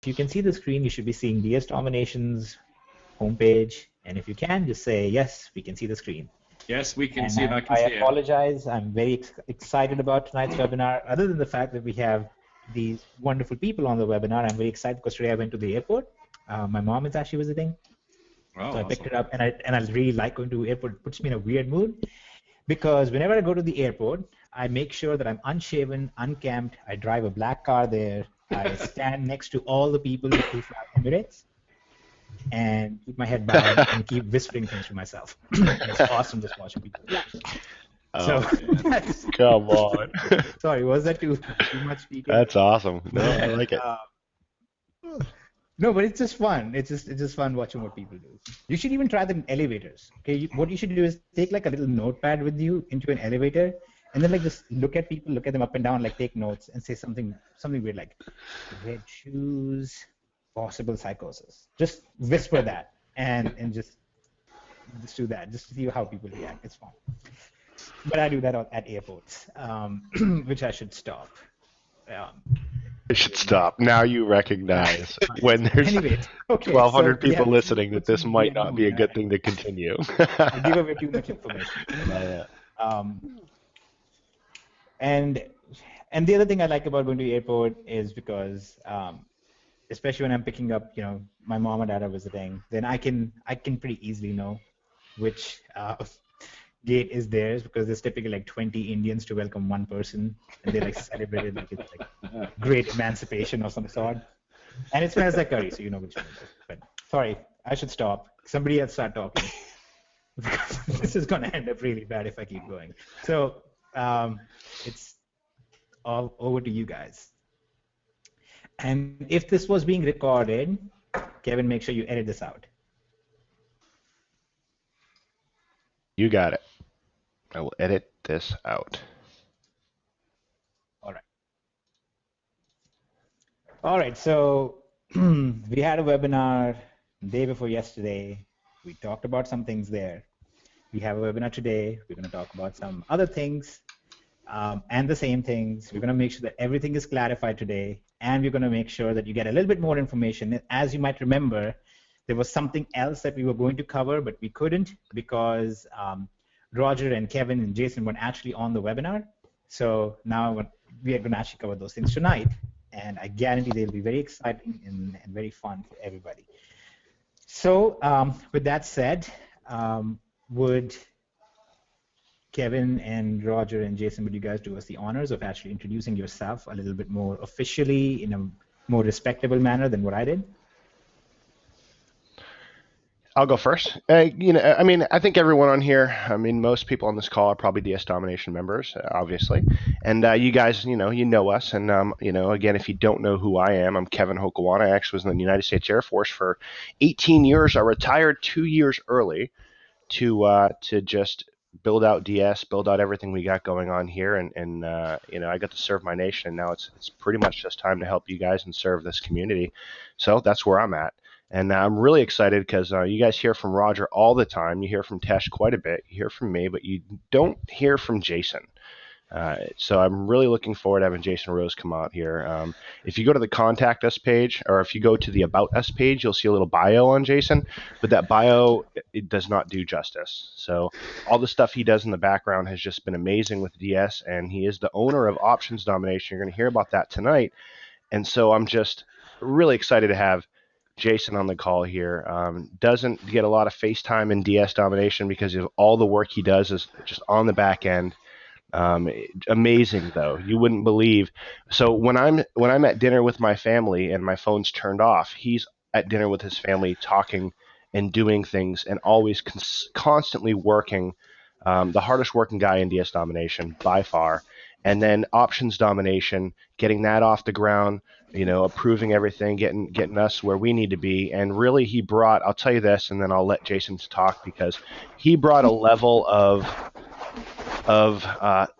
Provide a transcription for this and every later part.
if you can see the screen, you should be seeing DS Domination's homepage. And if you can, just say, yes, we can see the screen. Yes, we can And see it. I can see it. I apologize. I'm very excited about tonight's webinar. Other than the fact that we have these wonderful people on the webinar, I'm very excited because today I went to the airport. My mom is actually visiting. Oh, so I picked it up, and I really like going to the airport. It puts me in a weird mood because whenever I go to the airport, I make sure that I'm unshaven, unkempt. I drive a black car there. I stand next to all the people who fly Emirates and keep my head bowed and keep whispering things to myself. And it's awesome just watching people. Oh, come on. Sorry, was that too much speaking? That's awesome. No, I like it. No, but it's just fun. It's just fun watching what people do. You should even try them in elevators. Okay, what you should do is take like a little notepad with you into an elevator, and then like just look at people, look at them up and down, like take notes and say something weird like red shoes, possible psychosis. Just whisper that and just do that. Just to see how people react. It's fun. But I do that at airports, which I should stop. I should stop. Now you recognize when there's Anyways, 1,200 people listening that this might not be a good thing to continue. I give away too much information. And the other thing I like about going to the airport is because, especially when I'm picking up, my mom and dad are visiting, then I can pretty easily know which gate is theirs, because there's typically like 20 Indians to welcome one person, and they like celebrate it like it's like great emancipation of some sort. And it smells like curry, so you know which one it is. But sorry, I should stop. Somebody else start talking. This is going to end up really bad if I keep going. So it's all over to you guys. And if this was being recorded, Kevin, make sure you edit this out. You got it. I will edit this out. All right, so we had a webinar the day before yesterday. We talked about some things there. We have a webinar today. We're going to talk about some other things and the same things. We're going to make sure that everything is clarified today, and we're going to make sure that you get a little bit more information. As you might remember, there was something else that we were going to cover, but we couldn't because Roger and Kevin and Jason weren't actually on the webinar. So now we are going to actually cover those things tonight, and I guarantee they'll be very exciting and very fun for everybody. So with that said, would Kevin and Roger and Jason, would you guys do us the honors of actually introducing yourself a little bit more officially in a more respectable manner than what I did? I'll go first. I think everyone on here, most people on this call are probably DS Domination members, obviously. And you guys, you know us. And, again, if you don't know who I am, I'm Kevin Hokawana. I actually was in the United States Air Force for 18 years. I retired 2 years early to just build out DS, build out everything we got going on here. And I got to serve my nation. And now it's pretty much just time to help you guys and serve this community. So that's where I'm at. And I'm really excited because you guys hear from Roger all the time. You hear from Tesh quite a bit. You hear from me, but you don't hear from Jason. So I'm really looking forward to having Jason Rose come out here. If you go to the Contact Us page, or if you go to the About Us page, you'll see a little bio on Jason. But that bio, it does not do justice. So all the stuff he does in the background has just been amazing with DS, and he is the owner of Options Domination. You're going to hear about that tonight. And so I'm just really excited to have Jason on the call here. Doesn't get a lot of FaceTime in DS Domination because of all the work he does is just on the back end. Amazing though, you wouldn't believe. So when I'm at dinner with my family and my phone's turned off, he's at dinner with his family talking and doing things and always constantly working. The hardest working guy in DS Domination by far. And then Options Domination, getting that off the ground, approving everything, getting us where we need to be. And really he brought, I'll tell you this, and then I'll let Jason talk, because he brought a level of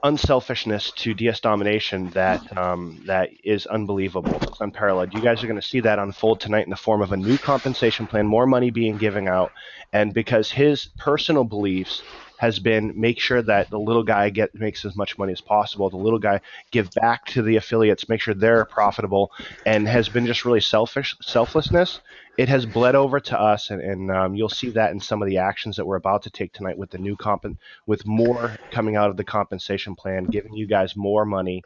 unselfishness to DS Domination that is unbelievable. It's unparalleled. You guys are going to see that unfold tonight in the form of a new compensation plan, more money being given out, and because his personal beliefs has been make sure that the little guy makes as much money as possible. The little guy give back to the affiliates, make sure they're profitable, and has been just really selflessness. It has bled over to us, and you'll see that in some of the actions that we're about to take tonight with the new with more coming out of the compensation plan, giving you guys more money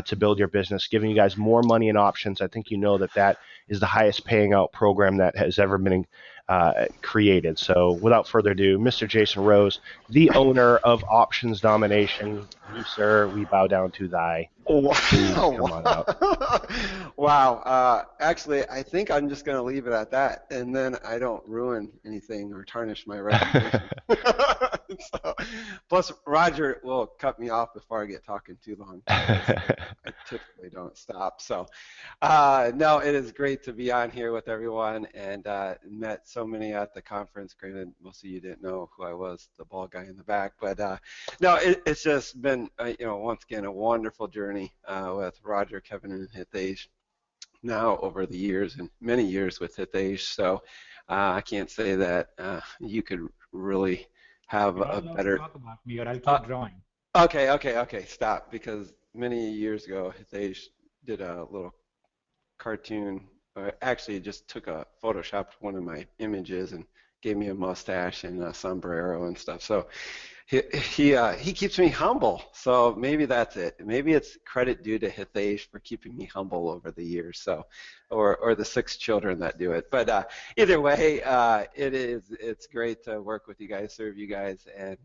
to build your business, giving you guys more money and options. I think you know that is the highest paying out program that has ever been created. So without further ado, Mr. Jason Rose, the owner of Options Domination, you, sir, we bow down to thy. Please come on out. Wow. Actually, I think I'm just going to leave it at that, and then I don't ruin anything or tarnish my reputation. Plus, Roger will cut me off before I get talking too long. I typically don't stop. So, no, it is great to be on here with everyone, and met so many at the conference. Granted, most of you didn't know who I was, the bald guy in the back, but no, it's just been, once again, a wonderful journey with Roger, Kevin, and Hitesh now over the years, and many years with Hitesh. So I can't say that you could really have a better. Talk about me, or I'll keep drawing. Okay, stop. Because many years ago, Hitesh did a little cartoon. Actually, just took photoshopped one of my images and gave me a mustache and a sombrero and stuff. So he keeps me humble. So maybe that's it. Maybe it's credit due to Hitesh for keeping me humble over the years. So, or the 6 children that do it. But either way, it's great to work with you guys, serve you guys, and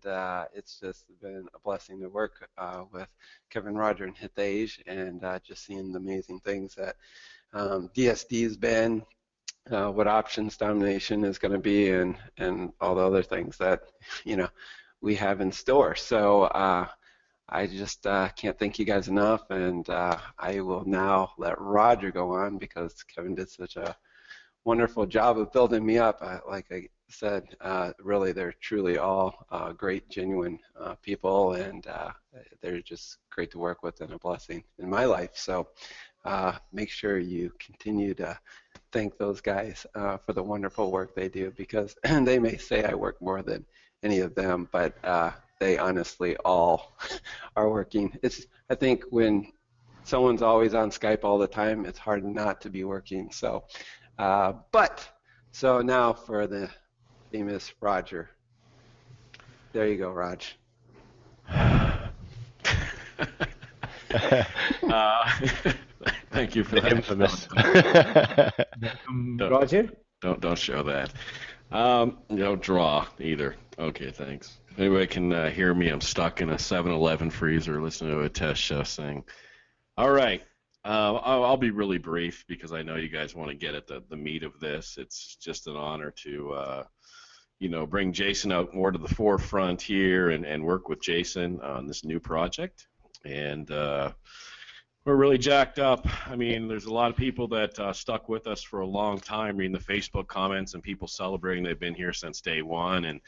it's just been a blessing to work with Kevin, Roger, and Hitesh, and just seeing the amazing things that DSD's been, what Options Domination is going to be, and all the other things that we have in store. So I just can't thank you guys enough, and I will now let Roger go on, because Kevin did such a wonderful job of building me up. Like I said, really, they're truly all great, genuine people, and they're just great to work with and a blessing in my life. So make sure you continue to thank those guys for the wonderful work they do, because they may say I work more than any of them, but they honestly all are working. I think when someone's always on Skype all the time, it's hard not to be working. So, so now for the famous Roger. There you go, Raj. Thank you for that. Infamous. Roger? Don't show that. Draw either. Okay, thanks. If anybody can hear me, I'm stuck in a 7-Eleven freezer listening to a test chef sing. All right. I'll be really brief, because I know you guys want to get at the meat of this. It's just an honor to bring Jason out more to the forefront here and work with Jason on this new project. And we're really jacked up. I mean, there's a lot of people that stuck with us for a long time, reading the Facebook comments and people celebrating they've been here since day one. And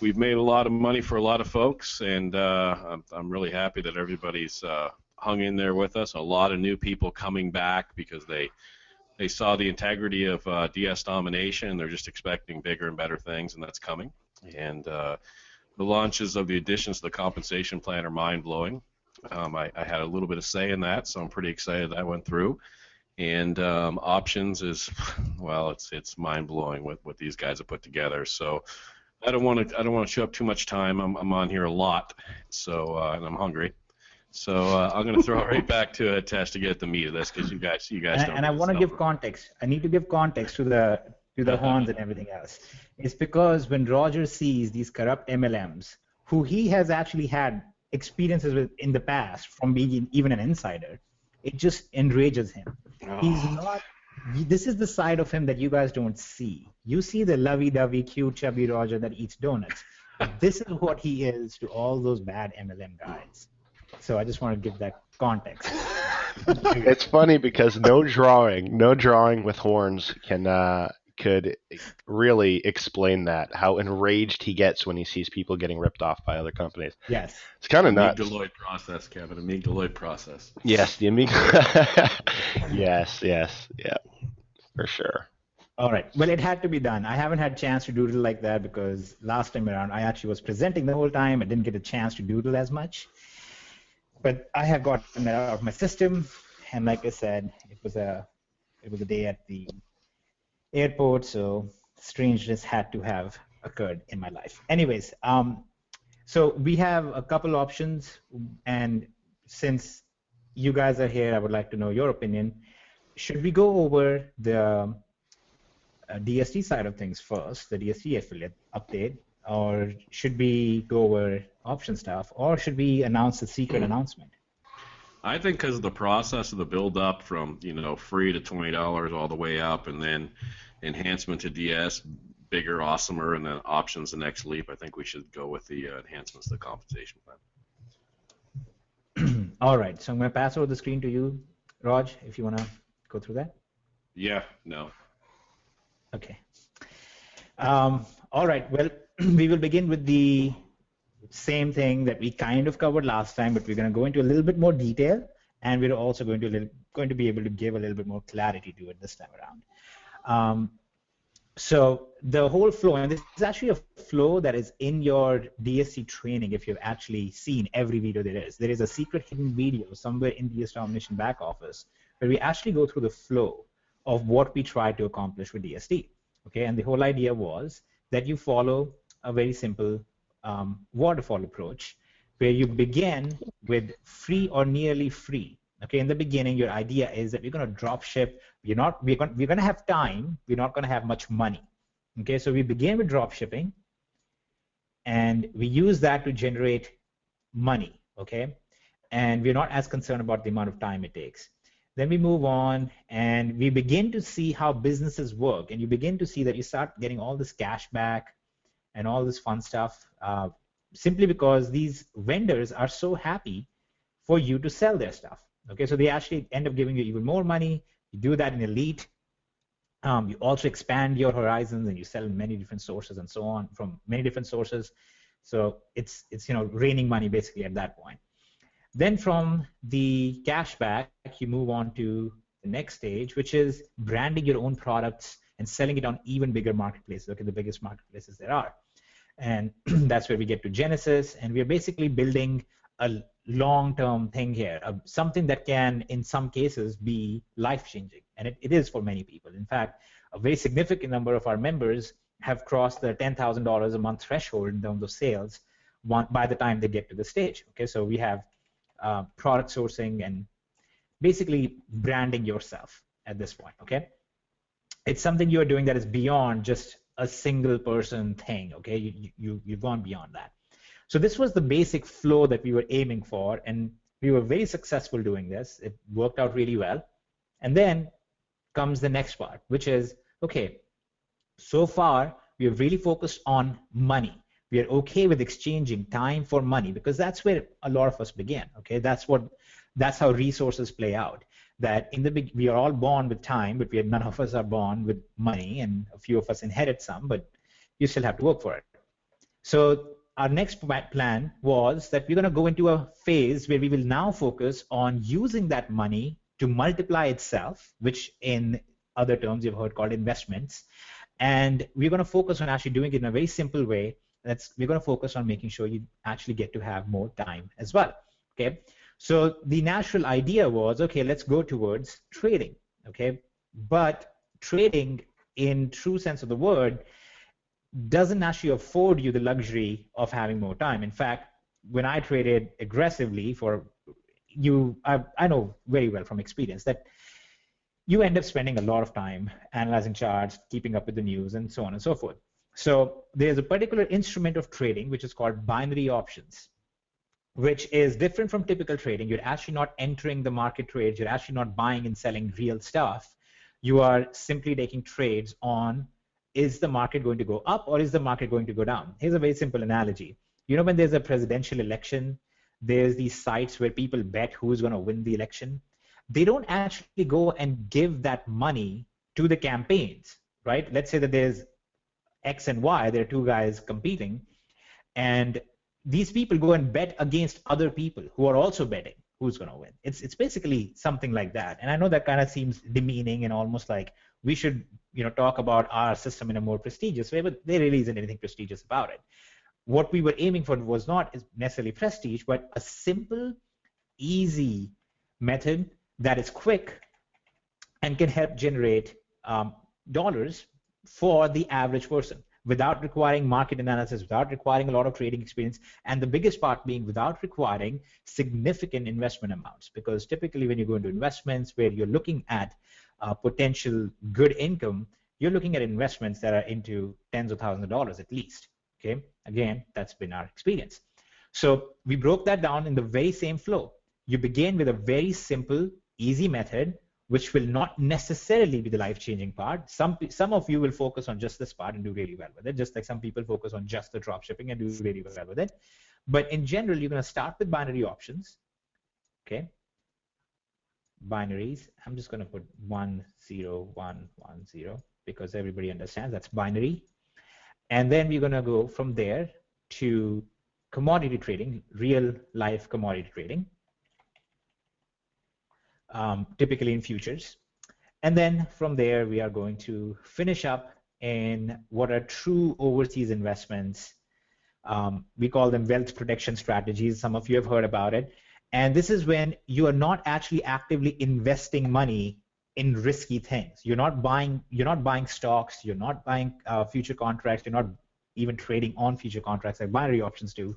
we've made a lot of money for a lot of folks, and I'm really happy that everybody's hung in there with us. A lot of new people coming back because they saw the integrity of DS Domination. They're just expecting bigger and better things, and that's coming. And the launches of the additions to the compensation plan are mind-blowing. I had a little bit of say in that, so I'm pretty excited that went through. And options is, well, it's mind-blowing what these guys have put together. So I don't want to chew up too much time. I'm on here a lot, so and I'm hungry. So I'm going to throw it right back to Hitesh to get the meat of this, because you guys don't. And I want to give context. I need to give context to the horns and everything else. It's because when Roger sees these corrupt MLMs, who he has actually had experiences with in the past from being even an insider, it just enrages him. He's not. This is the side of him that you guys don't see. You see the lovey-dovey, cute, chubby Roger that eats donuts. But this is what he is to all those bad MLM guys. So I just want to give that context. It's funny because no drawing with horns could really explain that, how enraged he gets when he sees people getting ripped off by other companies. Yes. It's kind of nuts. Amygdaloid process, Kevin. Amygdaloid process. Yes, the yes, yeah, for sure. All right. Well, it had to be done. I haven't had a chance to doodle like that because last time around I actually was presenting the whole time. I didn't get a chance to doodle as much. But I have gotten it out of my system, and like I said, it was a day at the airport, so strangeness had to have occurred in my life. Anyways, so we have a couple options, and since you guys are here, I would like to know your opinion. Should we go over the DST side of things first, the DST affiliate update, or should we go over option stuff, or should we announce the secret announcement? I think because of the process of the build up from free to $20 all the way up, and then enhancement to DS, bigger, awesomer, and then options the next leap. I think we should go with the enhancements to the compensation plan. All right, so I'm going to pass over the screen to you, Raj, if you want to go through that. Yeah, no. Okay. All right, well, we will begin with the same thing that we kind of covered last time, but we're going to go into a little bit more detail, and we're also going to be able to give a little bit more clarity to it this time around. So the whole flow, and this is actually a flow that is in your DST training if you've actually seen every video there is. There is a secret hidden video somewhere in DS Domination back office where we actually go through the flow of what we try to accomplish with DST. Okay, and the whole idea was that you follow a very simple waterfall approach where you begin with free or nearly free. Okay, in the beginning, your idea is that we're going to drop ship. We're going to have time. We're not going to have much money. Okay, so we begin with drop shipping, and we use that to generate money. Okay, and we're not as concerned about the amount of time it takes. Then we move on, and we begin to see how businesses work, and you begin to see that you start getting all this cash back and all this fun stuff simply because these vendors are so happy for you to sell their stuff. Okay, so they actually end up giving you even more money. You do that in Elite. You also expand your horizons, and you sell in many different sources and so on from many different sources. So it's raining money basically at that point. Then from the cashback, you move on to the next stage, which is branding your own products and selling it on even bigger marketplaces. Okay, the biggest marketplaces there are. And that's where we get to Genesis, and we're basically building a long-term thing here, something that can, in some cases, be life-changing, and it is for many people. In fact, a very significant number of our members have crossed the $10,000 a month threshold in terms of sales by the time they get to the stage. Okay, so we have product sourcing and basically branding yourself at this point. Okay, it's something you're doing that is beyond just a single person thing. Okay, you've gone beyond that. So this was the basic flow that we were aiming for, and we were very successful doing this. It worked out really well. And then comes the next part, which is, okay, so far we have really focused on money. We are okay with exchanging time for money because that's where a lot of us began. Okay, that's how resources play out. That we are all born with time, but none of us are born with money, and a few of us inherit some, but you still have to work for it. So our next plan was that we're going to go into a phase where we will now focus on using that money to multiply itself, which in other terms you've heard called investments. And we're going to focus on actually doing it in a very simple way. We're going to focus on making sure you actually get to have more time as well. Okay, so the natural idea was, okay, let's go towards trading. Okay, but trading in true sense of the word doesn't actually afford you the luxury of having more time. In fact, when I traded aggressively I know very well from experience that you end up spending a lot of time analyzing charts, keeping up with the news, and so on and so forth. So there's a particular instrument of trading which is called binary options, which is different from typical trading. You're actually not entering the market trades. You're actually not buying and selling real stuff. You are simply taking trades on, is the market going to go up or is the market going to go down? Here's a very simple analogy. When there's a presidential election, there's these sites where people bet who's going to win the election. They don't actually go and give that money to the campaigns, right? Let's say that there's X and Y, there are two guys competing, and these people go and bet against other people who are also betting who's going to win. It's basically something like that. And I know that kind of seems demeaning and almost like, we should talk about our system in a more prestigious way, but there really isn't anything prestigious about it. What we were aiming for was not necessarily prestige, but a simple, easy method that is quick and can help generate dollars for the average person without requiring market analysis, without requiring a lot of trading experience, and the biggest part being without requiring significant investment amounts. Because typically when you go into investments where you're looking at potential good income, you're looking at investments that are into tens of thousands of dollars at least. Okay, again, that's been our experience. So we broke that down in the very same flow. You begin with a very simple, easy method, which will not necessarily be the life-changing part. Some of you will focus on just this part and do really well with it, just like some people focus on just the drop shipping and do really well with it. But in general, you're going to start with binary options. Okay, binaries. I'm just going to put 1 0 1 1 0 because everybody understands that's binary. And then we're going to go from there to commodity trading, real life commodity trading. Typically in futures. And then from there, we are going to finish up in what are true overseas investments. We call them wealth protection strategies. Some of you have heard about it. And this is when you are not actually actively investing money in risky things. You're not buying stocks. You're not buying future contracts. You're not even trading on future contracts like binary options do.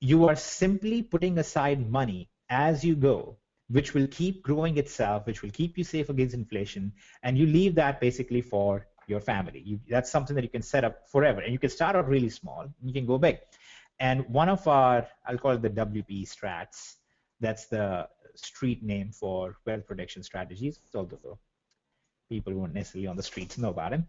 You are simply putting aside money as you go, which will keep growing itself, which will keep you safe against inflation, and you leave that basically for your family. That's something that you can set up forever, and you can start out really small, you can go big. And one of our, I'll call it the WP strats, that's the street name for wealth protection strategies, although people who aren't necessarily on the streets know about it.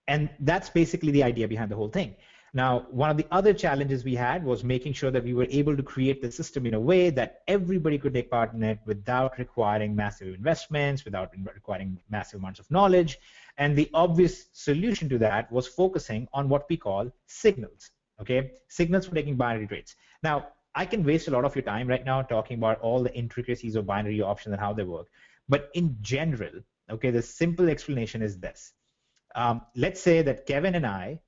And that's basically the idea behind the whole thing. Now, one of the other challenges we had was making sure that we were able to create the system in a way that everybody could take part in it without requiring massive investments, without requiring massive amounts of knowledge. And the obvious solution to that was focusing on what we call signals, okay? Signals for taking binary trades. Now, I can waste a lot of your time right now talking about all the intricacies of binary options and how they work. But in general, okay, the simple explanation is this. Let's say that Kevin and I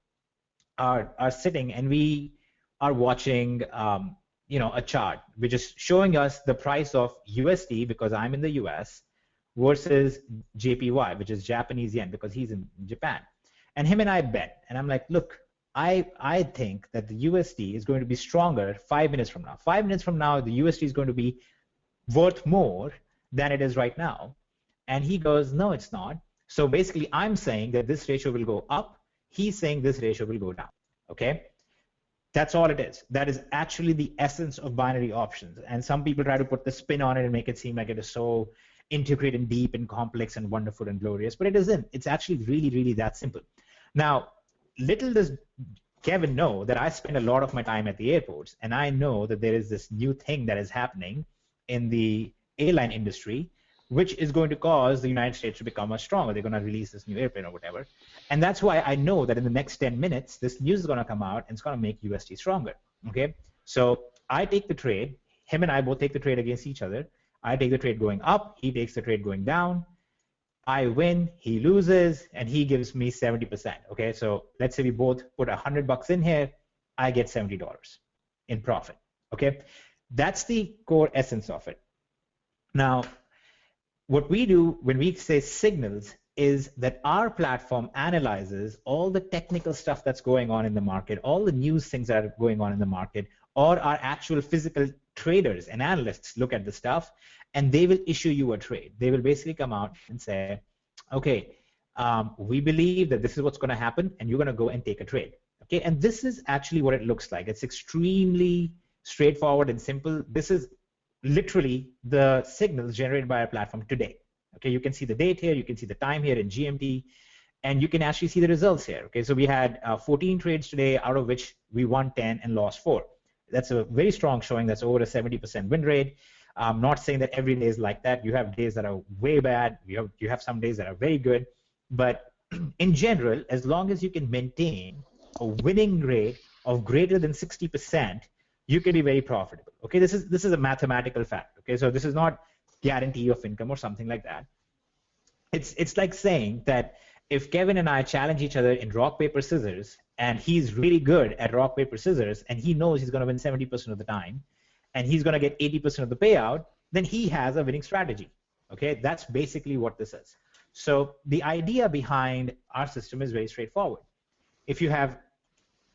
are sitting and we are watching a chart which is showing us the price of USD because I'm in the US versus JPY, which is Japanese yen, because he's in Japan. And him and I bet, and I'm like, look, I think that the USD is going to be stronger 5 minutes from now. 5 minutes from now, the USD is going to be worth more than it is right now. And he goes, no, it's not. So basically, I'm saying that this ratio will go up. He's saying this ratio will go down, okay? That's all it is. That is actually the essence of binary options. And some people try to put the spin on it and make it seem like it is so integrated and deep and complex and wonderful and glorious, but it isn't. It's actually really, really that simple. Now, little does Kevin know that I spend a lot of my time at the airports, and I know that there is this new thing that is happening in the airline industry, which is going to cause the United States to become much stronger. They're going to release this new airplane or whatever. And that's why I know that in the next 10 minutes, this news is going to come out and it's going to make USD stronger, okay? So I take the trade. Him and I both take the trade against each other. I take the trade going up. He takes the trade going down. I win. He loses. And he gives me 70%, okay? So let's say we both put $100 in here. I get $70 in profit, okay? That's the core essence of it. Now, what we do when we say signals is that our platform analyzes all the technical stuff that's going on in the market, all the news things that are going on in the market, or our actual physical traders and analysts look at the stuff, and they will issue you a trade. They will basically come out and say, okay, we believe that this is what's going to happen, and you're going to go and take a trade. Okay, and this is actually what it looks like. It's extremely straightforward and simple. This is literally the signals generated by our platform today. Okay, you can see the date here, you can see the time here in GMT, and you can actually see the results here. Okay, so we had 14 trades today, out of which we won 10 and lost 4. That's a very strong showing. That's over a 70% win rate. I'm not saying that every day is like that. You have days that are way bad. You have some days that are very good. But in general, as long as you can maintain a winning rate of greater than 60%, you can be very profitable. Okay, this is a mathematical fact. Okay, so this is not guarantee of income or something like that. It's like saying that if Kevin and I challenge each other in rock, paper, scissors, and he's really good at rock, paper, scissors, and he knows he's going to win 70% of the time, and he's going to get 80% of the payout, then he has a winning strategy. Okay, that's basically what this is. So the idea behind our system is very straightforward. If you have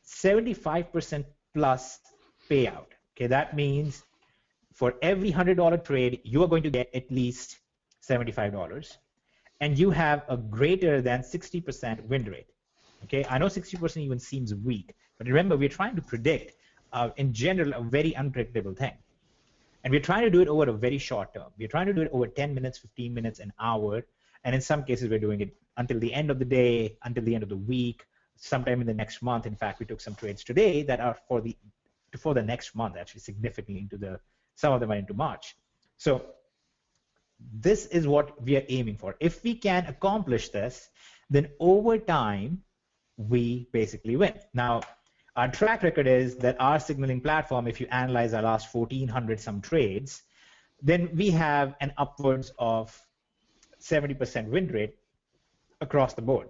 75% plus payout, okay, that means for every $100 trade, you are going to get at least $75, and you have a greater than 60% win rate. Okay, I know 60% even seems weak, but remember, we're trying to predict, in general, a very unpredictable thing. And we're trying to do it over a very short term. We're trying to do it over 10 minutes, 15 minutes, an hour, and in some cases, we're doing it until the end of the day, until the end of the week, sometime in the next month. In fact, we took some trades today that are for the next month, actually significantly into some of them are into March. So this is what we are aiming for. If we can accomplish this, then over time, we basically win. Now, our track record is that our signaling platform, if you analyze our last 1,400 some trades, then we have an upwards of 70% win rate across the board.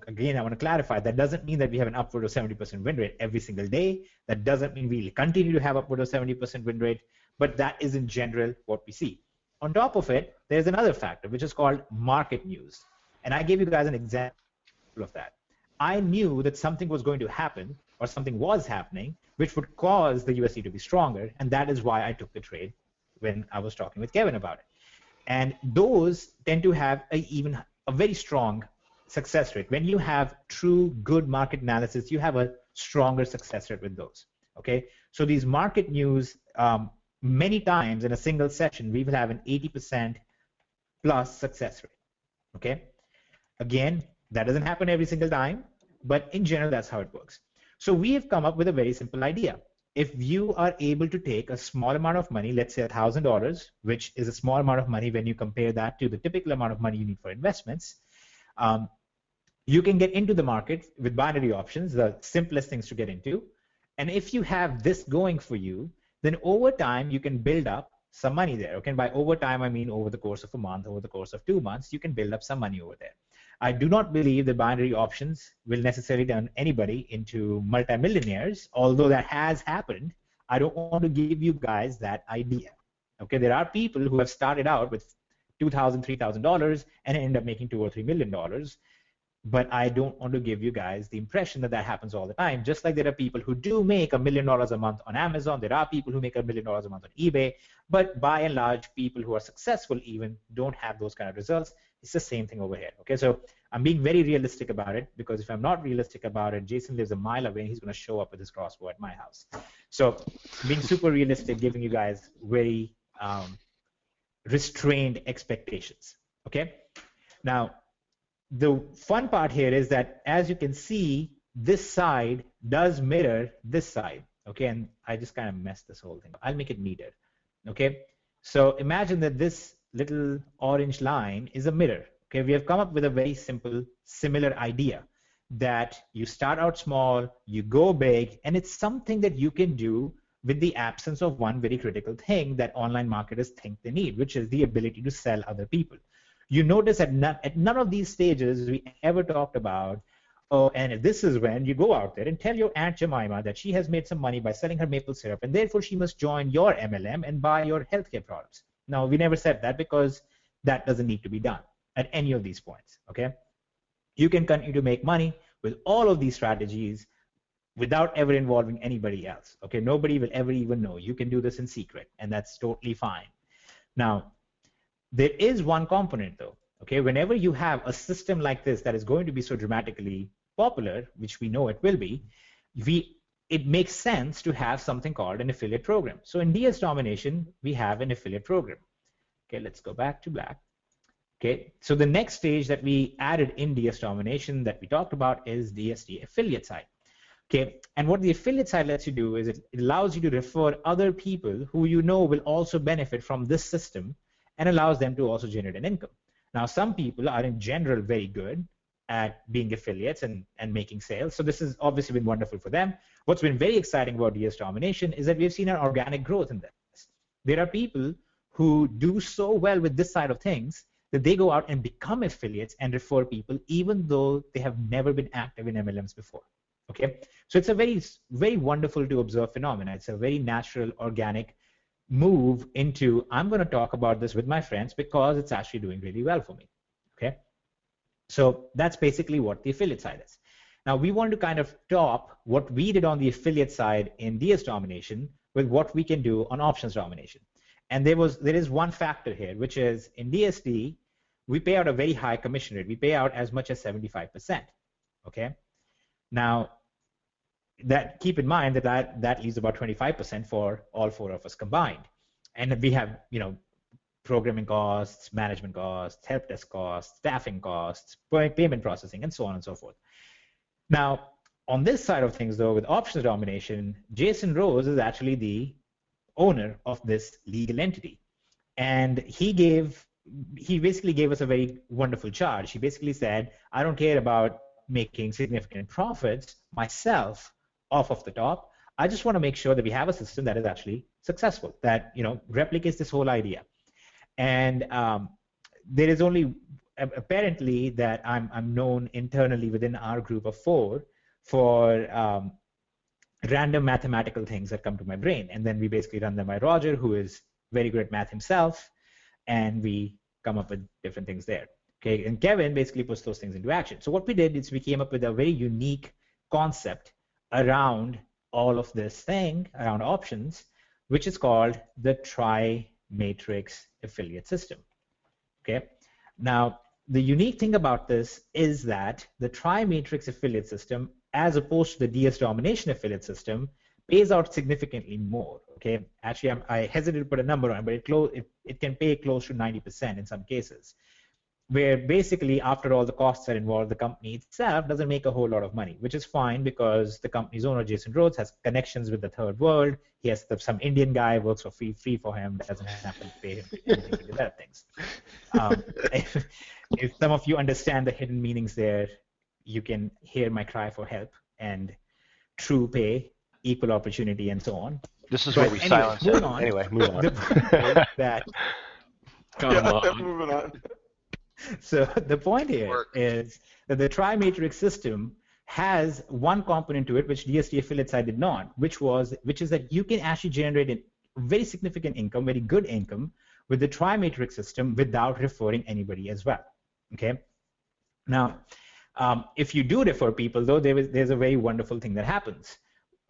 Again, I want to clarify, that doesn't mean that we have an upward of 70% win rate every single day. That doesn't mean we'll continue to have upward of 70% win rate, but that is in general what we see. On top of it, there's another factor, which is called market news. And I gave you guys an example of that. I knew that something was going to happen, or something was happening, which would cause the USD to be stronger, and that is why I took the trade when I was talking with Kevin about it. And those tend to have a very strong success rate. When you have true good market analysis, you have a stronger success rate with those. Okay, so these market news, many times in a single session, we will have an 80% plus success rate. Okay, again, that doesn't happen every single time, but in general, that's how it works. So we have come up with a very simple idea. If you are able to take a small amount of money, let's say $1,000, which is a small amount of money when you compare that to the typical amount of money you need for investments, you can get into the market with binary options, the simplest things to get into. And if you have this going for you, then over time, you can build up some money there. Okay, and by over time, I mean over the course of a month, over the course of 2 months, you can build up some money over there. I do not believe that binary options will necessarily turn anybody into multimillionaires, although that has happened. I don't want to give you guys that idea. Okay, there are people who have started out with $2,000, $3,000 and end up making $2 or $3 million. But I don't want to give you guys the impression that that happens all the time. Just like there are people who do make $1 million a month on Amazon, there are people who make $1 million a month on eBay, but by and large, people who are successful even don't have those kind of results. It's the same thing over here. Okay, so I'm being very realistic about it, because if I'm not realistic about it, Jason lives a mile away and he's going to show up with his crossbow at my house. So being super realistic, giving you guys very restrained expectations. Okay, now the fun part here is that, as you can see, this side does mirror this side. Okay, and I just kind of messed this whole thing up. I'll make it neater. Okay, so imagine that this little orange line is a mirror. Okay, we have come up with a very simple, similar idea that you start out small, you go big, and it's something that you can do with the absence of one very critical thing that online marketers think they need, which is the ability to sell other people. You notice at none of these stages we ever talked about, oh, and this is when you go out there and tell your Aunt Jemima that she has made some money by selling her maple syrup, and therefore she must join your MLM and buy your healthcare products. Now, we never said that, because that doesn't need to be done at any of these points. Okay, you can continue to make money with all of these strategies without ever involving anybody else. Okay, nobody will ever even know. You can do this in secret, and that's totally fine. Now, there is one component though. Okay, whenever you have a system like this that is going to be so dramatically popular, which we know it will be, it makes sense to have something called an affiliate program. So in DS Domination, we have an affiliate program. Okay, let's go back to black. Okay, so the next stage that we added in DS Domination that we talked about is DSD affiliate side. Okay, and what the affiliate side lets you do is it allows you to refer other people who you know will also benefit from this system, and allows them to also generate an income. Now, some people are in general very good at being affiliates and making sales, so this has obviously been wonderful for them. What's been very exciting about DS Domination is that we've seen an organic growth in this. There are people who do so well with this side of things that they go out and become affiliates and refer people even though they have never been active in MLMs before. Okay, so it's a very wonderful to observe phenomena. It's a very natural, organic move into, I'm going to talk about this with my friends because it's actually doing really well for me. Okay, so that's basically what the affiliate side is. Now we want to kind of top what we did on the affiliate side in DS domination with what we can do on options domination. And there is one factor here, which is in DSD, we pay out a very high commission rate. We pay out as much as 75%. Okay. Now, keep in mind that leaves about 25% for all four of us combined. And we have, programming costs, management costs, help desk costs, staffing costs, payment processing, and so on and so forth. Now, on this side of things, though, with options domination, Jason Rose is actually the owner of this legal entity. And he basically gave us a very wonderful charge. He basically said, I don't care about making significant profits myself off of the top. I just want to make sure that we have a system that is actually successful, that replicates this whole idea. And there is only apparently that I'm known internally within our group of 4 for random mathematical things that come to my brain, and then we basically run them by Roger, who is very good at math himself, and we come up with different things there. Okay, and Kevin basically puts those things into action. So what we did is we came up with a very unique concept around all of this thing, around options, which is called the TriMatrix affiliate system. Okay, now the unique thing about this is that the TriMatrix affiliate system, as opposed to the DS domination affiliate system, pays out significantly more. Okay, actually, I hesitate to put a number on it, but it can pay close to 90% in some cases, where basically after all the costs are involved, the company itself doesn't make a whole lot of money, which is fine because the company's owner, Jason Rhodes, has connections with the third world. He has some Indian guy works for free for him, doesn't have to pay him anything to develop things. If some of you understand the hidden meanings there, you can hear my cry for help and true pay, equal opportunity, and so on. This is what we silence. Anyway, move on. Moving on. So the point here is that the TriMatrix system has one component to it which DST affiliate side did not, which is that you can actually generate a very significant income, very good income with the TriMatrix system without referring anybody as well. Okay. Now, if you do refer people, though, there's a very wonderful thing that happens.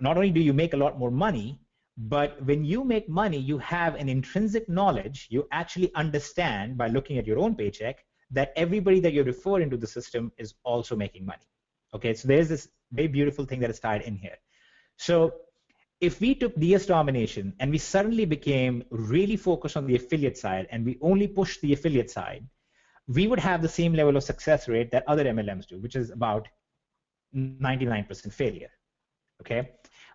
Not only do you make a lot more money, but when you make money, you have an intrinsic knowledge. You actually understand by looking at your own paycheck that everybody that you refer into the system is also making money. Okay, so there's this very beautiful thing that is tied in here. So if we took DS domination and we suddenly became really focused on the affiliate side and we only pushed the affiliate side, we would have the same level of success rate that other MLMs do, which is about 99% failure. Okay,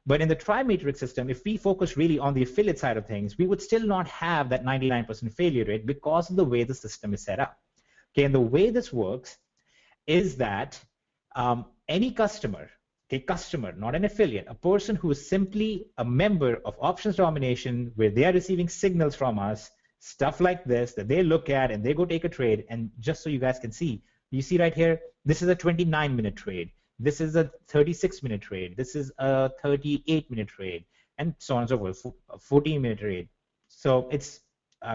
but in the TriMatrix system, if we focus really on the affiliate side of things, we would still not have that 99% failure rate because of the way the system is set up. Okay, and the way this works is that any customer, not an affiliate, a person who is simply a member of options domination where they are receiving signals from us, stuff like this that they look at and they go take a trade, and just so you guys can see, you see right here, this is a 29-minute trade. This is a 36-minute trade. This is a 38-minute trade, and so on and so forth, a 14-minute trade. So it's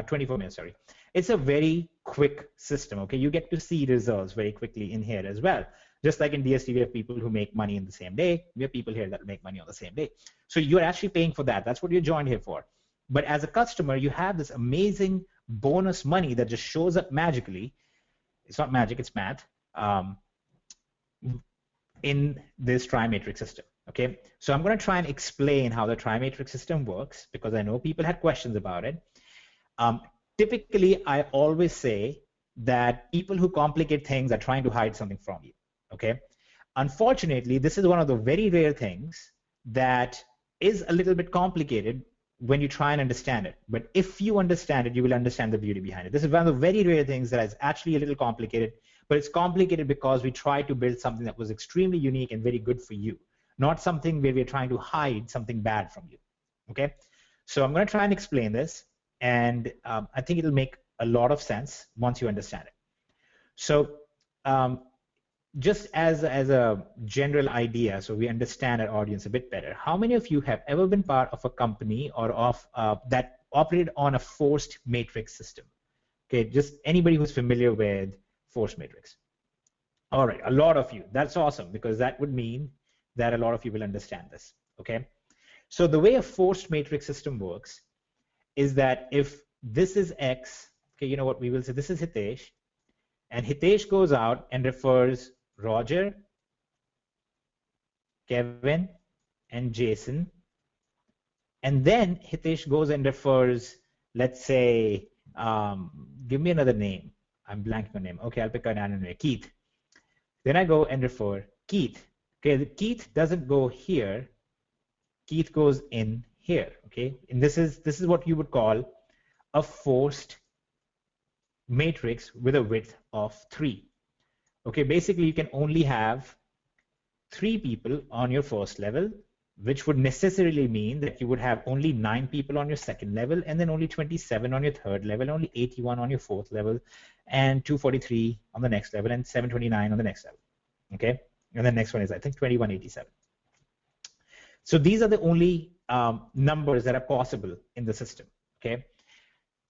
24 minutes, sorry. It's a very quick system, okay? You get to see results very quickly in here as well. Just like in DST, we have people who make money in the same day. We have people here that make money on the same day. So you're actually paying for that. That's what you're joined here for. But as a customer, you have this amazing bonus money that just shows up magically. It's not magic, it's math. In this TriMatrix system, okay? So I'm going to try and explain how the TriMatrix system works because I know people had questions about it. Typically, I always say that people who complicate things are trying to hide something from you, okay? Unfortunately, this is one of the very rare things that is a little bit complicated when you try and understand it. But if you understand it, you will understand the beauty behind it. This is one of the very rare things that is actually a little complicated, but it's complicated because we try to build something that was extremely unique and very good for you, not something where we're trying to hide something bad from you, okay? So I'm going to try and explain this, and I think it'll make a lot of sense once you understand it. So just as a general idea, so we understand our audience a bit better, how many of you have ever been part of a company or of that operated on a forced matrix system? Okay, just anybody who's familiar with forced matrix. All right, a lot of you. That's awesome, because that would mean that a lot of you will understand this. Okay, so the way a forced matrix system works is that if this is X, okay, you know what we will say, this is Hitesh, and Hitesh goes out and refers Roger, Kevin, and Jason, and then Hitesh goes and refers, let's say, give me another name. I'm blanking on name. Okay, I'll pick an anime, Keith. Then I go and refer Keith. Okay, Keith doesn't go here. Keith goes in here. Okay, and this is what you would call a forced matrix with a width of 3. Okay, basically you can only have 3 people on your first level, which would necessarily mean that you would have only 9 people on your second level, and then only 27 on your third level, only 81 on your fourth level, and 243 on the next level, and 729 on the next level. Okay, and the next one is, I think, 2187. So these are the only numbers that are possible in the system. Okay,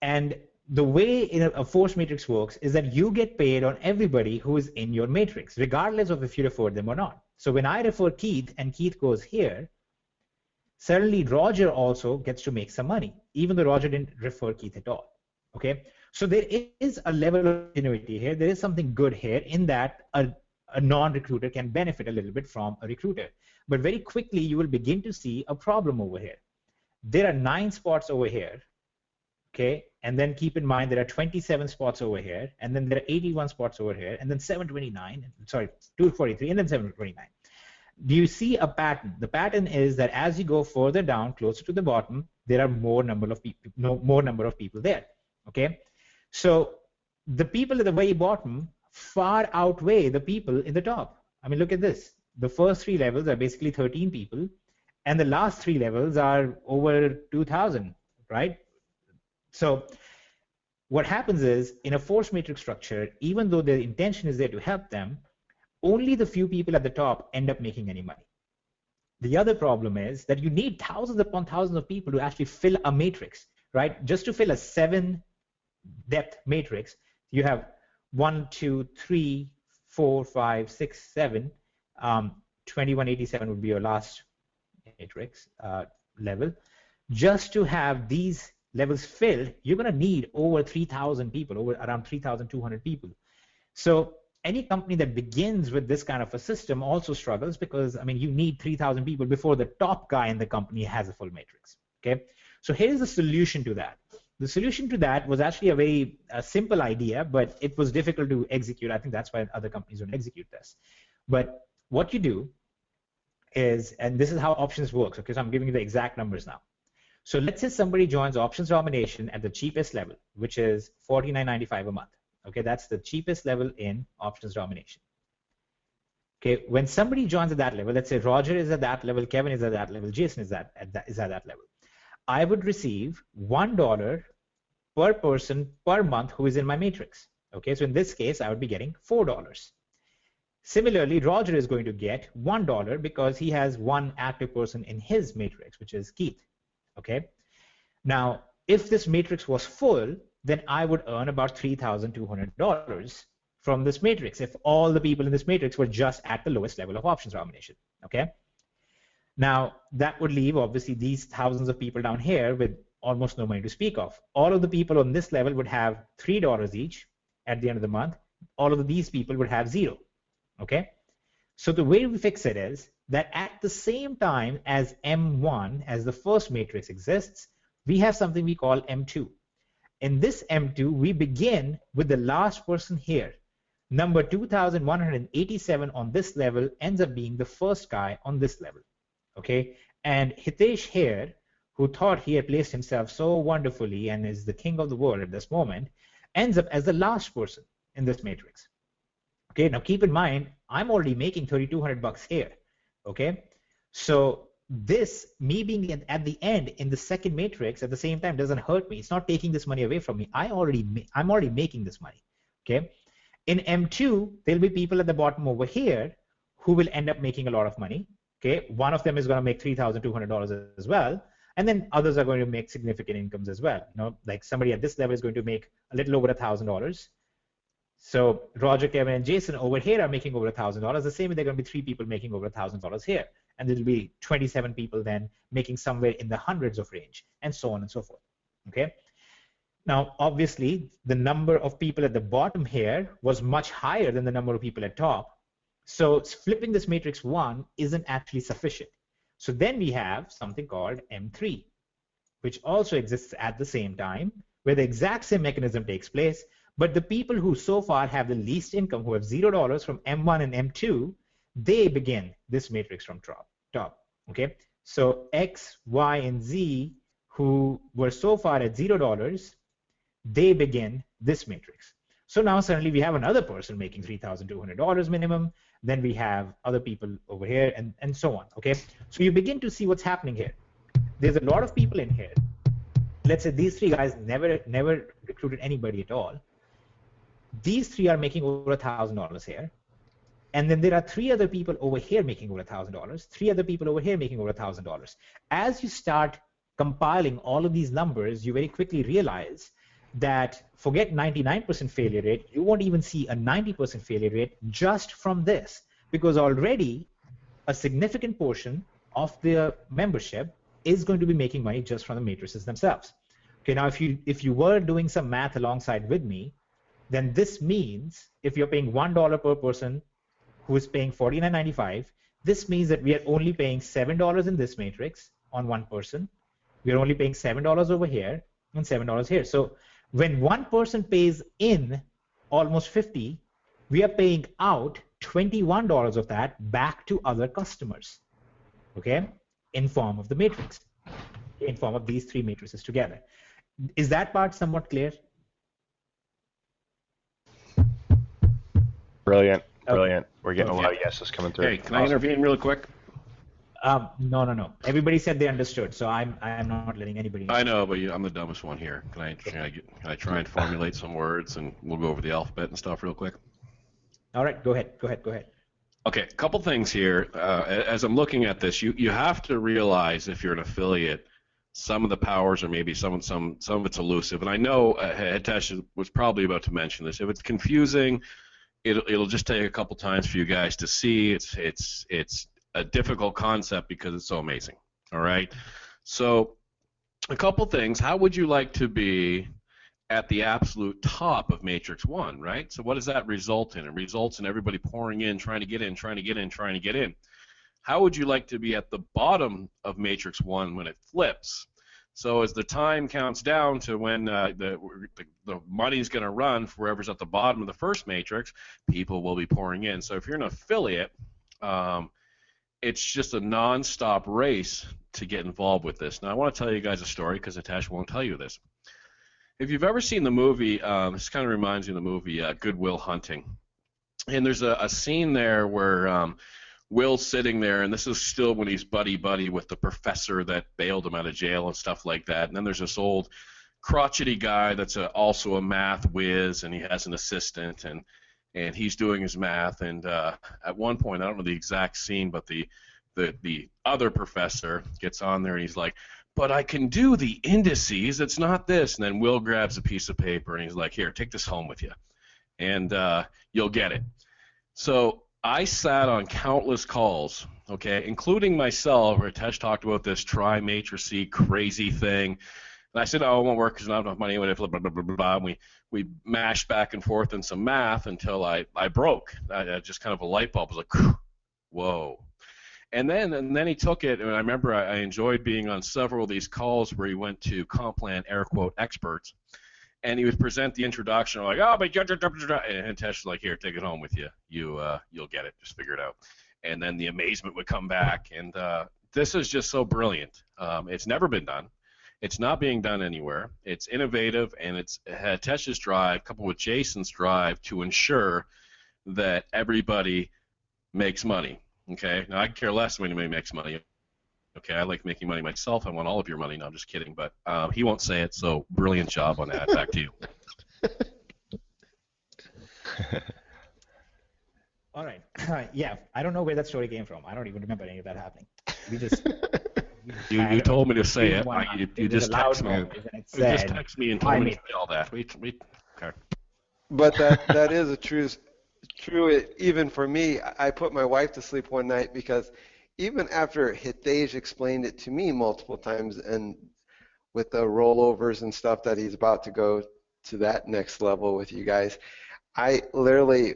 and the way in a forced matrix works is that you get paid on everybody who is in your matrix, regardless of if you refer them or not. So when I refer Keith and Keith goes here, suddenly Roger also gets to make some money, even though Roger didn't refer Keith at all. Okay, so there is a level of ingenuity here. There is something good here in that a non-recruiter can benefit a little bit from a recruiter. But very quickly, you will begin to see a problem over here. There are 9 spots over here. Okay, and then keep in mind there are 27 spots over here, and then there are 81 spots over here, and then 729, sorry, 243, and then 729. Do you see a pattern? The pattern is that as you go further down, closer to the bottom, there are more number of people there. Okay, so the people at the very bottom far outweigh the people in the top. I mean, look at this. The first 3 levels are basically 13 people, and the last 3 levels are over 2,000, right? So what happens is, in a forced matrix structure, even though the intention is there to help them, only the few people at the top end up making any money. The other problem is that you need thousands upon thousands of people to actually fill a matrix, right? Just to fill a 7-depth matrix, you have 1, 2, 3, 4, 5, 6, 7. 2187 would be your last matrix level. Just to have these levels filled, you're going to need over 3,000 people, over around 3,200 people. So any company that begins with this kind of a system also struggles, because, I mean, you need 3,000 people before the top guy in the company has a full matrix. Okay, so here's the solution to that. The solution to that was actually a very simple idea, but it was difficult to execute. I think that's why other companies don't execute this. But what you do is, and this is how options works. Okay, so I'm giving you the exact numbers now. So let's say somebody joins options domination at the cheapest level, which is $49.95 a month. Okay, that's the cheapest level in options domination. Okay, when somebody joins at that level, let's say Roger is at that level, Kevin is at that level, Jason is at that level, I would receive $1 per person per month who is in my matrix. Okay, so in this case, I would be getting $4. Similarly, Roger is going to get $1 because he has one active person in his matrix, which is Keith. Okay, now if this matrix was full, then I would earn about $3,200 from this matrix if all the people in this matrix were just at the lowest level of options domination. Okay, now that would leave obviously these thousands of people down here with almost no money to speak of. All of the people on this level would have $3 each at the end of the month. All of these people would have 0. Okay, so the way we fix it is that at the same time as M1, as the first matrix exists, we have something we call M2. In this M2, we begin with the last person here. Number 2,187 on this level ends up being the first guy on this level. Okay, and Hitesh here, who thought he had placed himself so wonderfully and is the king of the world at this moment, ends up as the last person in this matrix. Okay, now keep in mind, I'm already making $3,200 here. Okay, so me being at the end in the second matrix at the same time doesn't hurt me. It's not taking this money away from me. I'm already making this money. Okay. In M2, there'll be people at the bottom over here who will end up making a lot of money. Okay. One of them is going to make $3,200 as well. And then others are going to make significant incomes as well. Like somebody at this level is going to make a little over $1,000. So Roger, Kevin, and Jason over here are making over $1,000. The same way there are going to be 3 people making over $1,000 here. And there'll be 27 people then making somewhere in the hundreds of range, and so on and so forth. Okay. Now, obviously, the number of people at the bottom here was much higher than the number of people at top. So flipping this matrix 1 isn't actually sufficient. So then we have something called M3, which also exists at the same time, where the exact same mechanism takes place. But the people who so far have the least income, who have $0 from M1 and M2, they begin this matrix from top. Okay, so X, Y, and Z, who were so far at $0, they begin this matrix. So now suddenly we have another person making $3,200 minimum. Then we have other people over here, and so on. Okay, so you begin to see what's happening here. There's a lot of people in here. Let's say these 3 guys never recruited anybody at all. These 3 are making over $1,000 here. And then there are 3 other people over here making over $1,000, 3 other people over here making over $1,000. As you start compiling all of these numbers, you very quickly realize that forget 99% failure rate, you won't even see a 90% failure rate just from this, because already a significant portion of the membership is going to be making money just from the matrices themselves. Okay, now if you were doing some math alongside with me, then this means if you're paying $1 per person who is paying $49.95, this means that we are only paying $7 in this matrix on one person. We are only paying $7 over here and $7 here. So when one person pays in almost 50, we are paying out $21 of that back to other customers, okay, in form of the matrix, in form of these 3 matrices together. Is that part somewhat clear? Brilliant. Okay. Brilliant. We're getting a lot of yeses coming through. Hey, can I intervene real quick? No. Everybody said they understood, so I'm not letting anybody. I know, but I'm the dumbest one here. Can I try and formulate some words, and we'll go over the alphabet and stuff real quick? All right, go ahead. Okay, a couple things here. As I'm looking at this, you have to realize if you're an affiliate, some of the powers are maybe some of it's elusive. And I know Hitesh was probably about to mention this. If it's confusing, it'll just take a couple times for you guys to see. It's a difficult concept because it's so amazing. All right. So a couple things. How would you like to be at the absolute top of Matrix 1, right? So what does that result in? It results in everybody pouring in, trying to get in. How would you like to be at the bottom of Matrix 1 when it flips? So as the time counts down to when the money's going to run for whoever's at the bottom of the first matrix, people will be pouring in. So if you're an affiliate, it's just a non-stop race to get involved with this. Now I want to tell you guys a story because Hitesh won't tell you this. If you've ever seen the movie, this kind of reminds me of the movie Good Will Hunting. And there's a scene there where Will's sitting there, and this is still when he's buddy-buddy with the professor that bailed him out of jail and stuff like that. And then there's this old crotchety guy that's also a math whiz, and he has an assistant, and he's doing his math. And at one point, I don't know the exact scene, but the other professor gets on there, and he's like, but I can do the indices, it's not this. And then Will grabs a piece of paper, and he's like, here, take this home with you, and you'll get it. So I sat on countless calls, okay, including myself, where Hitesh talked about this TriMatrix crazy thing. And I said, oh, it won't work because I don't have enough money. Blah, blah, blah, blah, blah. And we mashed back and forth in some math until I broke. I just kind of a light bulb was like, whoa. And then he took it, and I remember I enjoyed being on several of these calls where he went to Complan, air quote, experts, and he would present the introduction, like, oh, but and Hitesh was like, here, take it home with you. You'll get it. Just figure it out. And then the amazement would come back, and this is just so brilliant. It's never been done. It's not being done anywhere. It's innovative, and it's Hitesh's drive coupled with Jason's drive to ensure that everybody makes money. Okay, now I care less when anybody makes money. Okay, I like making money myself. I want all of your money. No, I'm just kidding. But he won't say it, so brilliant job on that. Back to you. All right. Yeah, I don't know where that story came from. I don't even remember any of that happening. We just You told me to say it. You There's just a loud text me. noise, and it You just said, text me and told "I me made to say all that. Okay. But that is a true even for me. I put my wife to sleep one night because even after Hitesh explained it to me multiple times, and with the rollovers and stuff that he's about to go to that next level with you guys, I literally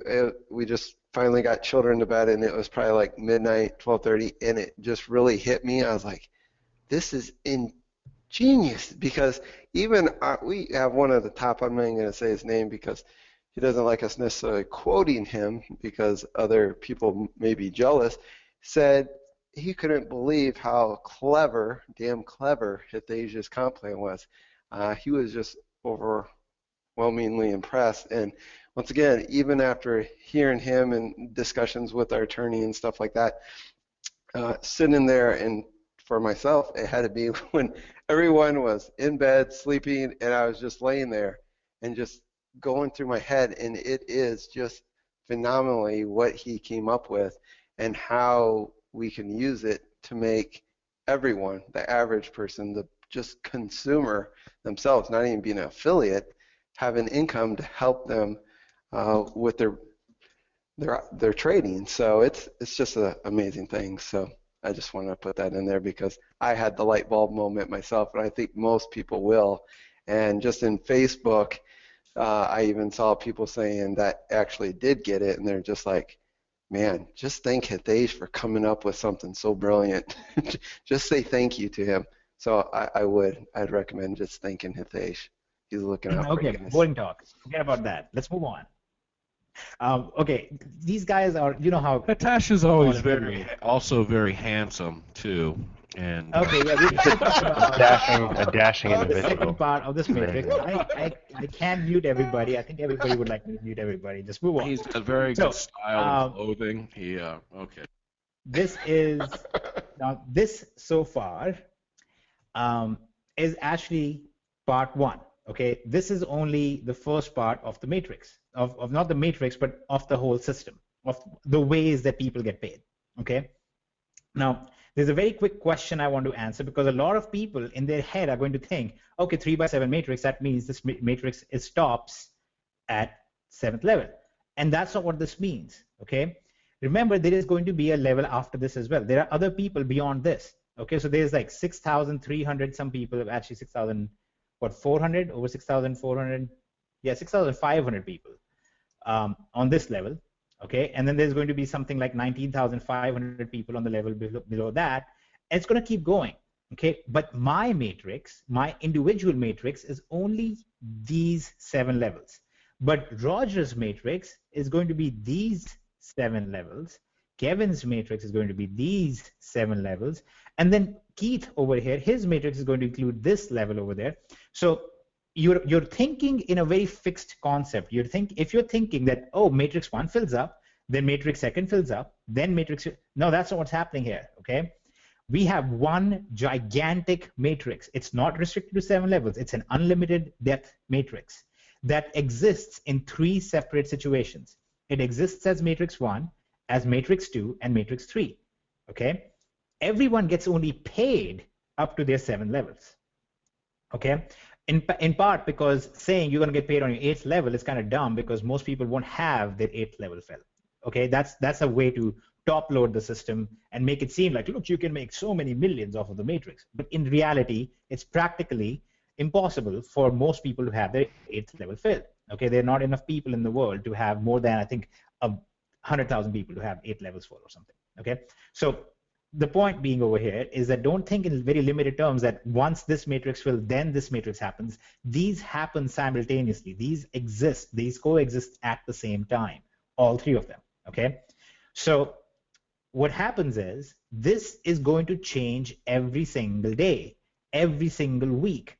we just finally got children to bed, and it was probably like midnight, 12:30, and it just really hit me. I was like, this is ingenious, because even we have one at the top. I'm not even going to say his name because he doesn't like us necessarily quoting him because other people may be jealous, said he couldn't believe how clever, damn clever, Hitej's comp plan was. He was just overwhelmingly impressed. And once again, even after hearing him and discussions with our attorney and stuff like that, sitting there, and for myself, it had to be when everyone was in bed sleeping and I was just laying there and just going through my head, and it is just phenomenally what he came up with and how we can use it to make everyone, the average person, the just consumer themselves, not even being an affiliate, have an income to help them with their trading. So it's just an amazing thing. So I just wanted to put that in there because I had the light bulb moment myself, and I think most people will. And just in Facebook, I even saw people saying that actually did get it, and they're just like, man, just thank Hitesh for coming up with something so brilliant. Just say thank you to him. So I'd recommend just thanking Hitesh. He's looking out for you Okay, guys. boring talk. Forget about that. Let's move on. Okay, these guys are, you know how. Natasha's always Oh, also very handsome too, and Okay, yeah, we can talk about A dashing the individual. second part of this matrix. I can't mute everybody. I think everybody would like me to mute everybody. Just move on. he's got very So, good style and clothing. He okay. This is now this so far is actually part one. Okay, this is only the first part of the matrix, of not the matrix, but of the whole system, of the ways that people get paid. Okay, now there's a very quick question I want to answer, because a lot of people in their head are going to think, okay, 3x7 matrix, that means this matrix stops at 7th level, and that's not what this means. Okay, remember, there is going to be a level after this as well. There are other people beyond this. Okay, so there's like 6,300 some people, actually 400, over 6,400, yeah, 6,500 people on this level. Okay, and then there's going to be something like 19,500 people on the level below that, and it's going to keep going. Okay, but my matrix, my individual matrix, is only these 7 levels. But Roger's matrix is going to be these 7 levels. Kevin's matrix is going to be these 7 levels. And then Keith over here, his matrix is going to include this level over there. So you're thinking in a very fixed concept. If you're thinking that, oh, matrix 1 fills up, then matrix 2 fills up, then matrix, no, that's not what's happening here. Okay, we have one gigantic matrix. It's not restricted to 7 levels. It's an unlimited depth matrix that exists in 3 separate situations. It exists as matrix 1, as matrix 2, and matrix 3. Okay, everyone gets only paid up to their 7 levels. Okay, in part because saying you're going to get paid on your 8th level is kind of dumb, because most people won't have their 8th level fill. Okay, that's a way to top load the system and make it seem like, look, you can make so many millions off of the matrix. But in reality, it's practically impossible for most people to have their 8th level fill. Okay, there are not enough people in the world to have more than, I think, 100,000 people to have 8 levels full or something. Okay, so the point being over here is that don't think in very limited terms that once this matrix fills, then this matrix happens. These happen simultaneously. These exist. These coexist at the same time, all 3 of them. Okay, so what happens is this is going to change every single day, every single week.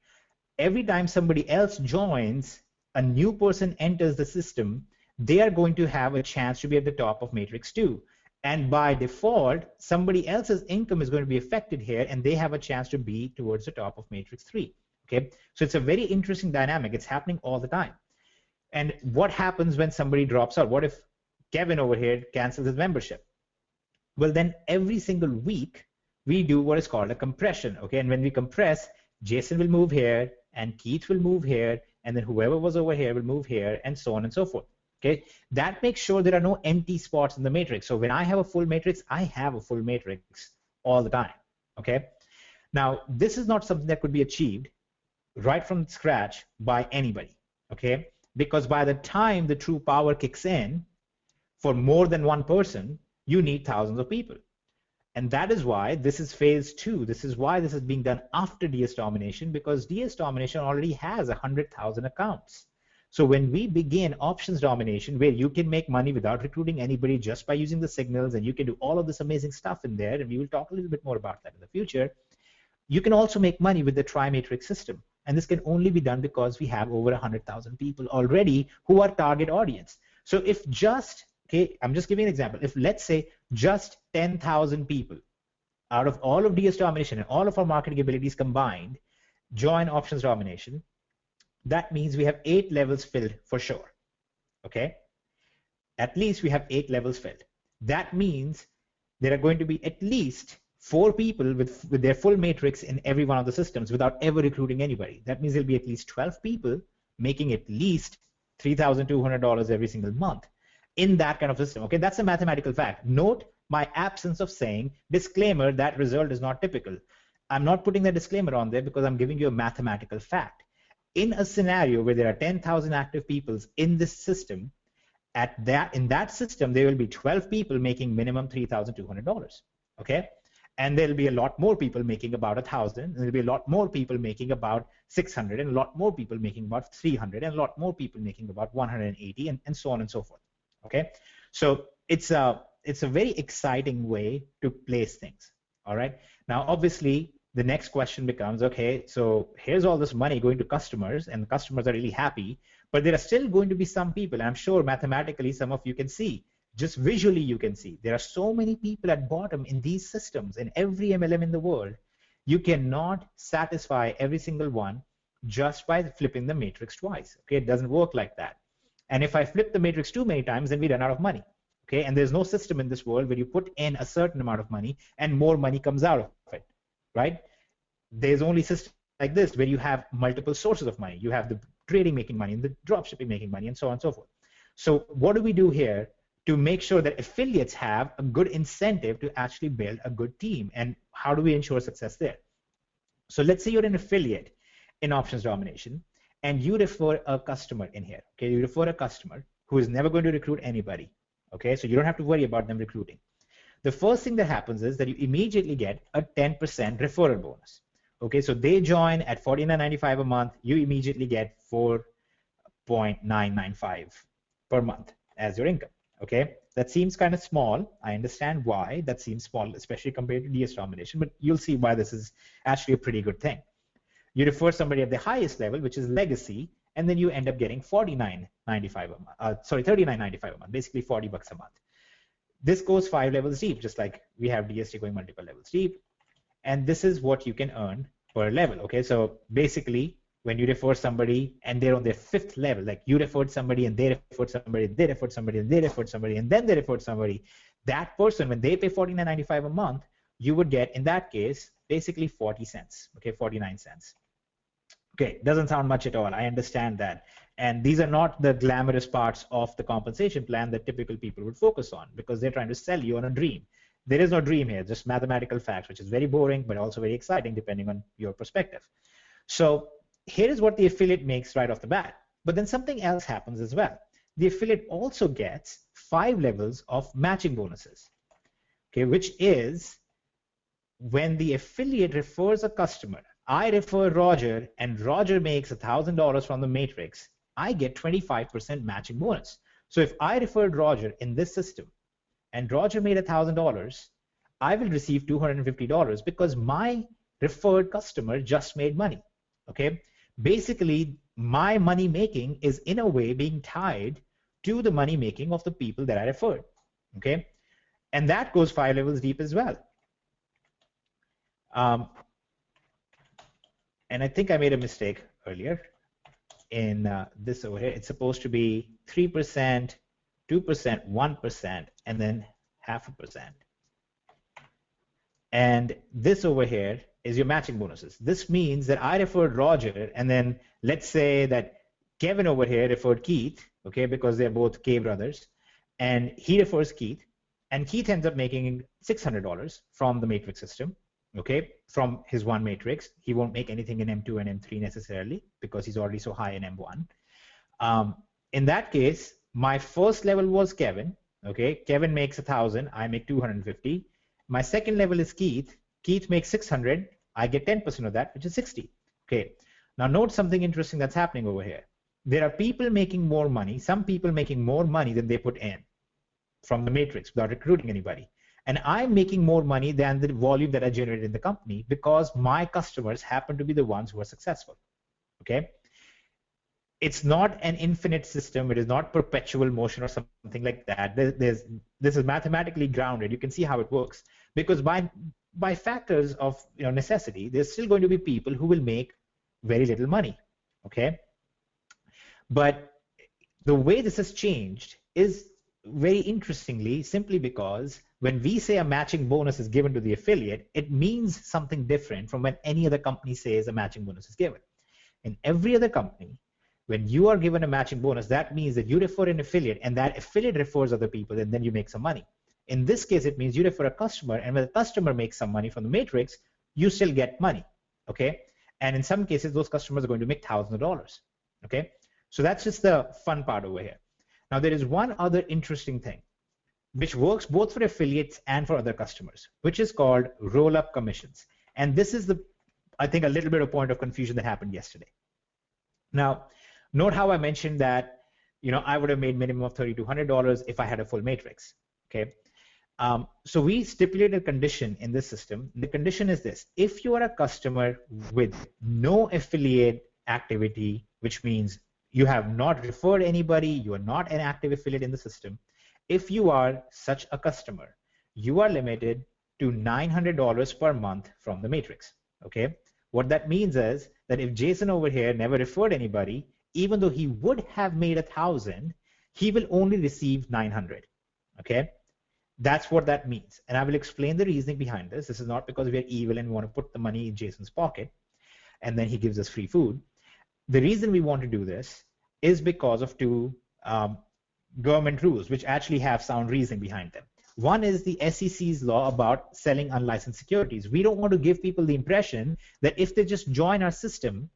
Every time somebody else joins, a new person enters the system, they are going to have a chance to be at the top of matrix 2. And by default, somebody else's income is going to be affected here, and they have a chance to be towards the top of matrix 3. Okay, so it's a very interesting dynamic. It's happening all the time. And what happens when somebody drops out? What if Kevin over here cancels his membership? Well, then every single week we do what is called a compression. Okay, and when we compress, Jason will move here, and Keith will move here, and then whoever was over here will move here, and so on and so forth. Okay, that makes sure there are no empty spots in the matrix. So when I have a full matrix, I have a full matrix all the time. Okay, now this is not something that could be achieved right from scratch by anybody. Okay, because by the time the true power kicks in for more than one person, you need thousands of people. And that is why this is phase 2. This is why this is being done after DS Domination, because DS Domination already has 100,000 accounts. So when we begin options domination, where you can make money without recruiting anybody just by using the signals, and you can do all of this amazing stuff in there, and we will talk a little bit more about that in the future, you can also make money with the TriMatrix system. And this can only be done because we have over 100,000 people already who are target audience. So if just, okay, I'm just giving an example. If let's say just 10,000 people out of all of DS Domination and all of our marketing abilities combined join options domination, that means we have 8 levels filled for sure. Okay, at least we have 8 levels filled. That means there are going to be at least 4 people with their full matrix in every one of the systems without ever recruiting anybody. That means there'll be at least 12 people making at least $3,200 every single month in that kind of system. Okay, that's a mathematical fact. Note my absence of saying disclaimer, that result is not typical. I'm not putting the disclaimer on there because I'm giving you a mathematical fact. In a scenario where there are 10,000 active people in this system, in that system there will be 12 people making minimum $3,200. Okay, and there'll be a lot more people making about 1,000, and there'll be a lot more people making about 600, and a lot more people making about 300, and a lot more people making about 180, and so on and so forth. Okay, so it's a very exciting way to place things. All right, now obviously the next question becomes, okay, so here's all this money going to customers, and the customers are really happy, but there are still going to be some people, and I'm sure mathematically some of you can see, just visually you can see, there are so many people at bottom in these systems, in every MLM in the world, you cannot satisfy every single one just by flipping the matrix twice. Okay, it doesn't work like that. And if I flip the matrix too many times, then we run out of money. Okay, and there's no system in this world where you put in a certain amount of money and more money comes out of it. Right? There's only systems like this where you have multiple sources of money. You have the trading making money and the dropshipping making money and so on and so forth. So what do we do here to make sure that affiliates have a good incentive to actually build a good team? And how do we ensure success there? So let's say you're an affiliate in options domination and you refer a customer in here. Okay, you refer a customer who is never going to recruit anybody. Okay, so you don't have to worry about them recruiting. The first thing that happens is that you immediately get a 10% referral bonus. Okay, so they join at $49.95 a month, you immediately get $4.995 per month as your income. Okay, that seems kind of small. I understand why that seems small, especially compared to DS Domination, but you'll see why this is actually a pretty good thing. You refer somebody at the highest level, which is legacy, and then you end up getting $39.95 a month. $39.95 a month, basically $40 a month. This goes 5 levels deep, just like we have DST going multiple levels deep. And this is what you can earn per level. Okay, so basically, when you refer somebody and they're on their 5th level, like you referred somebody and they referred somebody, they referred somebody and they referred somebody, and then they referred somebody, that person, when they pay $49.95 a month, you would get, in that case, basically 40 cents, okay, 49 cents. Okay, doesn't sound much at all. I understand that. And these are not the glamorous parts of the compensation plan that typical people would focus on because they're trying to sell you on a dream. There is no dream here, just mathematical facts, which is very boring, but also very exciting depending on your perspective. So here is what the affiliate makes right off the bat. But then something else happens as well. The affiliate also gets 5 levels of matching bonuses, okay, which is when the affiliate refers a customer. I refer Roger, and Roger makes $1,000 from the matrix. I get 25% matching bonus. So if I referred Roger in this system, and Roger made $1,000, I will receive $250 because my referred customer just made money. Okay, basically my money making is in a way being tied to the money making of the people that I referred. Okay, And that goes 5 levels deep as well. And I think I made a mistake earlier in this over here. It's supposed to be 3%, 2%, 1%, and then 0.5%. And this over here is your matching bonuses. This means that I referred Roger, and then let's say that Kevin over here referred Keith, okay, because they're both K brothers, and he refers Keith, and Keith ends up making $600 from the matrix system, okay, from his one matrix. He won't make anything in M2 and M3 necessarily because he's already so high in M1. In that case, my first level was Kevin, okay. Kevin makes 1,000, I make 250. My second level is Keith. Keith makes 600. I get 10% of that, which is 60. Okay. Now note something interesting that's happening over here. There are people making more money, some people making more money than they put in from the matrix without recruiting anybody. And I'm making more money than the volume that I generated in the company because my customers happen to be the ones who are successful. Okay. It's not an infinite system. It is not perpetual motion or something like that. This is mathematically grounded. You can see how it works because by factors of necessity, there's still going to be people who will make very little money. Okay, but the way this has changed is very interestingly simply because when we say a matching bonus is given to the affiliate, it means something different from when any other company says a matching bonus is given. In every other company, when you are given a matching bonus, that means that you refer an affiliate and that affiliate refers other people and then you make some money. In this case, it means you refer a customer, and when the customer makes some money from the matrix, you still get money, okay? And in some cases, those customers are going to make thousands of dollars, okay? So that's just the fun part over here. Now, there is one other interesting thing, which works both for affiliates and for other customers, which is called roll-up commissions. And this is I think, a little bit of point of confusion that happened yesterday. Now, note how I mentioned that, I would have made minimum of $3,200 if I had a full matrix, okay? So we stipulated a condition in this system. The condition is this: if you are a customer with no affiliate activity, which means you have not referred anybody, you are not an active affiliate in the system, if you are such a customer, you are limited to $900 per month from the matrix, okay? What that means is that if Jason over here never referred anybody, even though he would have made 1,000, he will only receive 900, okay? That's what that means. And I will explain the reasoning behind this. This is not because we are evil and we want to put the money in Jason's pocket and then he gives us free food. The reason we want to do this is because of two government rules, which actually have sound reasoning behind them. One is the SEC's law about selling unlicensed securities. We don't want to give people the impression that if they just join our system,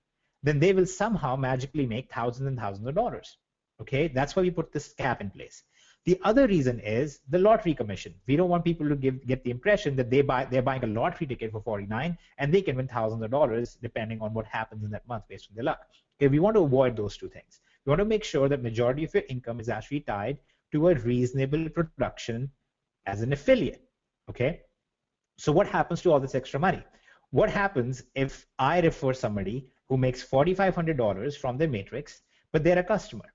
then they will somehow magically make thousands and thousands of dollars. Okay, that's why we put this cap in place. The other reason is the lottery commission. We don't want people to get the impression that they're buying a lottery ticket for $49 and they can win thousands of dollars depending on what happens in that month based on their luck. Okay, we want to avoid those two things. We want to make sure that majority of your income is actually tied to a reasonable production as an affiliate. Okay, so what happens to all this extra money? What happens if I refer somebody who makes $4,500 from their matrix, but they're a customer?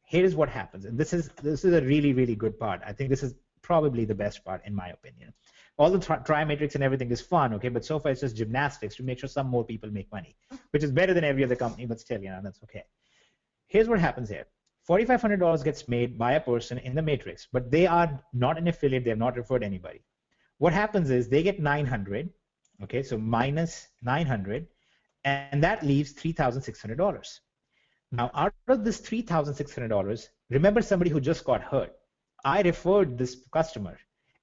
Here's what happens, and this is a really, really good part. I think this is probably the best part in my opinion. All the TriMatrix and everything is fun, okay, but so far it's just gymnastics to make sure some more people make money, which is better than every other company, but still, that's okay. Here's what happens here. $4,500 gets made by a person in the matrix, but they are not an affiliate, they have not referred anybody. What happens is they get 900, okay, so minus 900, and that leaves $3,600. Now, out of this $3,600, remember somebody who just got hurt. I referred this customer.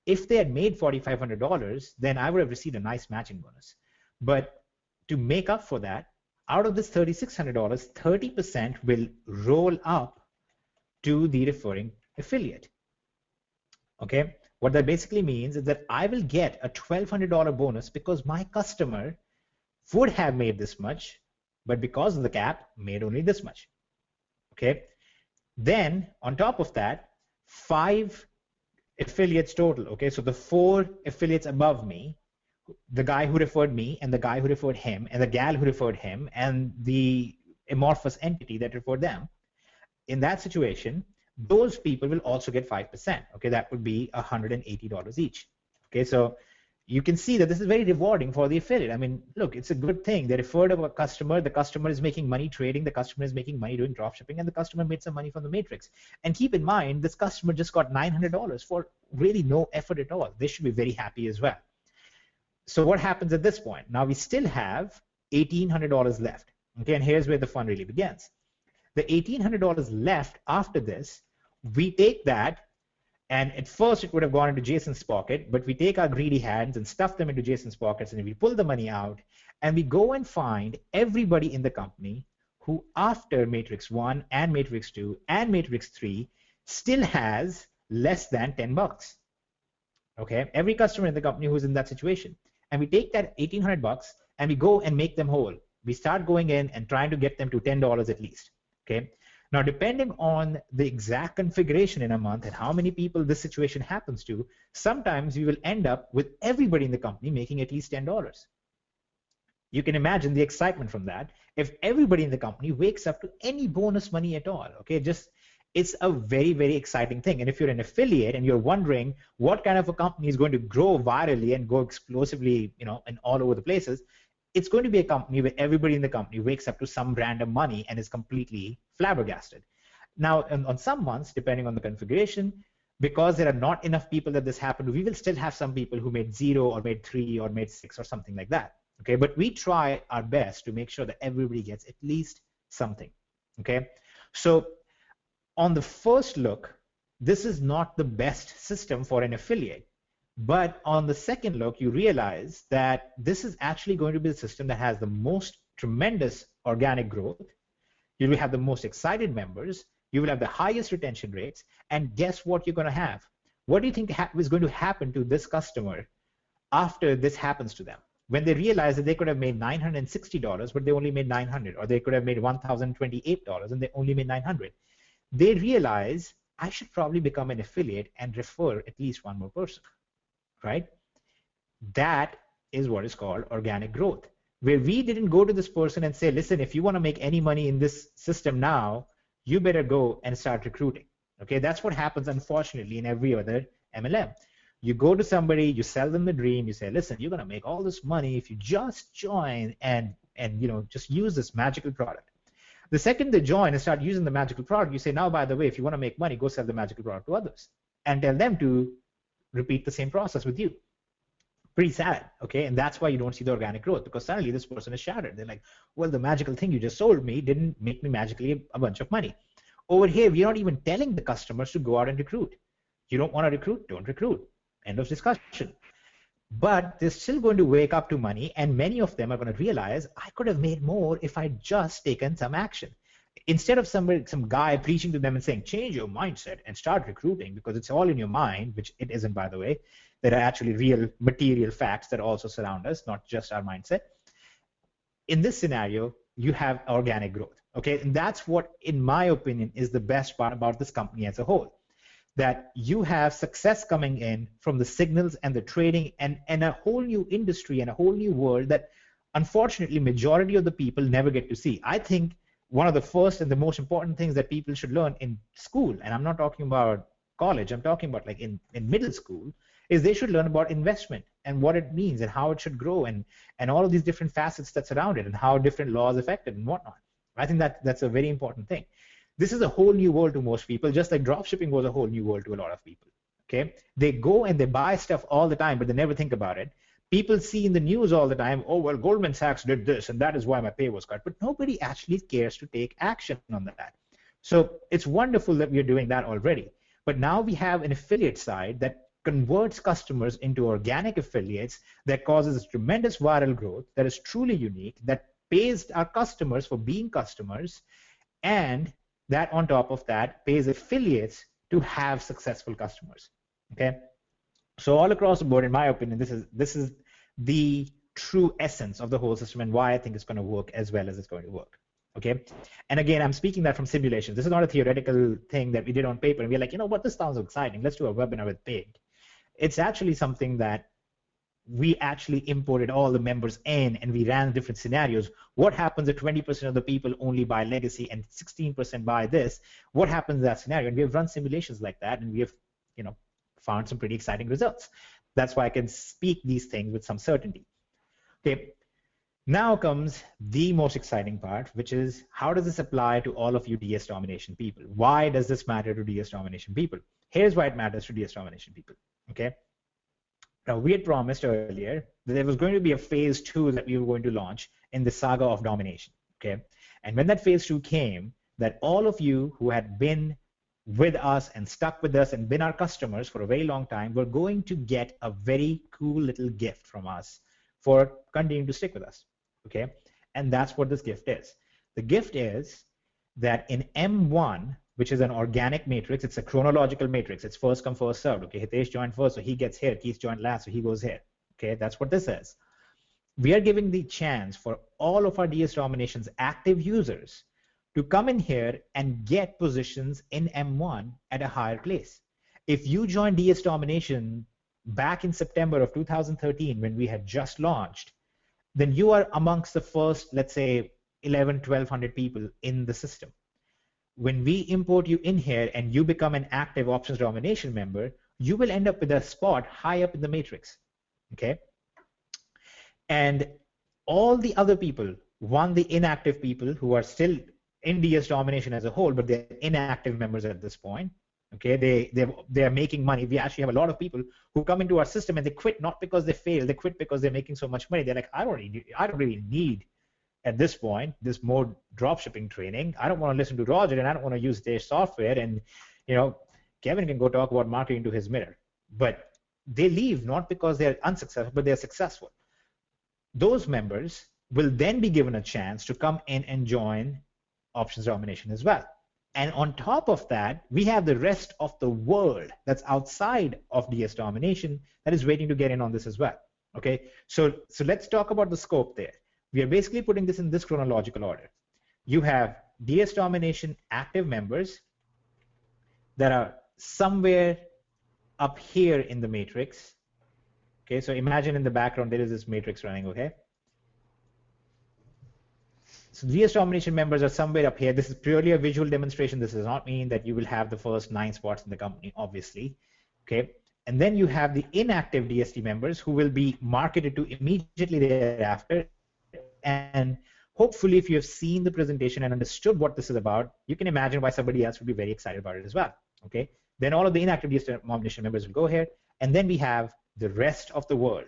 If they had made $4,500, then I would have received a nice matching bonus. But to make up for that, out of this $3,600, 30% will roll up to the referring affiliate. Okay? What that basically means is that I will get a $1,200 bonus because my customer would have made this much, but because of the cap, made only this much, okay? Then, on top of that, 5 affiliates total, okay? So the 4 affiliates above me, the guy who referred me, and the guy who referred him, and the gal who referred him, and the amorphous entity that referred them. In that situation, those people will also get 5%. Okay, that would be $180 each. Okay, so you can see that this is very rewarding for the affiliate. I mean, look, it's a good thing. They referred to a customer. The customer is making money trading. The customer is making money doing drop shipping, and the customer made some money from the matrix. And keep in mind, this customer just got $900 for really no effort at all. They should be very happy as well. So what happens at this point? Now we still have $1,800 left. Okay, and here's where the fun really begins. The $1,800 left after this, we take that, and at first it would have gone into Jason's pocket, but we take our greedy hands and stuff them into Jason's pockets, and we pull the money out, and we go and find everybody in the company who after Matrix 1 and Matrix 2 and Matrix 3 still has less than 10 bucks. Okay, every customer in the company who's in that situation. And we take that 1,800 bucks and we go and make them whole. We start going in and trying to get them to $10 at least. Okay. Now, depending on the exact configuration in a month and how many people this situation happens to, sometimes we will end up with everybody in the company making at least $10. You can imagine the excitement from that if everybody in the company wakes up to any bonus money at all. Okay, just it's a very, very exciting thing. And if you're an affiliate and you're wondering what kind of a company is going to grow virally and go explosively, and all over the places, it's going to be a company where everybody in the company wakes up to some random money and is completely flabbergasted. Now, on some months, depending on the configuration, because there are not enough people that this happened to, we will still have some people who made 0 or made 3 or made 6 or something like that. Okay, but we try our best to make sure that everybody gets at least something. Okay, so on the first look, this is not the best system for an affiliate. But on the second look, you realize that this is actually going to be the system that has the most tremendous organic growth. You will have the most excited members. You will have the highest retention rates. And guess what you're going to have? What do you think is going to happen to this customer after this happens to them? When they realize that they could have made $960, but they only made $900, or they could have made $1,028 and they only made $900. They realize I should probably become an affiliate and refer at least one more person. Right? That is what is called organic growth, where we didn't go to this person and say, listen, if you want to make any money in this system now, you better go and start recruiting. Okay, that's what happens, unfortunately, in every other MLM. You go to somebody, you sell them the dream, you say, listen, you're going to make all this money if you just join and just use this magical product. The second they join and start using the magical product, you say, now, by the way, if you want to make money, go sell the magical product to others and tell them to repeat the same process with you. Pretty sad, okay? And that's why you don't see the organic growth, because suddenly this person is shattered. They're like, well, the magical thing you just sold me didn't make me magically a bunch of money. Over here, we're not even telling the customers to go out and recruit. You don't want to recruit? Don't recruit. End of discussion. But they're still going to wake up to money, and many of them are going to realize, I could have made more if I'd just taken some action. Instead of some guy preaching to them and saying, change your mindset and start recruiting, because it's all in your mind, which it isn't, by the way. There are actually real material facts that also surround us, not just our mindset. In this scenario, you have organic growth, okay? And that's what, in my opinion, is the best part about this company as a whole, that you have success coming in from the signals and the trading and a whole new industry and a whole new world that, unfortunately, majority of the people never get to see. I think one of the first and the most important things that people should learn in school, and I'm not talking about college, I'm talking about like in middle school, is they should learn about investment and what it means and how it should grow and all of these different facets that surround it and how different laws affect it and whatnot. I think that's a very important thing. This is a whole new world to most people, just like dropshipping was a whole new world to a lot of people. Okay, they go and they buy stuff all the time, but they never think about it. People see in the news all the time, oh, well, Goldman Sachs did this, and that is why my pay was cut. But nobody actually cares to take action on that. So it's wonderful that we're doing that already. But now we have an affiliate side that converts customers into organic affiliates that causes tremendous viral growth, that is truly unique, that pays our customers for being customers, and that on top of that pays affiliates to have successful customers. Okay? So all across the board, in my opinion, this is the true essence of the whole system and why I think it's going to work as well as it's going to work. Okay, and again, I'm speaking that from simulations. This is not a theoretical thing that we did on paper and we're like, you know what, this sounds exciting. Let's do a webinar with paid. It's actually something that we actually imported all the members in and we ran different scenarios. What happens if 20% of the people only buy legacy and 16% buy this? What happens in that scenario? And we have run simulations like that, and we have, found some pretty exciting results. That's why I can speak these things with some certainty. Okay. Now comes the most exciting part, which is how does this apply to all of you DS domination people? Why does this matter to DS domination people? Here's why it matters to DS domination people. Okay. Now, we had promised earlier that there was going to be a phase 2 that we were going to launch in the saga of domination. Okay. And when that phase 2 came, that all of you who had been with us and stuck with us and been our customers for a very long time were going to get a very cool little gift from us for continuing to stick with us. Okay. And that's what this gift is. The gift is that in M1, which is an organic matrix, it's a chronological matrix. It's first come, first served. Okay, Hitesh joined first, so he gets here. Keith joined last, so he goes here. Okay, that's what this is. We are giving the chance for all of our DS Domination's active users to come in here and get positions in M1 at a higher place. If you joined DS Domination back in September of 2013 when we had just launched, then you are amongst the first, let's say, 1,100 people in the system. When we import you in here and you become an active options domination member, you will end up with a spot high up in the matrix, okay? And all the other people, the inactive people who are still in DS domination as a whole, but they're inactive members at this point, okay? They are making money. We actually have a lot of people who come into our system and they quit not because they fail, they quit because they're making so much money. They're like, I don't really need at this point, this more dropshipping training. I don't want to listen to Roger, and I don't want to use their software. And Kevin can go talk about marketing to his mirror. But they leave not because they're unsuccessful, but they're successful. Those members will then be given a chance to come in and join options domination as well. And on top of that, we have the rest of the world that's outside of DS domination that is waiting to get in on this as well. Okay, so let's talk about the scope there. We are basically putting this in this chronological order. You have DS domination active members that are somewhere up here in the matrix. Okay, so imagine in the background there is this matrix running, okay? So DS domination members are somewhere up here. This is purely a visual demonstration. This does not mean that you will have the first 9 spots in the company, obviously. Okay, and then you have the inactive DST members who will be marketed to immediately thereafter. And hopefully, if you have seen the presentation and understood what this is about, you can imagine why somebody else would be very excited about it as well. Okay. Then all of the inactive DS domination members will go here, and then we have the rest of the world.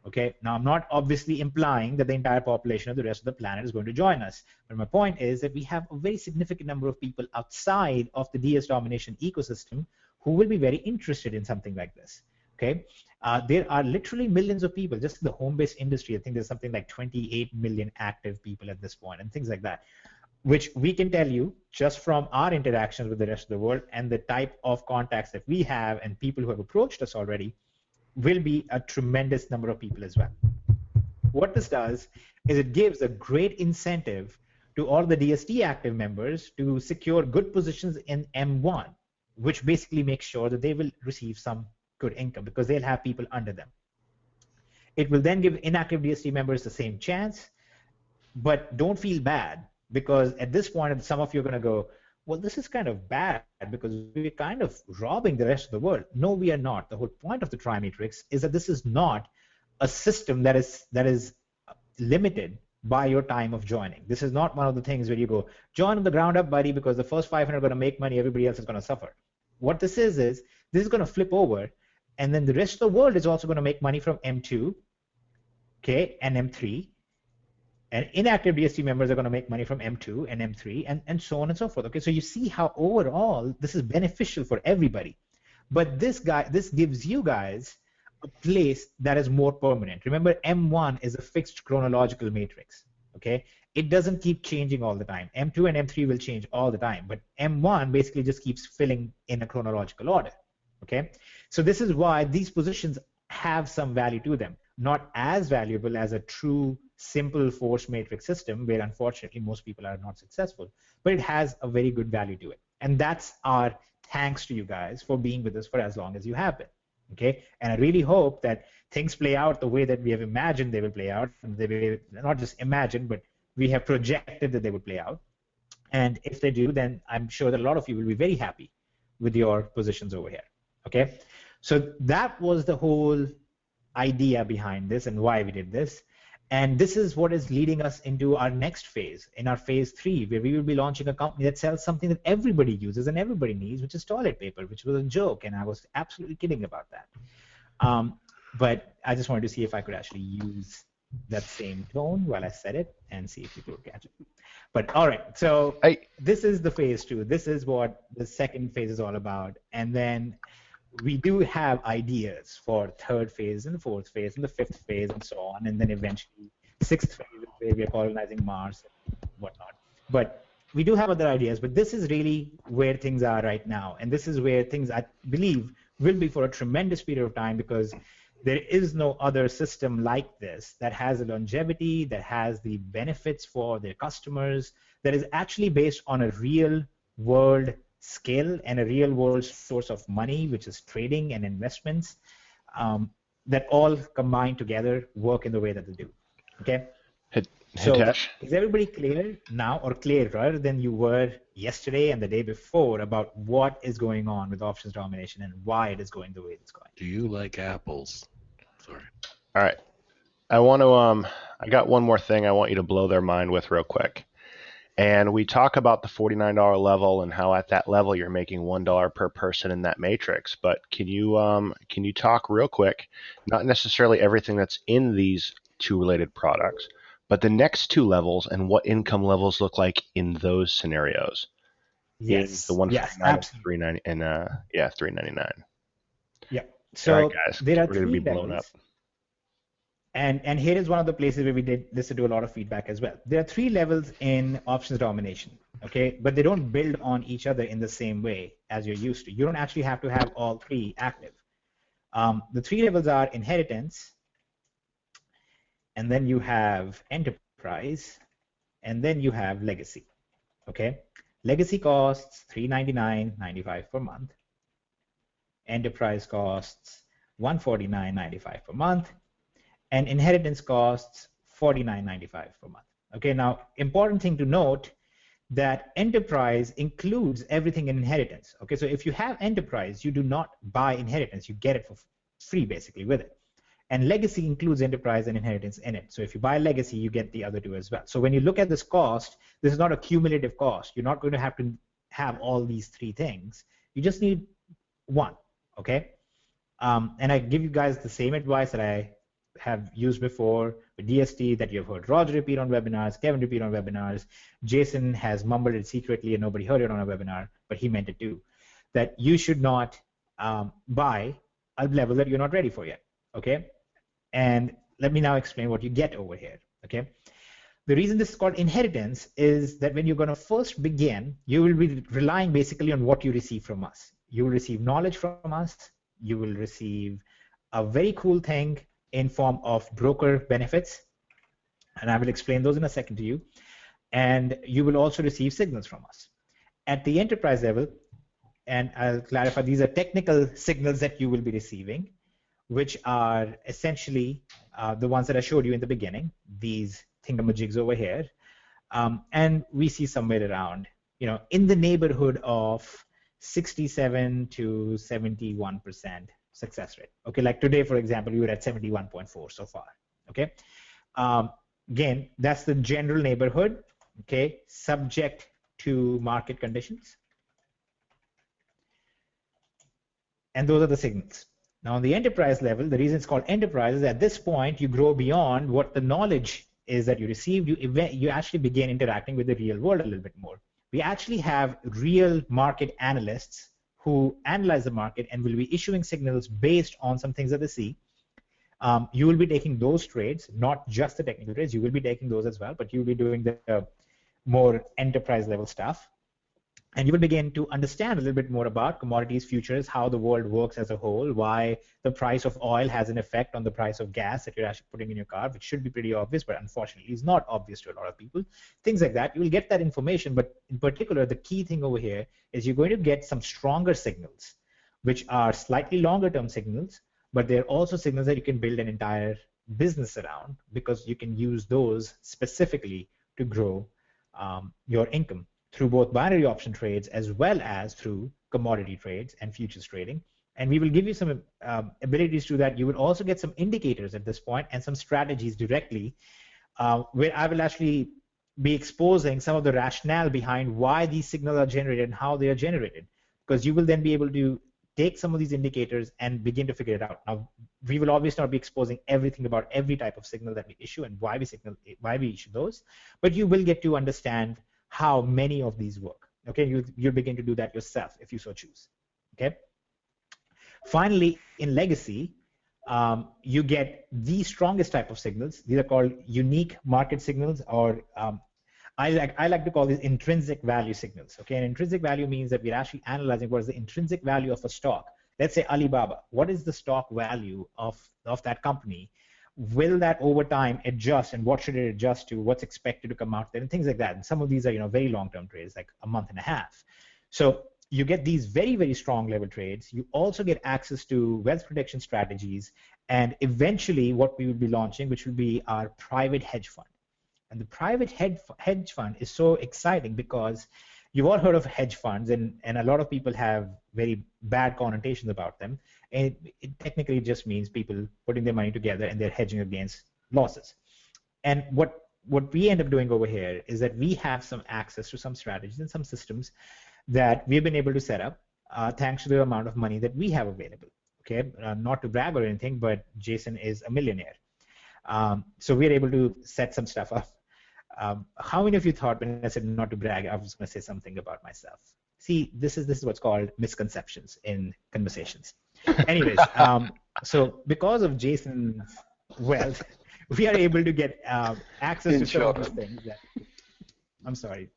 Okay. Now, I'm not obviously implying that the entire population of the rest of the planet is going to join us, but my point is that we have a very significant number of people outside of the DS domination ecosystem who will be very interested in something like this. Okay. There are literally millions of people just in the home-based industry. I think there's something like 28 million active people at this point and things like that, which we can tell you just from our interactions with the rest of the world and the type of contacts that we have and people who have approached us already will be a tremendous number of people as well. What this does is it gives a great incentive to all the DST active members to secure good positions in M1, which basically makes sure that they will receive some good income because they'll have people under them. It will then give inactive DST members the same chance, but don't feel bad because at this point, some of you are going to go, well, this is kind of bad because we're kind of robbing the rest of the world. No, we are not. The whole point of the TriMatrix is that this is not a system that is limited by your time of joining. This is not one of the things where you go, join on the ground up, buddy, because the first 500 are going to make money, everybody else is going to suffer. What this is this is going to flip over, and then the rest of the world is also going to make money from M2, okay, and M3. And inactive DST members are going to make money from M2 and M3 and so on and so forth. Okay, so you see how overall this is beneficial for everybody. But this gives you guys a place that is more permanent. Remember, M1 is a fixed chronological matrix. Okay, it doesn't keep changing all the time. M2 and M3 will change all the time, but M1 basically just keeps filling in a chronological order. Okay, so this is why these positions have some value to them. Not as valuable as a true simple force matrix system where unfortunately most people are not successful, but it has a very good value to it. And that's our thanks to you guys for being with us for as long as you have been. Okay, and I really hope that things play out the way that we have imagined they will play out, and they will not just imagine, but we have projected that they would play out. And if they do, then I'm sure that a lot of you will be very happy with your positions over here. Okay, so that was the whole idea behind this and why we did this. And this is what is leading us into our next phase, in our phase 3, where we will be launching a company that sells something that everybody uses and everybody needs, which is toilet paper, which was a joke, and I was absolutely kidding about that. But I just wanted to see if I could actually use that same tone while I said it and see if people would catch it. But all right, so this is the phase 2. This is what the second phase is all about. And then we do have ideas for third phase and the fourth phase and the fifth phase and so on, and then eventually sixth phase where we are colonizing Mars and whatnot. But we do have other ideas, but this is really where things are right now, and this is where things, I believe, will be for a tremendous period of time, because there is no other system like this that has the longevity, that has the benefits for their customers, that is actually based on a real world scale and a real world source of money, which is trading and investments, that all combined together work in the way that they do. Okay? So Hitesh? is everybody clear now, or clearer than you were yesterday and the day before, about what is going on with options domination and why it is going the way it's going? Do you like apples? Sorry. All right. I got one more thing I want you to blow their mind with real quick. And we talk about the $49 level and how at that level you're making $1 per person in that matrix. But can you talk real quick, not necessarily everything that's in these two related products, but the next two levels and what income levels look like in those scenarios? Yes. The 149 yes, absolutely. and 390 and $399. Yeah. So all right, guys, there are we're going to three be blown levels. up. And here is one of the places where we did listen to a lot of feedback as well. There are 3 levels in options domination, okay? But they don't build on each other in the same way as you're used to. You don't actually have to have all 3 active. The 3 levels are inheritance, and then you have enterprise, and then you have legacy, okay? Legacy costs $399.95 per month. Enterprise costs $149.95 per month. And inheritance costs $49.95 per month. Okay, now important thing to note that enterprise includes everything in inheritance. Okay, so if you have enterprise, you do not buy inheritance, you get it for free basically with it. And legacy includes enterprise and inheritance in it. So if you buy legacy, you get the other 2 as well. So when you look at this cost, this is not a cumulative cost. You're not going to have all these 3 things. You just need one, okay? And I give you guys the same advice that I have used before with DST, that you've heard Roger repeat on webinars, Kevin repeat on webinars. Jason has mumbled it secretly and nobody heard it on a webinar, but he meant it too, that you should not buy a level that you're not ready for yet, okay? And let me now explain what you get over here, okay? The reason this is called inheritance is that when you're going to first begin, you will be relying basically on what you receive from us. You will receive knowledge from us. You will receive a very cool thing in form of broker benefits, and I will explain those in a second to you. And you will also receive signals from us. At the enterprise level, and I'll clarify, these are technical signals that you will be receiving, which are essentially the ones that I showed you in the beginning, these thingamajigs over here. And we see somewhere around, in the neighborhood of 67 to 71% success rate. Okay, like today, for example, we were at 71.4 so far. Okay, again, that's the general neighborhood. Okay, subject to market conditions, and those are the signals. Now, on the enterprise level, the reason it's called enterprise is at this point you grow beyond what the knowledge is that you received. You actually begin interacting with the real world a little bit more. We actually have real market analysts who analyze the market and will be issuing signals based on some things that they see. You will be taking those trades, not just the technical trades. You will be taking those as well, but you will be doing the more enterprise level stuff. And you will begin to understand a little bit more about commodities, futures, how the world works as a whole, why the price of oil has an effect on the price of gas that you're actually putting in your car, which should be pretty obvious, but unfortunately is not obvious to a lot of people. Things like that. You will get that information, but in particular, the key thing over here is you're going to get some stronger signals which are slightly longer term signals, but they're also signals that you can build an entire business around because you can use those specifically to grow your income through both binary option trades as well as through commodity trades and futures trading. And we will give you some abilities to that. You will also get some indicators at this point and some strategies directly where I will actually be exposing some of the rationale behind why these signals are generated and how they are generated, because you will then be able to take some of these indicators and begin to figure it out. Now, we will obviously not be exposing everything about every type of signal that we issue and why we issue those, but you will get to understand how many of these work. Okay, you'll begin to do that yourself if you so choose. Okay. Finally, in legacy, you get the strongest type of signals. These are called unique market signals, or I like to call these intrinsic value signals. Okay, and intrinsic value means that we're actually analyzing what is the intrinsic value of a stock. Let's say Alibaba. What is the stock value of that company? Will that over time adjust, and what should it adjust to? What's expected to come out there, and things like that. And some of these are very long-term trades, like a month and a half. So you get these very, very strong level trades. You also get access to wealth protection strategies, and eventually what we will be launching, which will be our private hedge fund. And the private hedge fund is so exciting because you've all heard of hedge funds, and a lot of people have very bad connotations about them. And it technically just means people putting their money together and they're hedging against losses. And what we end up doing over here is that we have some access to some strategies and some systems that we've been able to set up thanks to the amount of money that we have available. Okay, not to brag or anything, but Jason is a millionaire. So we're able to set some stuff up. How many of you thought when I said not to brag, I was going to say something about myself? See, this is what's called misconceptions in conversations. Anyways, so because of Jason's wealth, we are able to get access to some of these things. I'm sorry.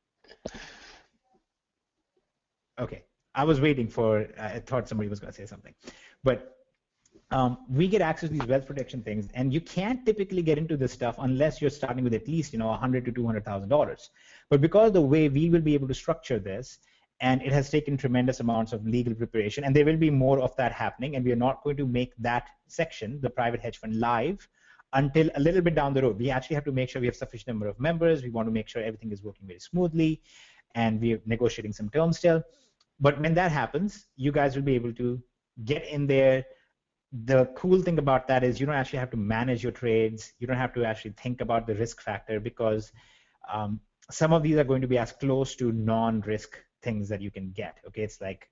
Okay, I was waiting for, I thought somebody was going to say something. But we get access to these wealth protection things, and you can't typically get into this stuff unless you're starting with at least $100,000 to $200,000. But because the way we will be able to structure this, and it has taken tremendous amounts of legal preparation, and there will be more of that happening, and we are not going to make that section, the private hedge fund, live until a little bit down the road. We actually have to make sure we have sufficient number of members. We want to make sure everything is working very smoothly, and we're negotiating some terms still. But when that happens, you guys will be able to get in there. The cool thing about that is you don't actually have to manage your trades. You don't have to actually think about the risk factor, because some of these are going to be as close to non-risk things that you can get. Okay, it's like,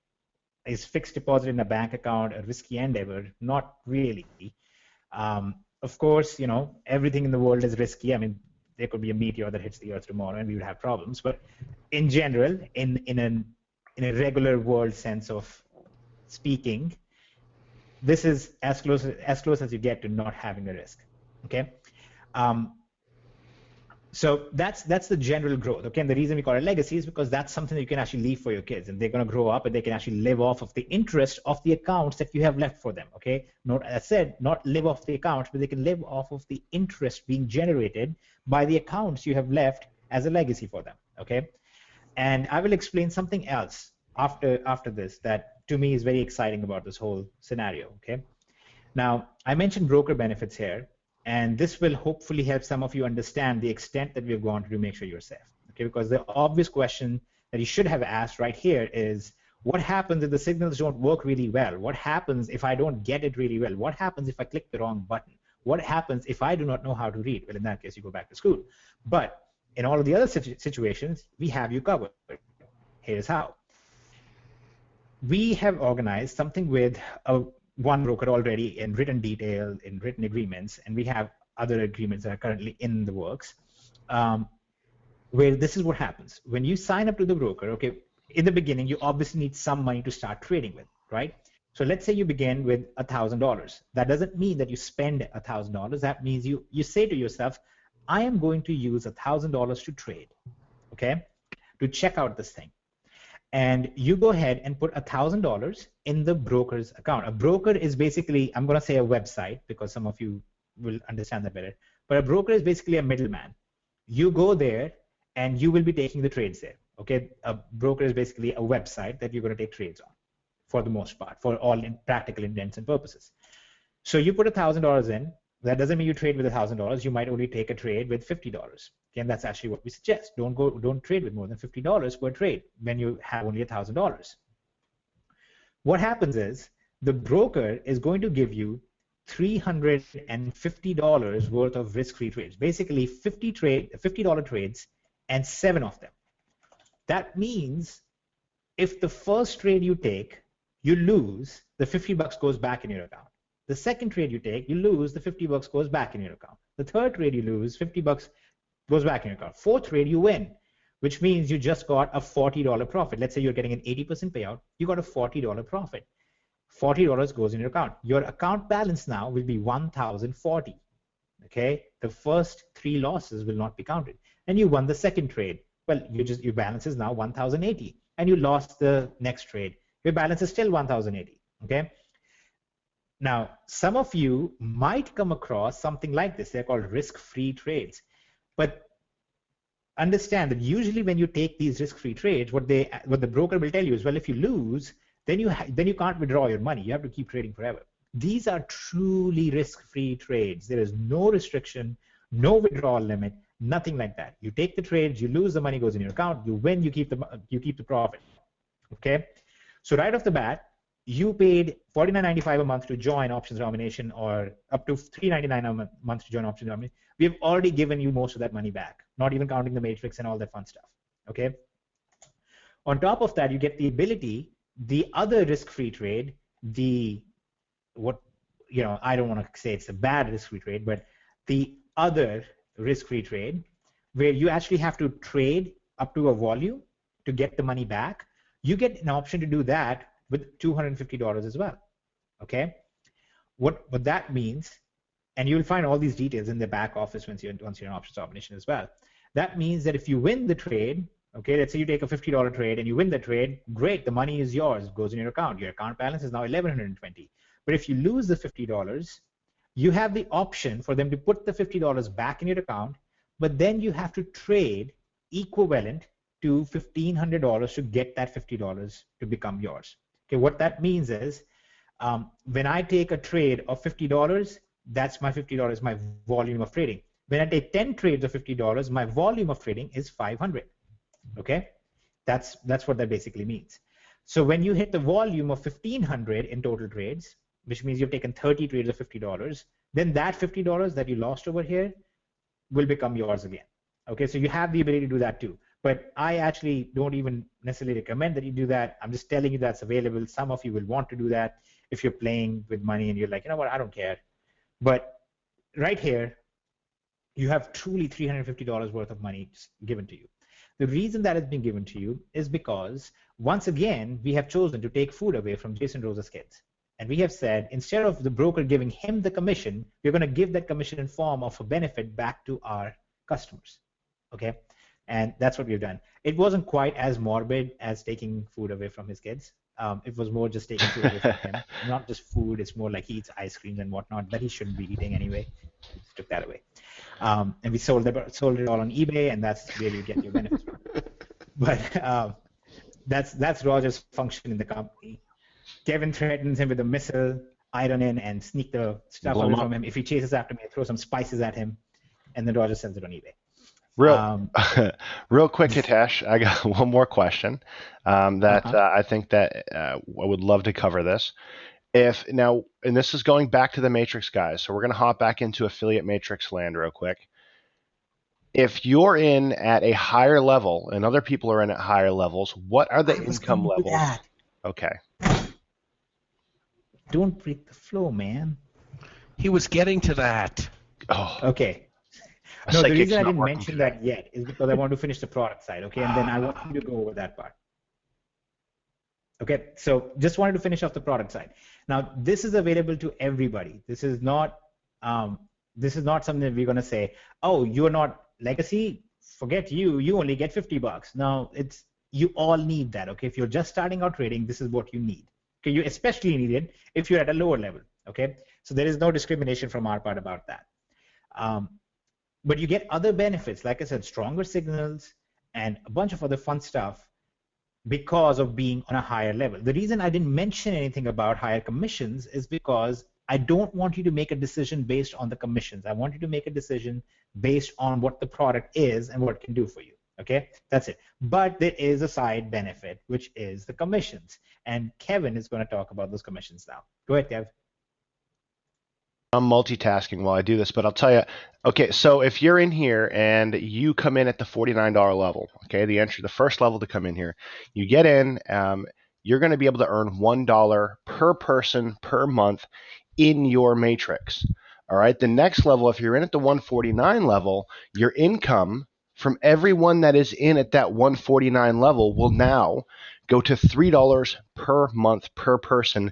is fixed deposit in a bank account a risky endeavor? Not really. Of course, everything in the world is risky. I mean, there could be a meteor that hits the earth tomorrow and we would have problems. But in general, in a regular world sense of speaking, this is as close as you get to not having a risk. Okay. So that's the general growth. Okay, and the reason we call it legacy is because that's something that you can actually leave for your kids, and they're going to grow up and they can actually live off of the interest of the accounts that you have left for them. Okay, not, as I said, not live off the accounts, but they can live off of the interest being generated by the accounts you have left as a legacy for them. Okay, and I will explain something else after this that to me is very exciting about this whole scenario. Okay, now I mentioned broker benefits here. And this will hopefully help some of you understand the extent that we've gone to make sure you're safe. Okay, because the obvious question that you should have asked right here is, what happens if the signals don't work really well? What happens if I don't get it really well? What happens if I click the wrong button? What happens if I do not know how to read? Well, in that case, you go back to school. But in all of the other situations, we have you covered. Here's how. We have organized something with one broker already in written detail, in written agreements, and we have other agreements that are currently in the works, where this is what happens. When you sign up to the broker, okay, in the beginning, you obviously need some money to start trading with, right? So let's say you begin with $1,000. That doesn't mean that you spend $1,000. That means you say to yourself, I am going to use $1,000 to trade, okay, to check out this thing. And you go ahead and put $1,000 in the broker's account. A broker is basically, I'm going to say a website because some of you will understand that better, but a broker is basically a middleman. You go there and you will be taking the trades there. Okay, a broker is basically a website that you're going to take trades on for the most part, for all practical intents and purposes. So you put $1,000 in. That doesn't mean you trade with $1,000. You might only take a trade with $50. And that's actually what we suggest. Don't trade with more than $50 per trade when you have only $1,000. What happens is the broker is going to give you $350 worth of risk-free trades, basically $50 trades and 7 of them. That means if the first trade you take, you lose, the $50 goes back in your account. The second trade you take, you lose, the $50 goes back in your account. The third trade you lose, $50 goes back in your account. Fourth trade you win, which means you just got a $40 profit. Let's say you're getting an 80% payout, you got a $40 profit. $40 goes in your account. Your account balance now will be 1,040. Okay, the first 3 losses will not be counted, and you won the second trade. Well, your balance is now 1,080, and you lost the next trade. Your balance is still 1,080. Okay. Now, some of you might come across something like this. They're called risk-free trades, but understand that usually when you take these risk-free trades, what the broker will tell you is, well, if you lose, then you can't withdraw your money. You have to keep trading forever. These are truly risk-free trades. There is no restriction, no withdrawal limit, nothing like that. You take the trades, you lose, the money goes in your account. You win, you keep the profit. Okay. So right off the bat, you paid $49.95 a month to join Options Domination, or up to $3.99 a month to join Options Domination. We have already given you most of that money back, not even counting the matrix and all that fun stuff. Okay. On top of that, you get the ability, the other risk-free trade, I don't want to say it's a bad risk-free trade, but the other risk-free trade, where you actually have to trade up to a volume to get the money back. You get an option to do that with $250 as well. Okay, what that means, and you'll find all these details in the back office once you're in Options Domination as well. That means that if you win the trade, okay, let's say you take a $50 trade and you win the trade, great, the money is yours, it goes in your account. Your account balance is now $1,120. But if you lose the $50, you have the option for them to put the $50 back in your account, but then you have to trade equivalent to $1,500 to get that $50 to become yours. Okay, what that means is when I take a trade of $50, that's my $50, my volume of trading. When I take 10 trades of $50, my volume of trading is 500. Okay, that's what that basically means. So when you hit the volume of 1,500 in total trades, which means you've taken 30 trades of $50, then that $50 that you lost over here will become yours again. Okay, so you have the ability to do that too. But I actually don't even necessarily recommend that you do that. I'm just telling you that's available. Some of you will want to do that if you're playing with money and you're like, you know what, I don't care. But right here, you have truly $350 worth of money given to you. The reason that has been given to you is because, once again, we have chosen to take food away from Jason Rosa's kids. And we have said, instead of the broker giving him the commission, we're going to give that commission in form of a benefit back to our customers. Okay? And that's what we've done. It wasn't quite as morbid as taking food away from his kids. It was more just taking food away from him. Not just food, it's more like he eats ice creams and whatnot that he shouldn't be eating anyway. We took that away. And we sold it all on eBay, and that's where you get your benefits from. But that's Roger's function in the company. Kevin threatens him with a missile. I run in and sneak the stuff away from him. If he chases after me, I throw some spices at him, and then Roger sells it on eBay. Real quick, Hitesh, I got one more question I think that I would love to cover this. And this is going back to the Matrix guys, so we're going to hop back into affiliate Matrix land real quick. If you're in at a higher level and other people are in at higher levels, what are the income levels? Okay. Don't break the flow, man. He was getting to that. Oh. Okay. No, the reason I didn't mention that yet is because I want to finish the product side, okay? And then I want you to go over that part. Okay, so just wanted to finish off the product side. Now, this is available to everybody. This is not something that we're going to say, oh, you're not legacy, forget you only get $50. No, you all need that, okay? If you're just starting out trading, this is what you need. Okay, you especially need it if you're at a lower level, okay? So there is no discrimination from our part about that. But you get other benefits, like I said, stronger signals and a bunch of other fun stuff because of being on a higher level. The reason I didn't mention anything about higher commissions is because I don't want you to make a decision based on the commissions. I want you to make a decision based on what the product is and what it can do for you. Okay, that's it. But there is a side benefit, which is the commissions. And Kevin is going to talk about those commissions now. Go ahead, Kev. I'm multitasking while I do this, but I'll tell you. Okay, so if you're in here and you come in at the $49 level, okay, the first level to come in here, you get in, you're going to be able to earn $1 per person per month in your matrix. All right, the next level, if you're in at the 149 level, your income from everyone that is in at that 149 level will now go to $3 per month per person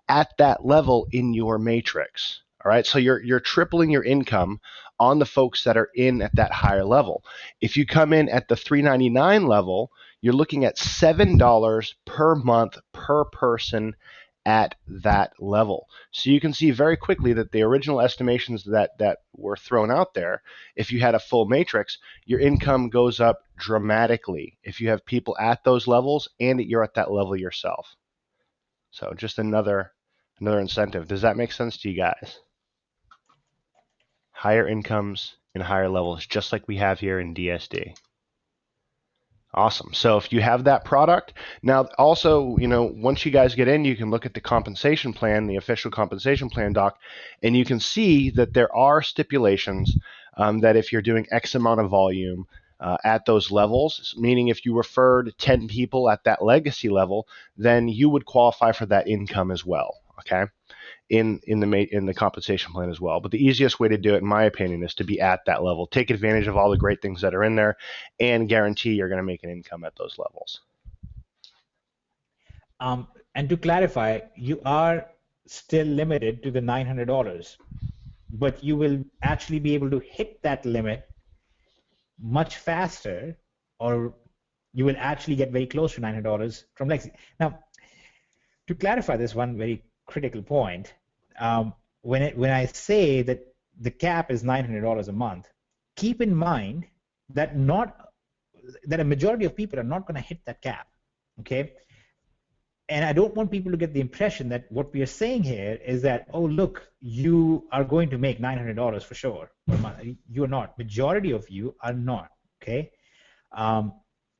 at that level in your matrix. All right, so you're tripling your income on the folks that are in at that higher level. If you come in at the 399 level, you're looking at $7 per month per person at that level. So you can see very quickly that the original estimations that were thrown out there, if you had a full matrix, your income goes up dramatically if you have people at those levels and you're at that level yourself. So just another incentive. Does that make sense to you guys? Higher incomes and higher levels, just like we have here in DSD. Awesome. So if you have that product, now also, once you guys get in, you can look at the compensation plan, the official compensation plan doc, and you can see that there are stipulations that if you're doing X amount of volume at those levels, meaning if you referred 10 people at that legacy level, then you would qualify for that income as well. Okay. In the compensation plan as well. But the easiest way to do it, in my opinion, is to be at that level. Take advantage of all the great things that are in there and guarantee you're going to make an income at those levels. And to clarify, you are still limited to the $900, but you will actually be able to hit that limit much faster, or you will actually get very close to $900 from Lexi. Now, to clarify this one very critical point, when I say that the cap is $900 a month, keep in mind that a majority of people are not going to hit that cap, okay? And I don't want people to get the impression that what we are saying here is that, oh, look, you are going to make $900 for sure per month. You are not. Majority of you are not, okay?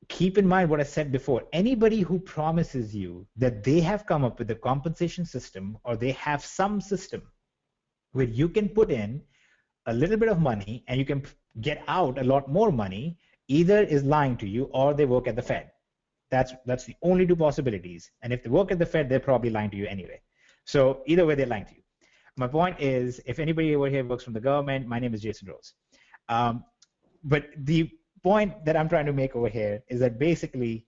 Keep in mind what I said before. Anybody who promises you that they have come up with a compensation system or they have some system where you can put in a little bit of money and you can get out a lot more money, either is lying to you or they work at the Fed. That's the only two possibilities. And if they work at the Fed, they're probably lying to you anyway. So either way, they're lying to you. My point is, if anybody over here works from the government, my name is Jason Rose. But the point that I'm trying to make over here is that basically,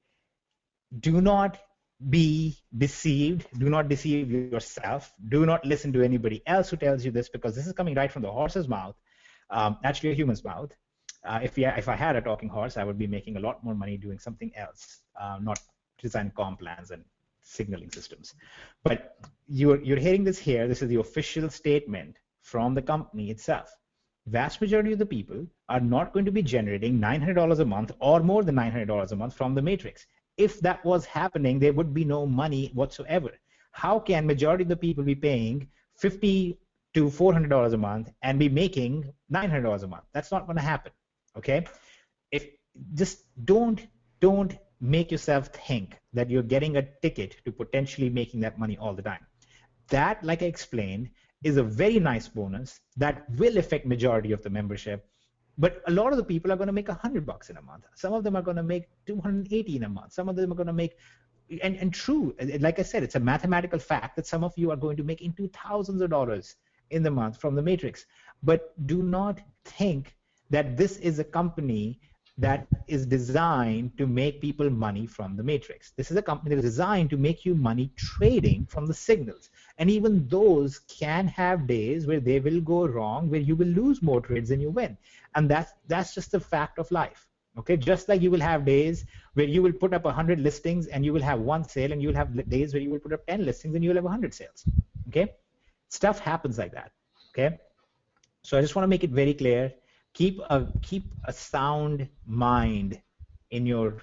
do not be deceived. Do not deceive yourself. Do not listen to anybody else who tells you this, because this is coming right from the horse's mouth, actually a human's mouth. If I had a talking horse, I would be making a lot more money doing something else, not design comp plans and signaling systems. But you're hearing this here. This is the official statement from the company itself. Vast majority of the people are not going to be generating $900 a month or more than $900 a month from the matrix. If that was happening, there would be no money whatsoever. How can majority of the people be paying $50 to $400 a month and be making $900 a month? That's not going to happen. Okay? Just don't make yourself think that you're getting a ticket to potentially making that money all the time. That, like I explained, is a very nice bonus that will affect majority of the membership. But a lot of the people are going to make $100 in a month. Some of them are going to make $280 in a month. Some of them are going to make, and true, like I said, it's a mathematical fact that some of you are going to make into thousands of dollars in the month from the matrix. But do not think that this is a company that is designed to make people money from the matrix. This is a company that is designed to make you money trading from the signals. And even those can have days where they will go wrong, where you will lose more trades than you win. And that's just the fact of life. Okay, just like you will have days where you will put up 100 listings and you will have one sale, and you will have days where you will put up 10 listings and you will have 100 sales. Okay, stuff happens like that. Okay, so I just want to make it very clear. Keep a sound mind in your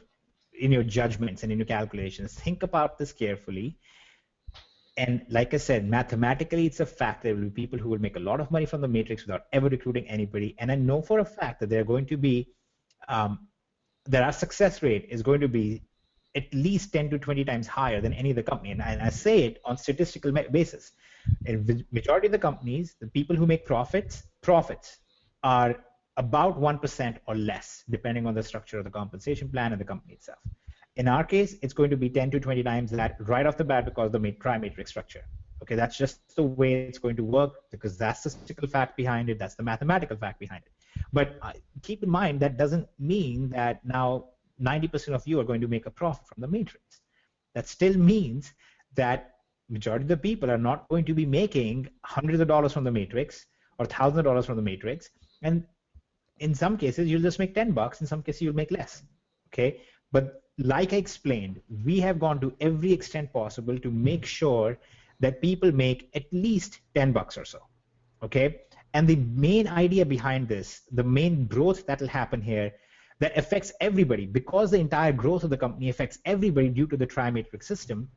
in your judgments and in your calculations. Think about this carefully. And like I said, mathematically, it's a fact there will be people who will make a lot of money from the matrix without ever recruiting anybody. And I know for a fact that they're going to be, that our success rate is going to be at least 10 to 20 times higher than any other company. And I say it on statistical basis. In the majority of the companies, the people who make profits are about 1% or less, depending on the structure of the compensation plan and the company itself. In our case, it's going to be 10 to 20 times that right off the bat because of the TriMatrix structure. Okay, that's just the way it's going to work because that's the statistical fact behind it. That's the mathematical fact behind it. But keep in mind that doesn't mean that now 90% of you are going to make a profit from the matrix. That still means that majority of the people are not going to be making hundreds of dollars from the matrix or thousands of dollars from the matrix. And in some cases, you'll just make $10. In some cases, you'll make less. Okay, but like I explained, we have gone to every extent possible to make sure that people make at least $10 or so. Okay, and the main idea behind this, the main growth that will happen here, that affects everybody because the entire growth of the company affects everybody due to the TriMatrix system.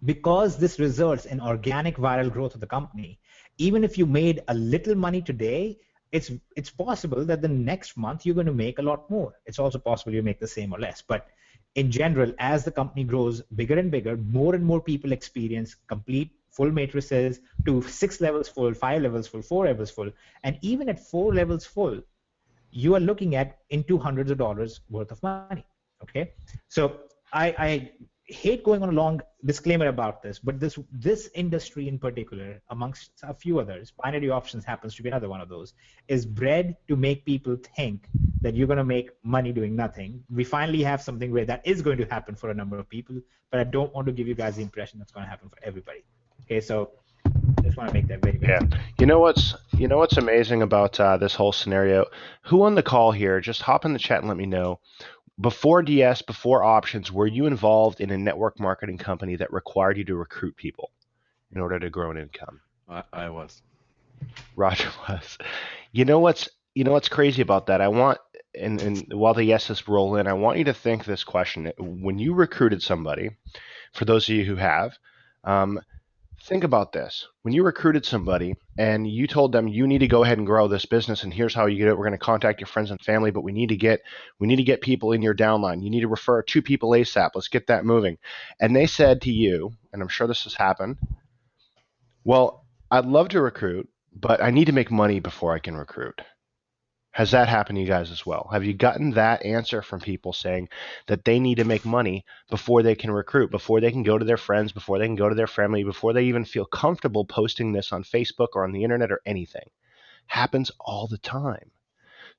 Because this results in organic viral growth of the company, even if you made a little money today, it's possible that the next month you're going to make a lot more. It's also possible you make the same or less. But in general, as the company grows bigger and bigger, more and more people experience complete full matrices to 6 levels full, 5 levels full, 4 levels full. And even at 4 levels full, you are looking at into hundreds of dollars worth of money. Okay, so I hate going on a long disclaimer about this, but this industry in particular, amongst a few others, binary options happens to be another one of those, is bred to make people think that you're going to make money doing nothing. We finally have something where that is going to happen for a number of people, but I don't want to give you guys the impression that's going to happen for everybody. Okay, so I just want to make that very clear. Yeah. You know what's amazing about this whole scenario? Who on the call here, just hop in the chat and let me know. Before DS, before options, were you involved in a network marketing company that required you to recruit people in order to grow an income? I was. Roger was. You know what's crazy about that? I want, and while the yeses roll in, I want you to think this question. When you recruited somebody, for those of you who have, think about this. When you recruited somebody and you told them you need to go ahead and grow this business and here's how you get it, we're going to contact your friends and family, but we need to get people in your downline. You need to refer 2 people ASAP. Let's get that moving. And they said to you, and I'm sure this has happened, well, I'd love to recruit, but I need to make money before I can recruit. Has that happened to you guys as well? Have you gotten that answer from people saying that they need to make money before they can recruit, before they can go to their friends, before they can go to their family, before they even feel comfortable posting this on Facebook or on the internet or anything? Happens all the time.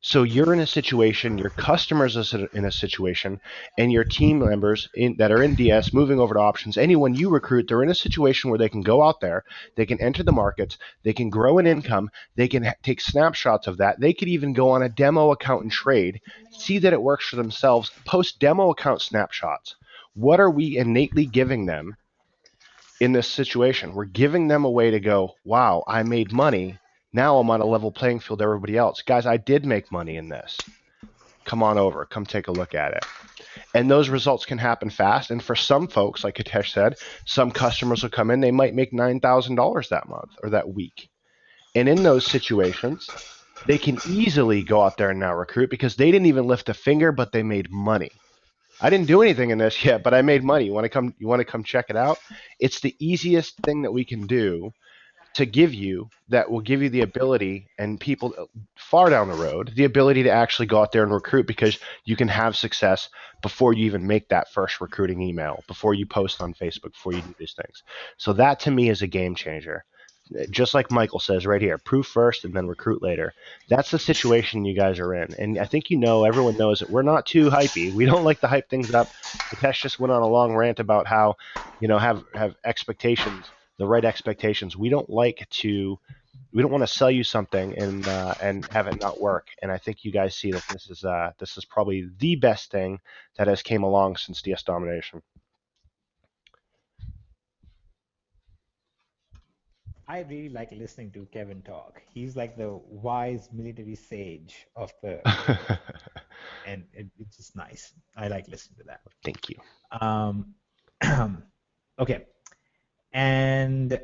So you're in a situation, your customers are in a situation, and your team members that are in DS moving over to options, anyone you recruit, they're in a situation where they can go out there, they can enter the markets, they can grow an income, they can take snapshots of that. They could even go on a demo account and trade, see that it works for themselves, post demo account snapshots. What are we innately giving them in this situation? We're giving them a way to go, wow, I made money. Now I'm on a level playing field with everybody else. Guys, I did make money in this. Come on over. Come take a look at it. And those results can happen fast. And for some folks, like Hitesh said, some customers will come in, they might make $9,000 that month or that week. And in those situations, they can easily go out there and now recruit because they didn't even lift a finger, but they made money. I didn't do anything in this yet, but I made money. You want to come check it out? It's the easiest thing that we can do to give you that will give you the ability, and people far down the road, the ability to actually go out there and recruit because you can have success before you even make that first recruiting email, before you post on Facebook, before you do these things. So that to me is a game changer. Just like Michael says right here, proof first and then recruit later. That's the situation you guys are in. And I think everyone knows that we're not too hypey. We don't like to hype things up. Hitesh just went on a long rant about how, have expectations, the right expectations. We don't want to sell you something and have it not work. And I think you guys see that this is probably the best thing that has came along since DS Domination. I really like listening to Kevin talk. He's like the wise military sage of the. and it's just nice. I like listening to that. Thank you. Okay, and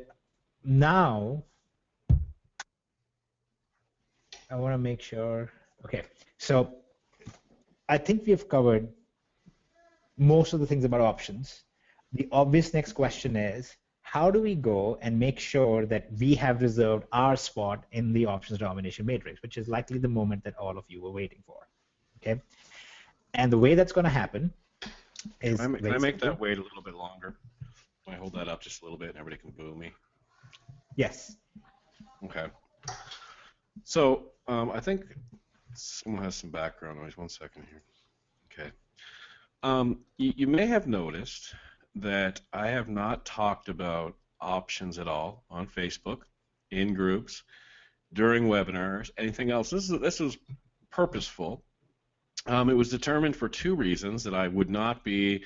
now I want to make sure. Okay, so I think we've covered most of the things about options. The obvious next question is, how do we go and make sure that we have reserved our spot in the options domination matrix, which is likely the moment that all of you were waiting for, okay? And the way that's going to happen is Can I make simple. that wait a little bit longer? Can I hold that up just a little bit and everybody can boo me? Yes. Okay. So I think someone has some background noise. 1 second here. Okay. You may have noticed that I have not talked about options at all on Facebook, in groups, during webinars, anything else. This was purposeful. It was determined for two reasons: that I would not be,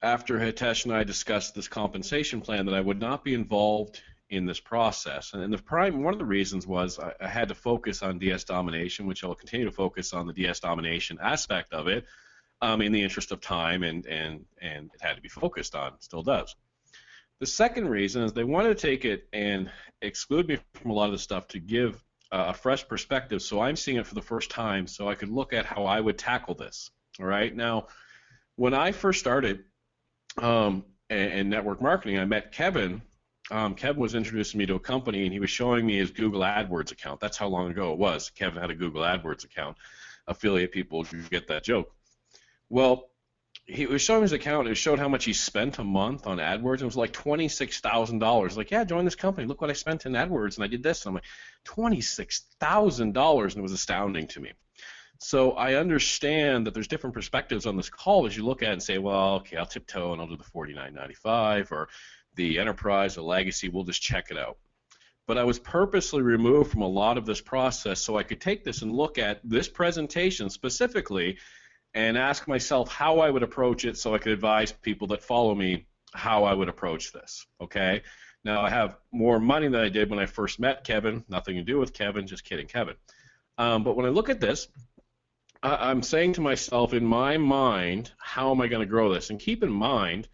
after Hitesh and I discussed this compensation plan, that I would not be involved in this process. And one of the reasons was I had to focus on DS domination, which I will continue to focus on the DS domination aspect of it, in the interest of time, and it had to be focused on, still does. The second reason is they wanted to take it and exclude me from a lot of the stuff to give a fresh perspective, so I'm seeing it for the first time, so I could look at how I would tackle this. All right, now, when I first started in network marketing, I met Kevin. Kevin was introducing me to a company, and he was showing me his Google AdWords account. That's how long ago it was. Kevin had a Google AdWords account. Affiliate people, you get that joke. Well, he was showing his account. It showed how much he spent a month on AdWords. It was like $26,000. Like, yeah, join this company. Look what I spent in AdWords, and I did this. And I'm like, $26,000, and it was astounding to me. So I understand that there's different perspectives on this call as you look at it and say, well, okay, I'll tiptoe and I'll do the $49.95 or the enterprise, the legacy. We'll just check it out. But I was purposely removed from a lot of this process so I could take this and look at this presentation specifically and ask myself how I would approach it so I could advise people that follow me how I would approach this, okay? Now, I have more money than I did when I first met Kevin. Nothing to do with Kevin, just kidding, Kevin. But when I look at this, I'm saying to myself, in my mind, how am I going to grow this? And keep in mind,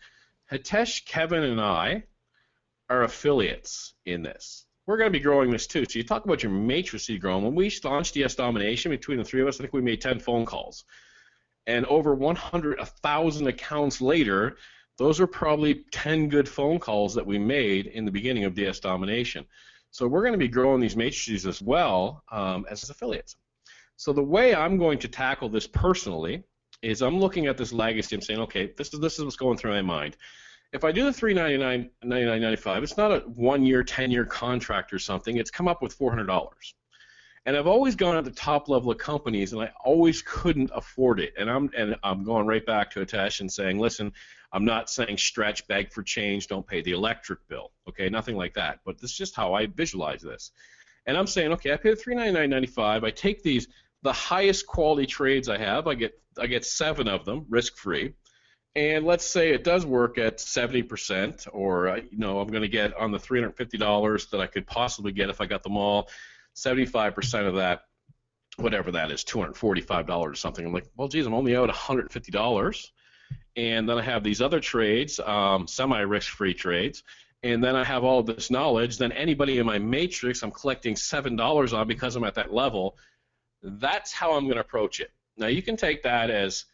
Hitesh, Kevin, and I are affiliates in this. We're going to be growing this too. So you talk about your matrices growing. When we launched DS Domination, between the three of us, I think we made 10 phone calls. And over 1,000 accounts later, those are probably 10 good phone calls that we made in the beginning of DS Domination. So we're going to be growing these matrices as well as affiliates. So the way I'm going to tackle this personally is I'm looking at this legacy. I'm saying, okay, this is what's going through my mind. If I do the $399.95, it's not a 1-year, 10-year contract or something. It's come up with $400. And I've always gone at the top level of companies, and I always couldn't afford it. And I'm going right back to Hitesh and saying, listen, I'm not saying stretch, beg for change, don't pay the electric bill. Okay, nothing like that. But this is just how I visualize this. And I'm saying, okay, I pay the $399.95. I take the highest quality trades I have. I get 7 of them risk-free. And let's say it does work at 70%, or I'm going to get on the $350 that I could possibly get if I got them all, 75% of that, whatever that is, $245 or something. I'm like, well, geez, I'm only out $150. And then I have these other trades, semi-risk-free trades, and then I have all of this knowledge. Then anybody in my matrix I'm collecting $7 on because I'm at that level. That's how I'm going to approach it. Now, you can take that as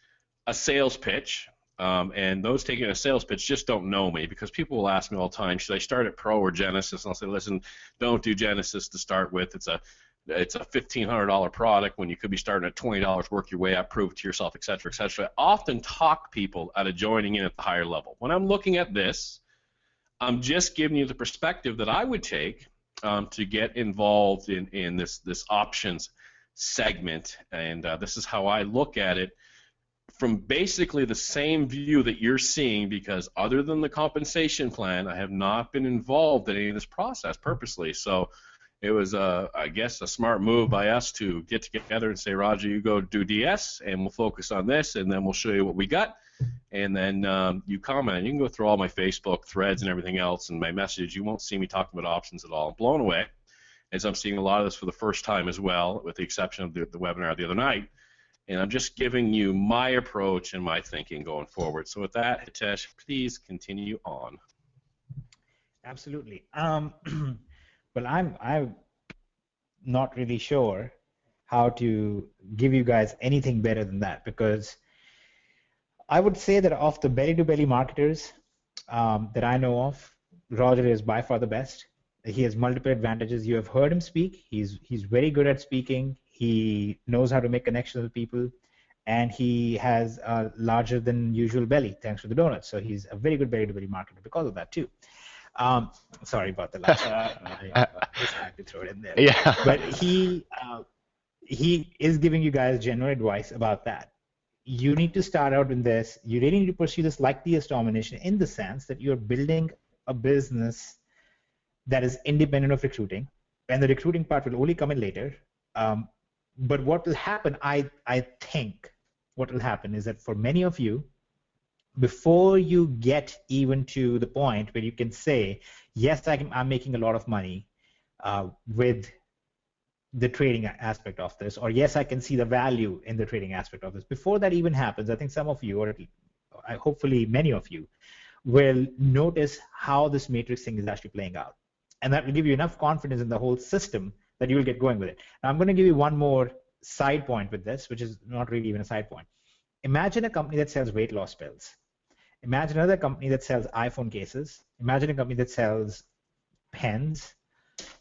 a sales pitch. And those taking a sales pitch just don't know me, because people will ask me all the time, should I start at Pro or Genesis? And I'll say, listen, don't do Genesis to start with. It's a $1,500 product when you could be starting at $20, work your way up, prove it to yourself, et cetera, et cetera. I often talk people out of joining in at the higher level. When I'm looking at this, I'm just giving you the perspective that I would take to get involved in this options segment, and this is how I look at it, from basically the same view that you're seeing, because other than the compensation plan, I have not been involved in any of this process purposely. So it was, I guess, a smart move by us to get together and say, Roger, you go do DS, and we'll focus on this, and then we'll show you what we got. And then you comment. You can go through all my Facebook threads and everything else and my message. You won't see me talking about options at all. I'm blown away, as I'm seeing a lot of this for the first time as well, with the exception of the webinar the other night. and I'm just giving you my approach and my thinking going forward. So with that, Hitesh, please continue on. Absolutely. Well, I'm not really sure how to give you guys anything better than that, because I would say that of the belly-to-belly marketers that I know of, Roger is by far the best. He has multiple advantages. You have heard him speak. He's very good at speaking. He knows how to make connections with people, and he has a larger than usual belly thanks to the donuts. So he's a very good belly-to-belly marketer because of that too. Sorry about the laugh. I just had to throw it in there. Yeah. But he is giving you guys general advice about that. You need to start out in this. You really need to pursue this like DS domination in the sense that you're building a business that is independent of recruiting, and the recruiting part will only come in later. But what will happen, I think, what will happen is that for many of you, before you get even to the point where you can say, yes, I'm making a lot of money with the trading aspect of this, or yes, I can see the value in the trading aspect of this. Before that even happens, I think some of you, or hopefully many of you, will notice how this matrix thing is actually playing out. And that will give you enough confidence in the whole system that you will get going with it. Now, I'm going to give you one more side point with this, which is not really even a side point. Imagine a company that sells weight loss pills. Imagine another company that sells iPhone cases. Imagine a company that sells pens.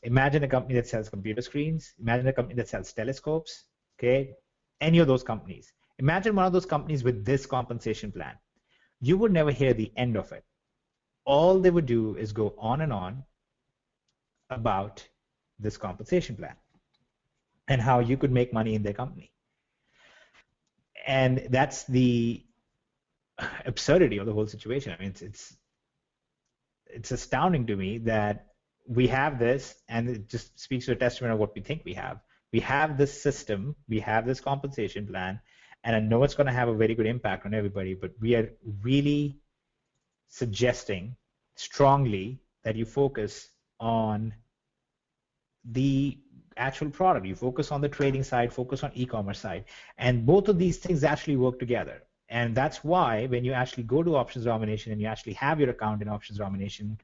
Imagine a company that sells computer screens. Imagine a company that sells telescopes. Okay, any of those companies. Imagine one of those companies with this compensation plan. You would never hear the end of it. All they would do is go on and on about this compensation plan and how you could make money in their company. And that's the absurdity of the whole situation. I mean, it's astounding to me that we have this, and it just speaks to a testament of what we think we have. We have this system, we have this compensation plan, and I know it's going to have a very good impact on everybody, but we are really suggesting strongly that you focus on the actual product. You focus on the trading side, focus on e-commerce side, and both of these things actually work together. And that's why when you actually go to options domination and you actually have your account in options domination,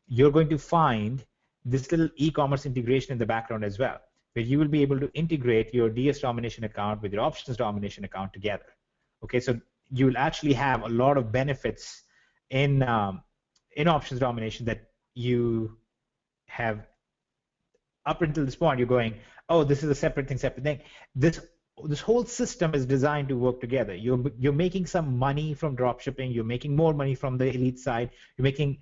you're going to find this little e-commerce integration in the background as well, where you will be able to integrate your DS domination account with your options domination account together. Okay, so you will actually have a lot of benefits in options domination that you have up until this point. You're going, oh, this is a separate thing. This whole system is designed to work together. You're making some money from dropshipping. You're making more money from the elite side. You're making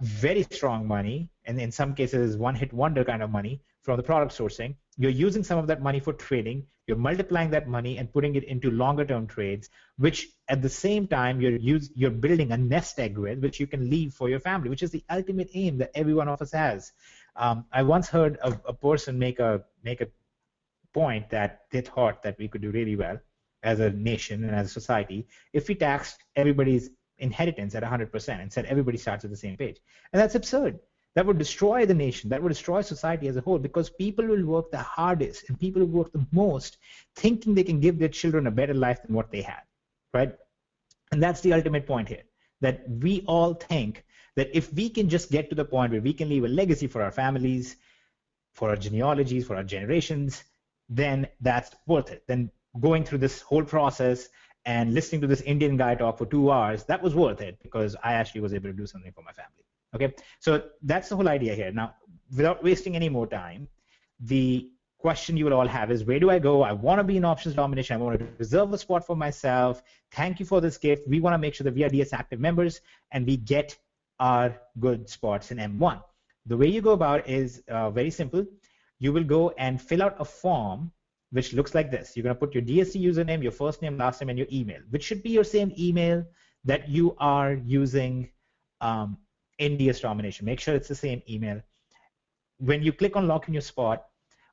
very strong money, and in some cases one-hit wonder kind of money from the product sourcing. You're using some of that money for trading. You're multiplying that money and putting it into longer-term trades, which at the same time you're building a nest egg with, which you can leave for your family, which is the ultimate aim that every one of us has. I once heard a person make a point that they thought that we could do really well as a nation and as a society if we taxed everybody's inheritance at 100% and said everybody starts at the same page. And that's absurd. That would destroy the nation. That would destroy society as a whole, because people will work the hardest and people will work the most thinking they can give their children a better life than what they had, right? And that's the ultimate point here, that we all think that if we can just get to the point where we can leave a legacy for our families, for our genealogies, for our generations, then that's worth it. Then going through this whole process and listening to this Indian guy talk for 2 hours, that was worth it, because I actually was able to do something for my family. Okay, so that's the whole idea here. Now, without wasting any more time, the question you will all have is, where do I go? I want to be in options domination. I want to reserve a spot for myself. Thank you for this gift. We want to make sure that we are DS active members and we get our good spots in M1. The way you go about it is very simple. You will go and fill out a form which looks like this. You're going to put your DSC username, your first name, last name, and your email, which should be your same email that you are using in DS domination. Make sure it's the same email. When you click on lock in your spot,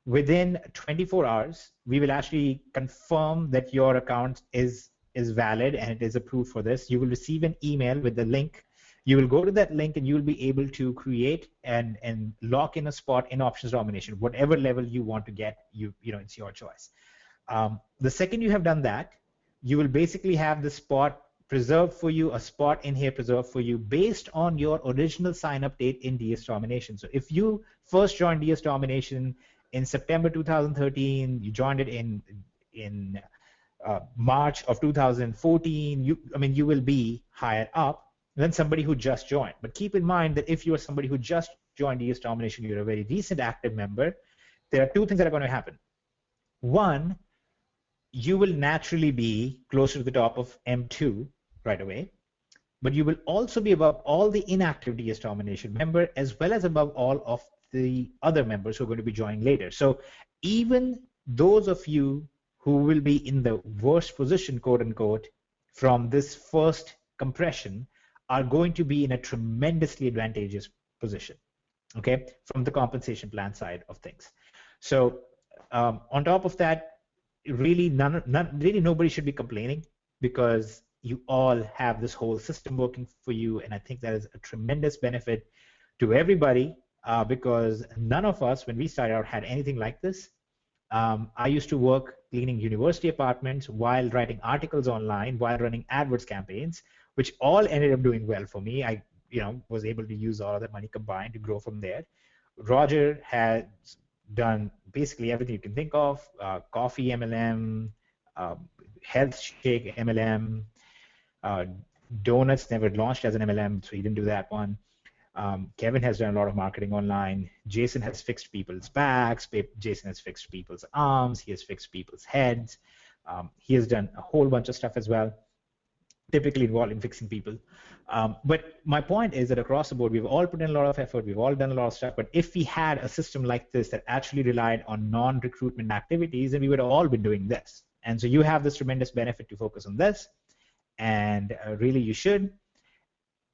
within 24 hours, we will actually confirm that your account is valid and it is approved for this. You will receive an email with the link. You will go to that link and you will be able to create and lock in a spot in options domination, whatever level you want to get. You know, it's your choice. The second you have done that, you will basically have the spot preserved for you, a spot in here preserved for you based on your original sign-up date in DS Domination. So if you first joined DS Domination in September 2013, you joined it in March of 2014, you will be higher up than somebody who just joined. But keep in mind that if you are somebody who just joined DS Domination, you're a very recent active member, there are two things that are going to happen. One, you will naturally be closer to the top of M2 right away, but you will also be above all the inactive DS Domination member as well as above all of the other members who are going to be joining later. So even those of you who will be in the worst position, quote unquote, from this first compression are going to be in a tremendously advantageous position, okay, from the compensation plan side of things. So on top of that, really nobody should be complaining because you all have this whole system working for you, and I think that is a tremendous benefit to everybody because none of us, when we started out, had anything like this. I used to work cleaning university apartments while writing articles online, while running AdWords campaigns, which all ended up doing well for me. I was able to use all of that money combined to grow from there. Roger has done basically everything you can think of, coffee MLM, health shake MLM, donuts never launched as an MLM, so he didn't do that one. Kevin has done a lot of marketing online. Jason has fixed people's backs. Jason has fixed people's arms. He has fixed people's heads. He has done a whole bunch of stuff as well, typically involving fixing people. But my point is that across the board, we've all put in a lot of effort. We've all done a lot of stuff. But if we had a system like this that actually relied on non-recruitment activities, then we would have all been doing this. And so you have this tremendous benefit to focus on this. And really, you should.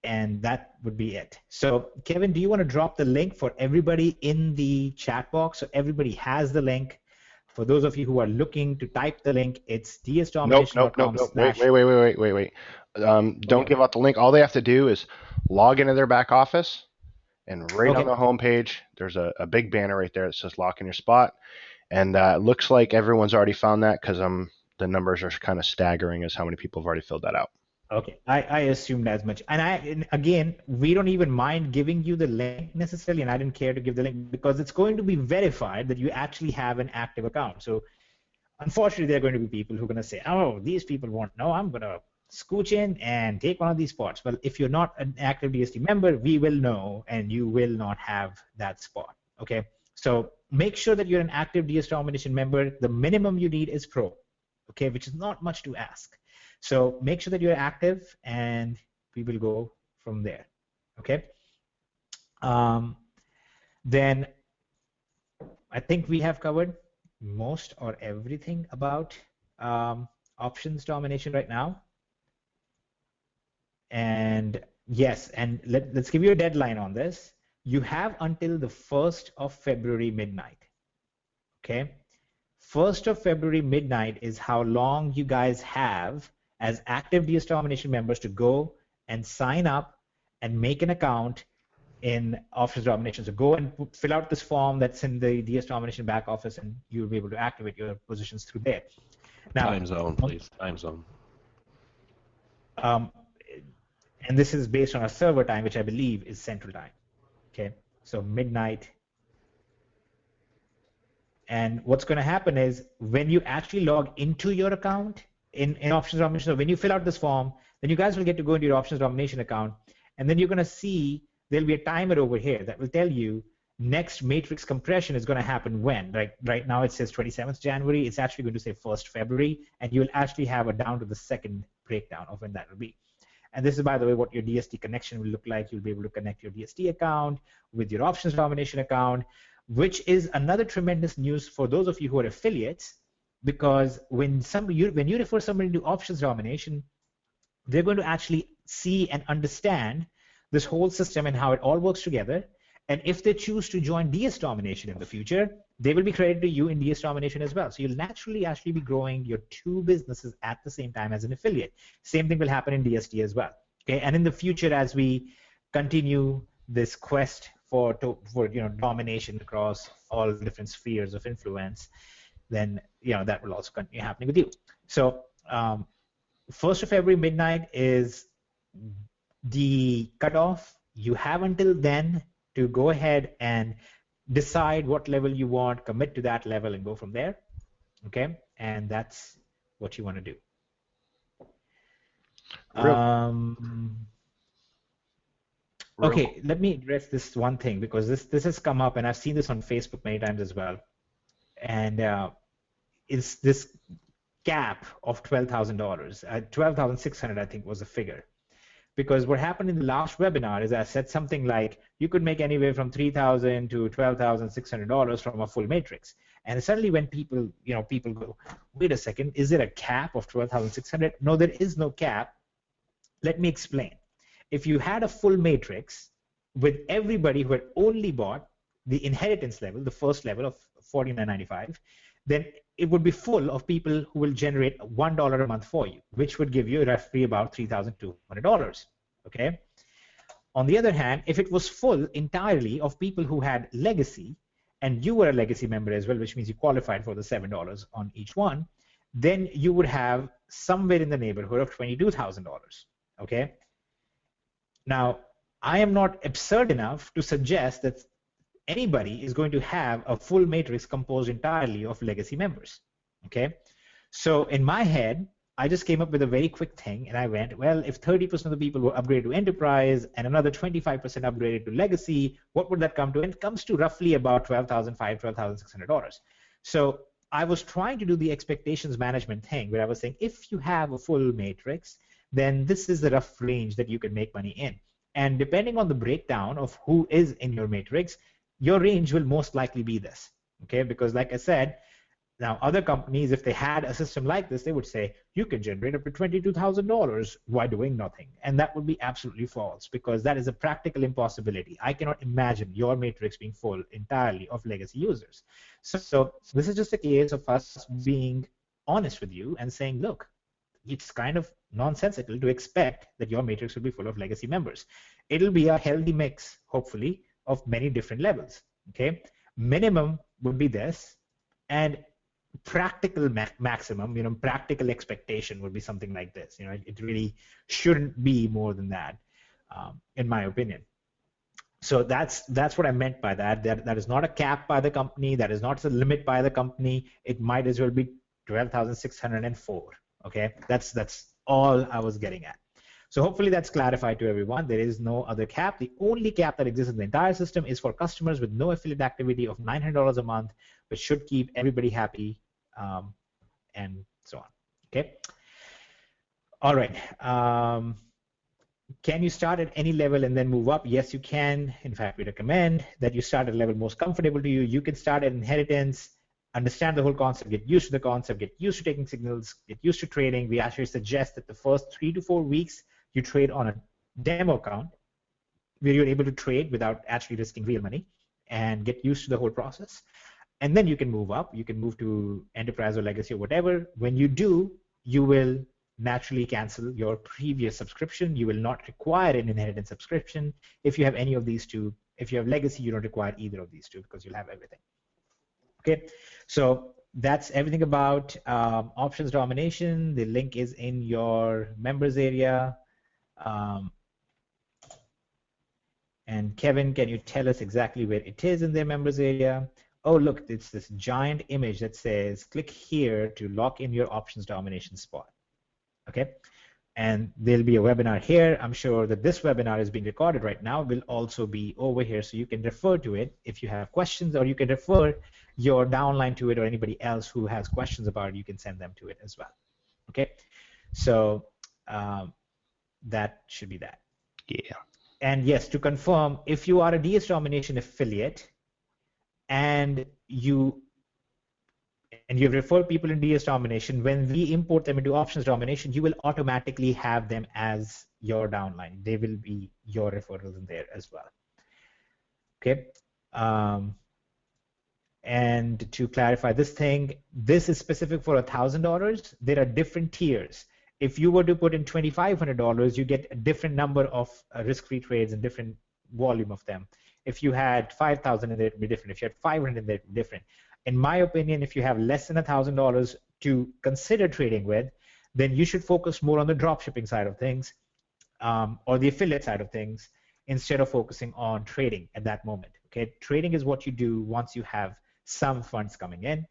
And that would be it. So Kevin, do you want to drop the link for everybody in the chat box so everybody has the link? For those of you who are looking to type the link, it's dsdomination.com. Nope. Wait. Don't give out the link. All they have to do is log into their back office, and right on the home page, there's a big banner right there that says lock in your spot. And it looks like everyone's already found that because the numbers are kind of staggering as how many people have already filled that out. Okay, I assumed as much. And again, we don't even mind giving you the link necessarily, and I didn't care to give the link because it's going to be verified that you actually have an active account. So unfortunately, there are going to be people who are going to say, oh, these people won't know. I'm going to scooch in and take one of these spots. Well, if you're not an active DSD member, we will know, and you will not have that spot. Okay, so make sure that you're an active DS Domination member. The minimum you need is Pro, okay, which is not much to ask. So make sure that you're active, and we will go from there, okay? Then I think we have covered most or everything about options domination right now. And yes, and let's give you a deadline on this. You have until the 1st of February midnight, okay? 1st of February midnight is how long you guys have as active DS Domination members to go and sign up and make an account in Options Domination. So go and fill out this form that's in the DS Domination back office, and you'll be able to activate your positions through there. Now, time zone, please. Time zone. And this is based on a server time, which I believe is Central Time. Okay, so midnight. And what's going to happen is when you actually log into your account in Options Domination, so when you fill out this form, then you guys will get to go into your Options Domination account, and then you're going to see there'll be a timer over here that will tell you next matrix compression is going to happen when. Right now it says 27th January. It's actually going to say 1st February, and you'll actually have a down to the second breakdown of when that will be. And this is, by the way, what your DST connection will look like. You'll be able to connect your DST account with your Options Domination account, which is another tremendous news for those of you who are affiliates, because when you refer somebody to Options Domination, they're going to actually see and understand this whole system and how it all works together. And if they choose to join DS Domination in the future, they will be credited to you in DS Domination as well. So you'll naturally actually be growing your two businesses at the same time as an affiliate. Same thing will happen in DST as well. Okay, and in the future, as we continue this quest for domination across all different spheres of influence, then that will also continue happening with you. So 1st of February midnight is the cutoff. You have until then to go ahead and decide what level you want, commit to that level, and go from there. Okay, and that's what you want to do. Okay, let me address this one thing, because this has come up, and I've seen this on Facebook many times as well. And it's this cap of $12,000. $12,600, I think, was the figure. Because what happened in the last webinar is I said something like you could make anywhere from $3,000 to $12,600 from a full matrix. And suddenly when people go, wait a second, is there a cap of $12,600? No, there is no cap. Let me explain. If you had a full matrix with everybody who had only bought the inheritance level, the first level of $49.95, then it would be full of people who will generate $1 a month for you, which would give you roughly about $3,200. Okay. On the other hand, if it was full entirely of people who had legacy, and you were a legacy member as well, which means you qualified for the $7 on each one, then you would have somewhere in the neighborhood of $22,000. Okay. Now, I am not absurd enough to suggest that anybody is going to have a full matrix composed entirely of legacy members. Okay, so in my head, I just came up with a very quick thing, and I went, well, if 30% of the people were upgraded to enterprise and another 25% upgraded to legacy, what would that come to? And it comes to roughly about $12,500, $12,600. So I was trying to do the expectations management thing, where I was saying, if you have a full matrix, then this is the rough range that you can make money in. And depending on the breakdown of who is in your matrix, your range will most likely be this. Okay, because like I said, now other companies, if they had a system like this, they would say you can generate up to $22,000 while doing nothing, and that would be absolutely false, because that is a practical impossibility. I cannot imagine your matrix being full entirely of legacy users. So this is just a case of us being honest with you and saying, look, it's kind of nonsensical to expect that your matrix will be full of legacy members. It'll be a healthy mix, hopefully, of many different levels. Okay, minimum would be this, and practical maximum, practical expectation would be something like this. It really shouldn't be more than that, in my opinion. So that's what I meant by that. That is not a cap by the company. That is not a limit by the company. It might as well be 12,604. Okay, that's all I was getting at. So hopefully that's clarified to everyone. There is no other cap. The only cap that exists in the entire system is for customers with no affiliate activity of $900 a month, which should keep everybody happy, and so on. Okay. All right. Can you start at any level and then move up? Yes, you can. In fact, we recommend that you start at a level most comfortable to you. You can start at inheritance, understand the whole concept, get used to the concept, get used to taking signals, get used to trading. We actually suggest that the first 3 to 4 weeks you trade on a demo account where you're able to trade without actually risking real money, and get used to the whole process. And then you can move up. You can move to enterprise or legacy or whatever. When you do, you will naturally cancel your previous subscription. You will not require an inheritance subscription if you have any of these two. If you have legacy, you don't require either of these two, because you'll have everything. Okay, so that's everything about options domination. The link is in your members area. And Kevin, can you tell us exactly where it is in their members area? Oh, look, it's this giant image that says, click here to lock in your options domination spot. Okay, and there'll be a webinar here. I'm sure that this webinar is being recorded right now. Will also be over here, so you can refer to it if you have questions, or you can refer your downline to it, or anybody else who has questions about it, you can send them to it as well. Okay, so that should be that. Yeah. And yes, to confirm, if you are a DS Domination affiliate and you've referred people in DS Domination, when we import them into Options Domination, you will automatically have them as your downline. They will be your referrals in there as well. Okay. And to clarify this thing, this is specific for $1,000. There are different tiers. If you were to put in $2,500, you get a different number of risk-free trades and different volume of them. If you had 5,000 in there, it would be different. If you had 500 in there, it would be different. In my opinion, if you have less than $1,000 to consider trading with, then you should focus more on the drop shipping side of things, or the affiliate side of things, instead of focusing on trading at that moment. Okay, trading is what you do once you have some funds coming in,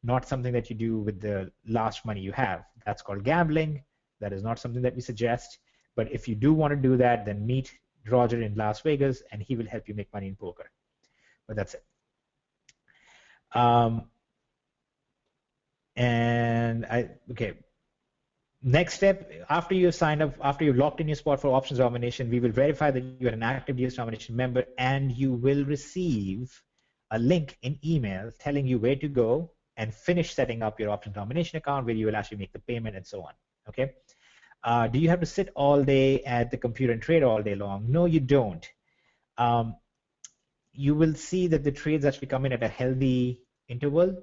not something that you do with the last money you have. That's called gambling. That is not something that we suggest. But if you do want to do that, then meet Roger in Las Vegas, and he will help you make money in poker. But that's it. Okay. Next step, after you've signed up, after you've locked in your spot for options domination, we will verify that you're an active DS domination member, and you will receive a link in email telling you where to go and finish setting up your options domination account, where you will actually make the payment and so on. Okay. Do you have to sit all day at the computer and trade all day long? No, you don't. You will see that the trades actually come in at a healthy interval.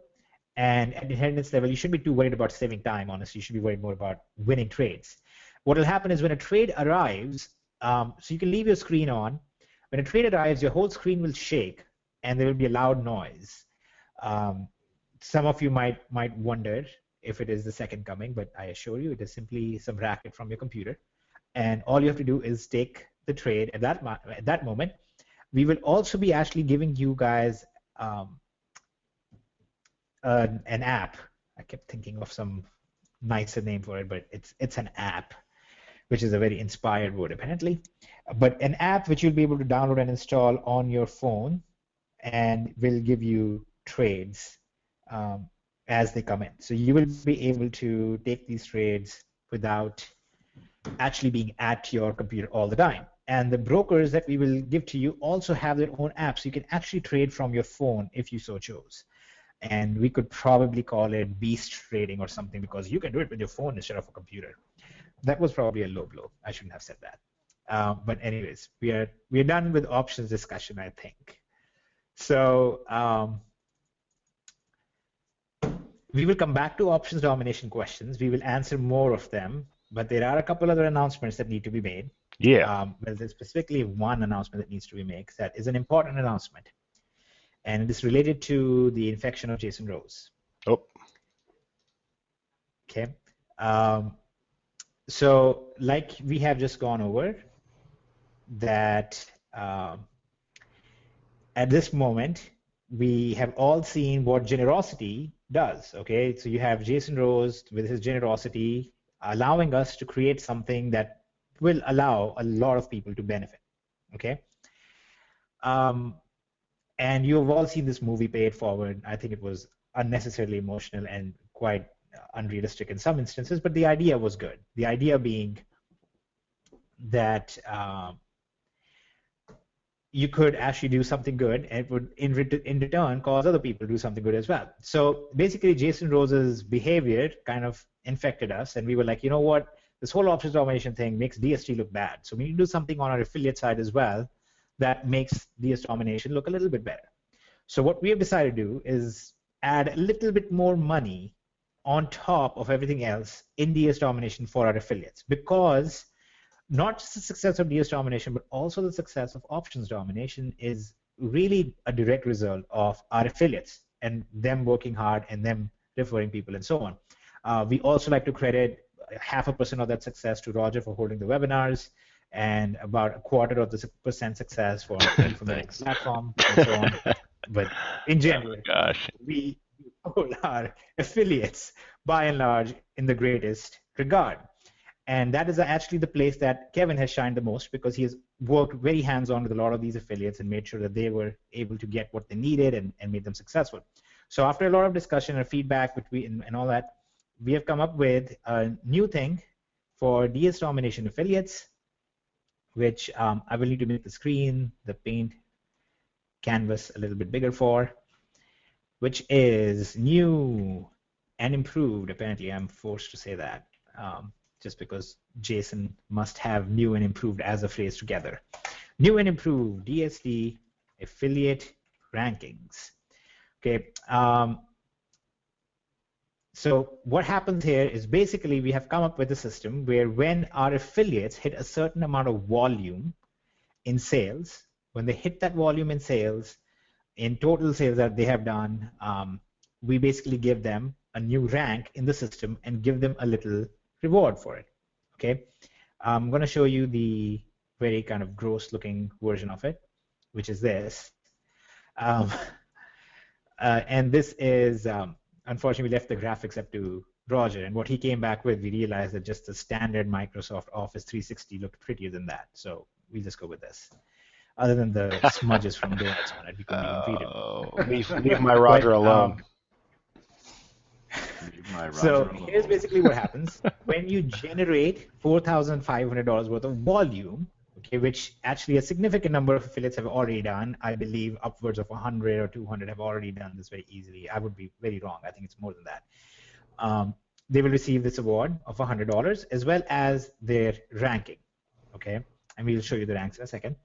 And at inheritance level, you shouldn't be too worried about saving time, honestly. You should be worried more about winning trades. What will happen is when a trade arrives, so you can leave your screen on. When a trade arrives, your whole screen will shake, and there will be a loud noise. Some of you might wonder if it is the second coming, but I assure you it is simply some racket from your computer. And all you have to do is take the trade at that moment. We will also be actually giving you guys an app. I kept thinking of some nicer name for it, but it's an app, which is a very inspired word apparently. But an app which you'll be able to download and install on your phone, and will give you trades as they come in. So you will be able to take these trades without actually being at your computer all the time. And the brokers that we will give to you also have their own apps. So you can actually trade from your phone if you so chose. And we could probably call it beast trading or something, because you can do it with your phone instead of a computer. That was probably a low blow. I shouldn't have said that. But anyways, we are done with options discussion, I think. So we will come back to options domination questions. We will answer more of them, but there are a couple other announcements that need to be made. Yeah. Well, there's specifically one announcement that needs to be made that is an important announcement. And it is related to the infection of Jason Rose. Oh. Okay. So like we have just gone over, that at this moment, we have all seen what generosity does. Okay. So you have Jason Rose with his generosity allowing us to create something that will allow a lot of people to benefit. Okay. And you've all seen this movie, Pay It Forward. I think it was unnecessarily emotional and quite unrealistic in some instances, but the idea was good. The idea being that you could actually do something good, and it would in return cause other people to do something good as well. So basically, Jason Rose's behavior kind of infected us, and we were like, you know what? This whole options domination thing makes DST look bad. So we need to do something on our affiliate side as well that makes DS domination look a little bit better. So what we have decided to do is add a little bit more money on top of everything else in DS domination for our affiliates, because not just the success of DS domination, but also the success of options domination is really a direct result of our affiliates and them working hard and them referring people and so on. We also like to credit 0.5% of that success to Roger for holding the webinars, and about 1/4 of the percent success for the platform and so on. But in general, we hold our affiliates by and large in the greatest regard. And that is actually the place that Kevin has shined the most, because he has worked very hands-on with a lot of these affiliates and made sure that they were able to get what they needed and made them successful. So after a lot of discussion and feedback and all that, we have come up with a new thing for DS domination affiliates, which I will need to make the screen, the paint canvas a little bit bigger for, which is new and improved. Apparently, I'm forced to say that just because Jason must have new and improved as a phrase together. New and improved DSD affiliate rankings. Okay. So what happens here is basically we have come up with a system where when our affiliates hit a certain amount of volume in sales, when they hit that volume in sales, in total sales that they have done, we basically give them a new rank in the system and give them a little reward for it. Okay, I'm going to show you the very kind of gross-looking version of it, which is this. Um, and this is, unfortunately, we left the graphics up to Roger, and what he came back with, we realized that just the standard Microsoft Office 360 looked prettier than that, so we'll just go with this. Other than the smudges from donuts on it, we couldn't even read it. Leave my Roger alone. So here's basically what happens. When you generate $4,500 worth of volume, okay, which actually a significant number of affiliates have already done, I believe upwards of 100 or 200 have already done this very easily. I would be very wrong. I think it's more than that. They will receive this award of $100 as well as their ranking, okay? And we'll show you the ranks in a second.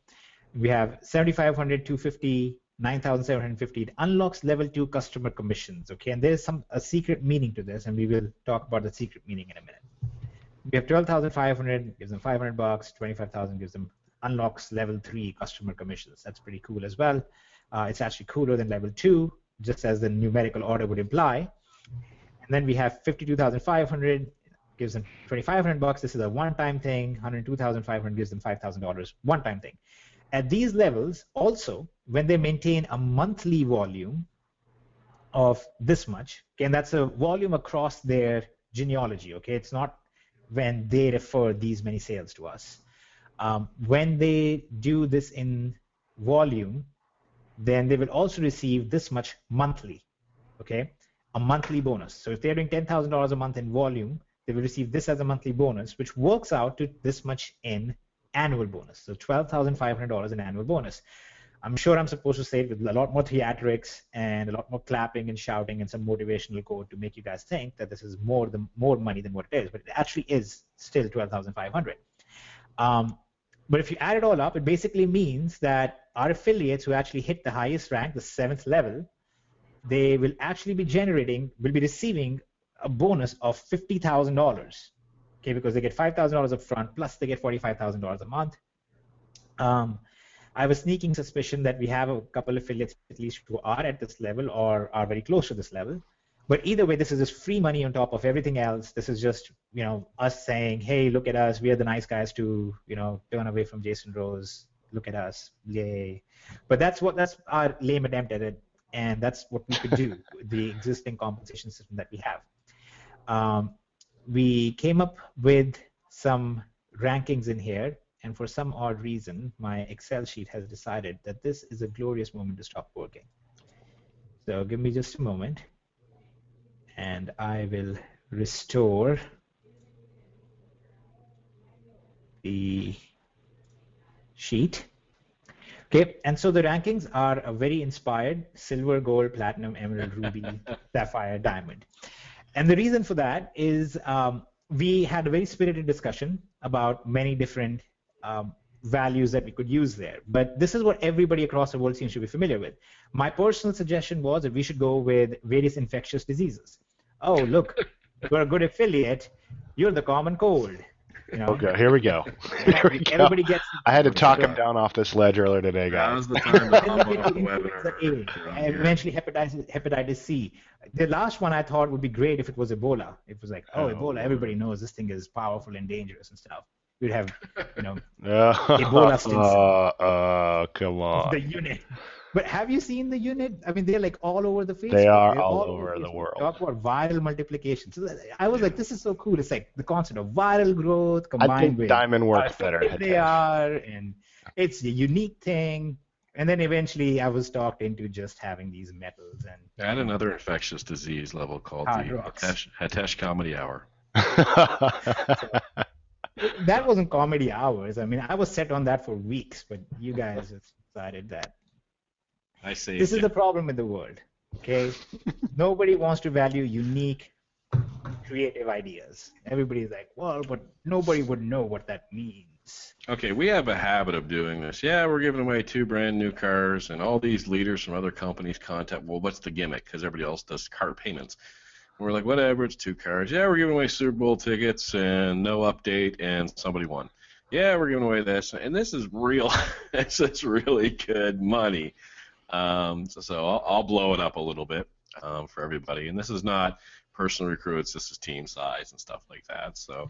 We have 7,500, 250, 9,750. It unlocks level 2 customer commissions, okay? And there's a secret meaning to this, and we will talk about the secret meaning in a minute. We have 12,500, gives them $500. 25,000 gives them unlocks level 3 customer commissions. That's pretty cool as well. It's actually cooler than level 2, just as the numerical order would imply. And then we have 52,500, gives them $2,500. This is a one-time thing. 102,500 gives them $5,000, one-time thing. At these levels, also, when they maintain a monthly volume of this much, okay, and that's a volume across their genealogy, okay? It's not when they refer these many sales to us. When they do this in volume, then they will also receive this much monthly, okay? A monthly bonus. So if they're doing $10,000 a month in volume, they will receive this as a monthly bonus, which works out to this much in annual bonus. So $12,500 in annual bonus. I'm sure I'm supposed to say it with a lot more theatrics and a lot more clapping and shouting and some motivational code to make you guys think that this is more money than what it is, but it actually is still $12,500. But if you add it all up, it basically means that our affiliates who actually hit the highest rank, the 7th level, they will actually be receiving a bonus of $50,000. Okay, because they get $5,000 up front, plus they get $45,000 a month. I have a sneaking suspicion that we have a couple of affiliates at least who are at this level or are very close to this level. But either way, this is just free money on top of everything else. This is just, us saying, hey, look at us. We are the nice guys to, turn away from Jason Rose. Look at us. Yay. But that's our lame attempt at it. And that's what we could do with the existing compensation system that we have. We came up with some rankings in here, and for some odd reason, my Excel sheet has decided that this is a glorious moment to stop working. So give me just a moment, and I will restore the sheet. Okay, and so the rankings are a very inspired silver, gold, platinum, emerald, ruby, sapphire, diamond. And the reason for that is we had a very spirited discussion about many different values that we could use there. But this is what everybody across the world seems to be familiar with. My personal suggestion was that we should go with various infectious diseases. Oh, look, you're a good affiliate. You're the common cold. Okay, here we go. Everybody gets. I had to talk him down off this ledge earlier today, guys. That was the time to hop off the webinar. And eventually hepatitis C. The last one I thought would be great if it was Ebola. It was like, Ebola, everybody knows this thing is powerful and dangerous and stuff. We'd have, Ebola stinks. Come on. The unit. But have you seen the unit? I mean, they're like all over the Facebook. They are all over the world. Talk about viral multiplication. So I was like, this is so cool. It's like the concept of viral growth combined with Diamond works better. They are, and it's a unique thing. And then eventually I was talked into just having these metals. And add another infectious disease level called the Hitesh Comedy Hour. That wasn't comedy hours. I mean, I was set on that for weeks, but you guys decided that. I see. This is the problem in the world, okay? Nobody wants to value unique, creative ideas. Everybody's like, well, but nobody would know what that means. Okay, we have a habit of doing this. Yeah, we're giving away 2 brand new cars, and all these leaders from other companies contact, well, what's the gimmick? Because everybody else does card payments. And we're like, whatever, it's 2 cars. Yeah, we're giving away Super Bowl tickets and no update, and somebody won. Yeah, we're giving away this, and this is real. This is really good money. So I'll blow it up a little bit. for everybody. And this is not personal recruits. This is team size and stuff like that. So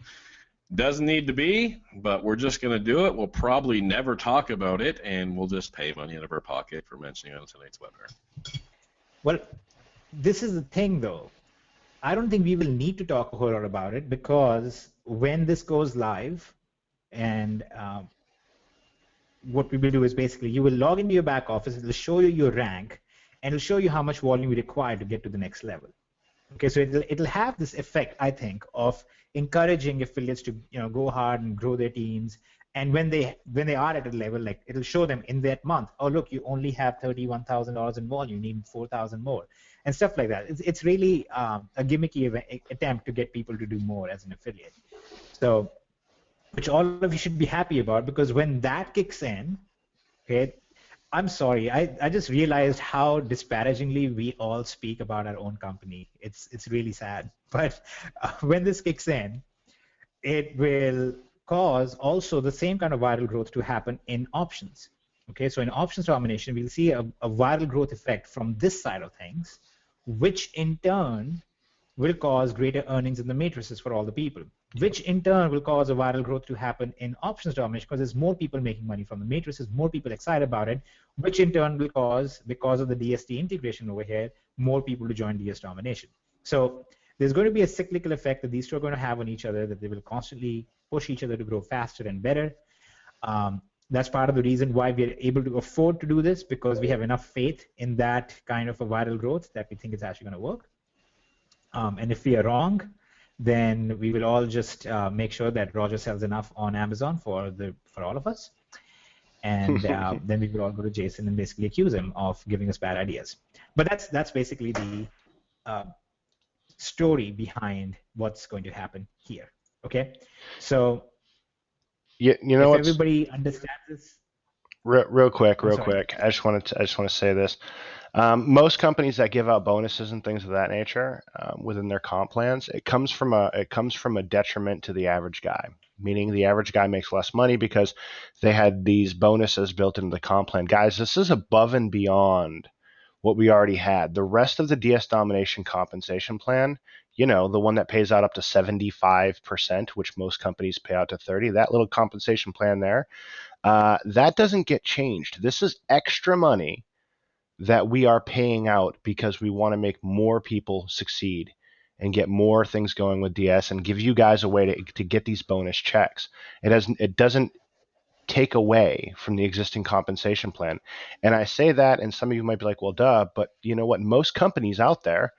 doesn't need to be, but we're just going to do it. We'll probably never talk about it, and we'll just pay money out of our pocket for mentioning it on tonight's webinar. Well, this is the thing, though. I don't think we will need to talk a whole lot about it, because when this goes live, and what we will do is basically you will log into your back office, it will show you your rank, and it will show you how much volume you require to get to the next level. Okay, so it'll have this effect, I think, of encouraging affiliates to go hard and grow their teams. And when they are at a level, like, it'll show them in that month, oh look, you only have $31,000 in volume, you need 4,000 more, and stuff like that. It's really a gimmicky attempt to get people to do more as an affiliate. So, which all of you should be happy about, because when that kicks in, okay, I'm sorry, I just realized how disparagingly we all speak about our own company. It's really sad. But when this kicks in, it will cause also the same kind of viral growth to happen in options. Okay, so in options domination, we'll see a viral growth effect from this side of things, which in turn will cause greater earnings in the matrices for all the people, which in turn will cause a viral growth to happen in options domination, because there's more people making money from the matrices, more people excited about it, which in turn will cause, because of the DST integration over here, more people to join DS domination. So there's going to be a cyclical effect that these two are going to have on each other, that they will constantly push each other to grow faster and better. That's part of the reason why we're able to afford to do this, because we have enough faith in that kind of a viral growth that we think it's actually going to work. And if we are wrong, then we will all just make sure that Roger sells enough on Amazon for all of us, and then we will all go to Jason and basically accuse him of giving us bad ideas. But that's basically the story behind what's going to happen here. Okay, so you know, if everybody understands this. Real quick. I just want to say this. Most companies that give out bonuses and things of that nature within their comp plans, it comes from a detriment to the average guy. Meaning the average guy makes less money because they had these bonuses built into the comp plan. Guys, this is above and beyond what we already had. The rest of the DS Domination compensation plan, the one that pays out up to 75%, which most companies pay out to 30%, that little compensation plan there, that doesn't get changed. This is extra money that we are paying out because we want to make more people succeed and get more things going with DS and give you guys a way to get these bonus checks. It doesn't take away from the existing compensation plan. And I say that, and some of you might be like, well, duh, but you know what? Most companies out there,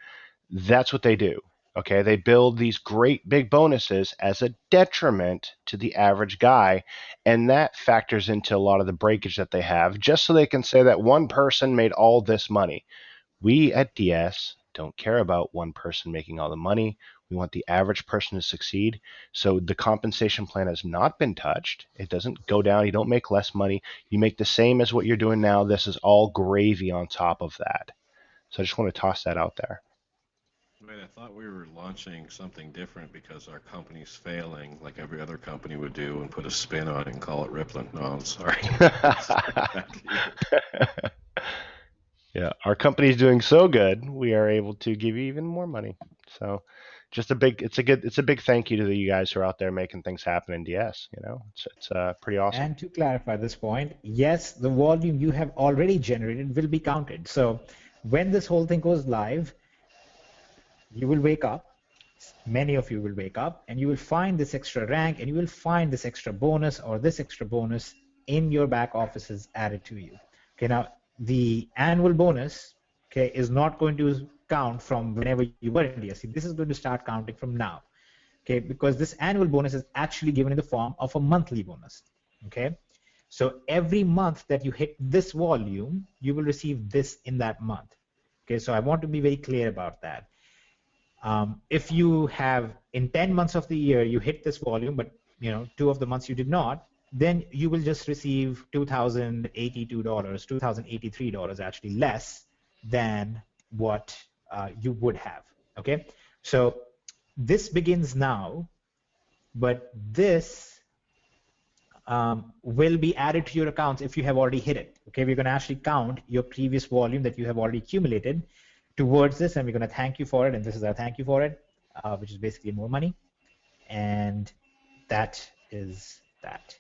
that's what they do. Okay, they build these great big bonuses as a detriment to the average guy, and that factors into a lot of the breakage that they have, just so they can say that one person made all this money. We at DS don't care about one person making all the money. We want the average person to succeed. So the compensation plan has not been touched. It doesn't go down. You don't make less money. You make the same as what you're doing now. This is all gravy on top of that. So I just want to toss that out there. Wait, I thought we were launching something different because our company's failing, like every other company would do, and put a spin on it and call it Ripland. No, I'm sorry. Yeah, our company's doing so good, we are able to give you even more money. So, it's a big thank you to you guys who are out there making things happen in DS. It's pretty awesome. And to clarify this point, yes, the volume you have already generated will be counted. So when this whole thing goes live, you will wake up, many of you will wake up, and you will find this extra rank, and you will find this extra bonus or this extra bonus in your back offices added to you. Okay, now the annual bonus, okay, is not going to count from whenever you were in DSC. This is going to start counting from now, okay, because this annual bonus is actually given in the form of a monthly bonus, okay? So every month that you hit this volume, you will receive this in that month, okay? So I want to be very clear about that. If you have in 10 months of the year you hit this volume, but 2 of the months you did not, then you will just receive $2,082, $2,083 actually less than what you would have. Okay, so this begins now, but this will be added to your accounts if you have already hit it. Okay, we're going to actually count your previous volume that you have already accumulated. towards this, and we're going to thank you for it, and this is our thank you for it, which is basically more money. And that is that.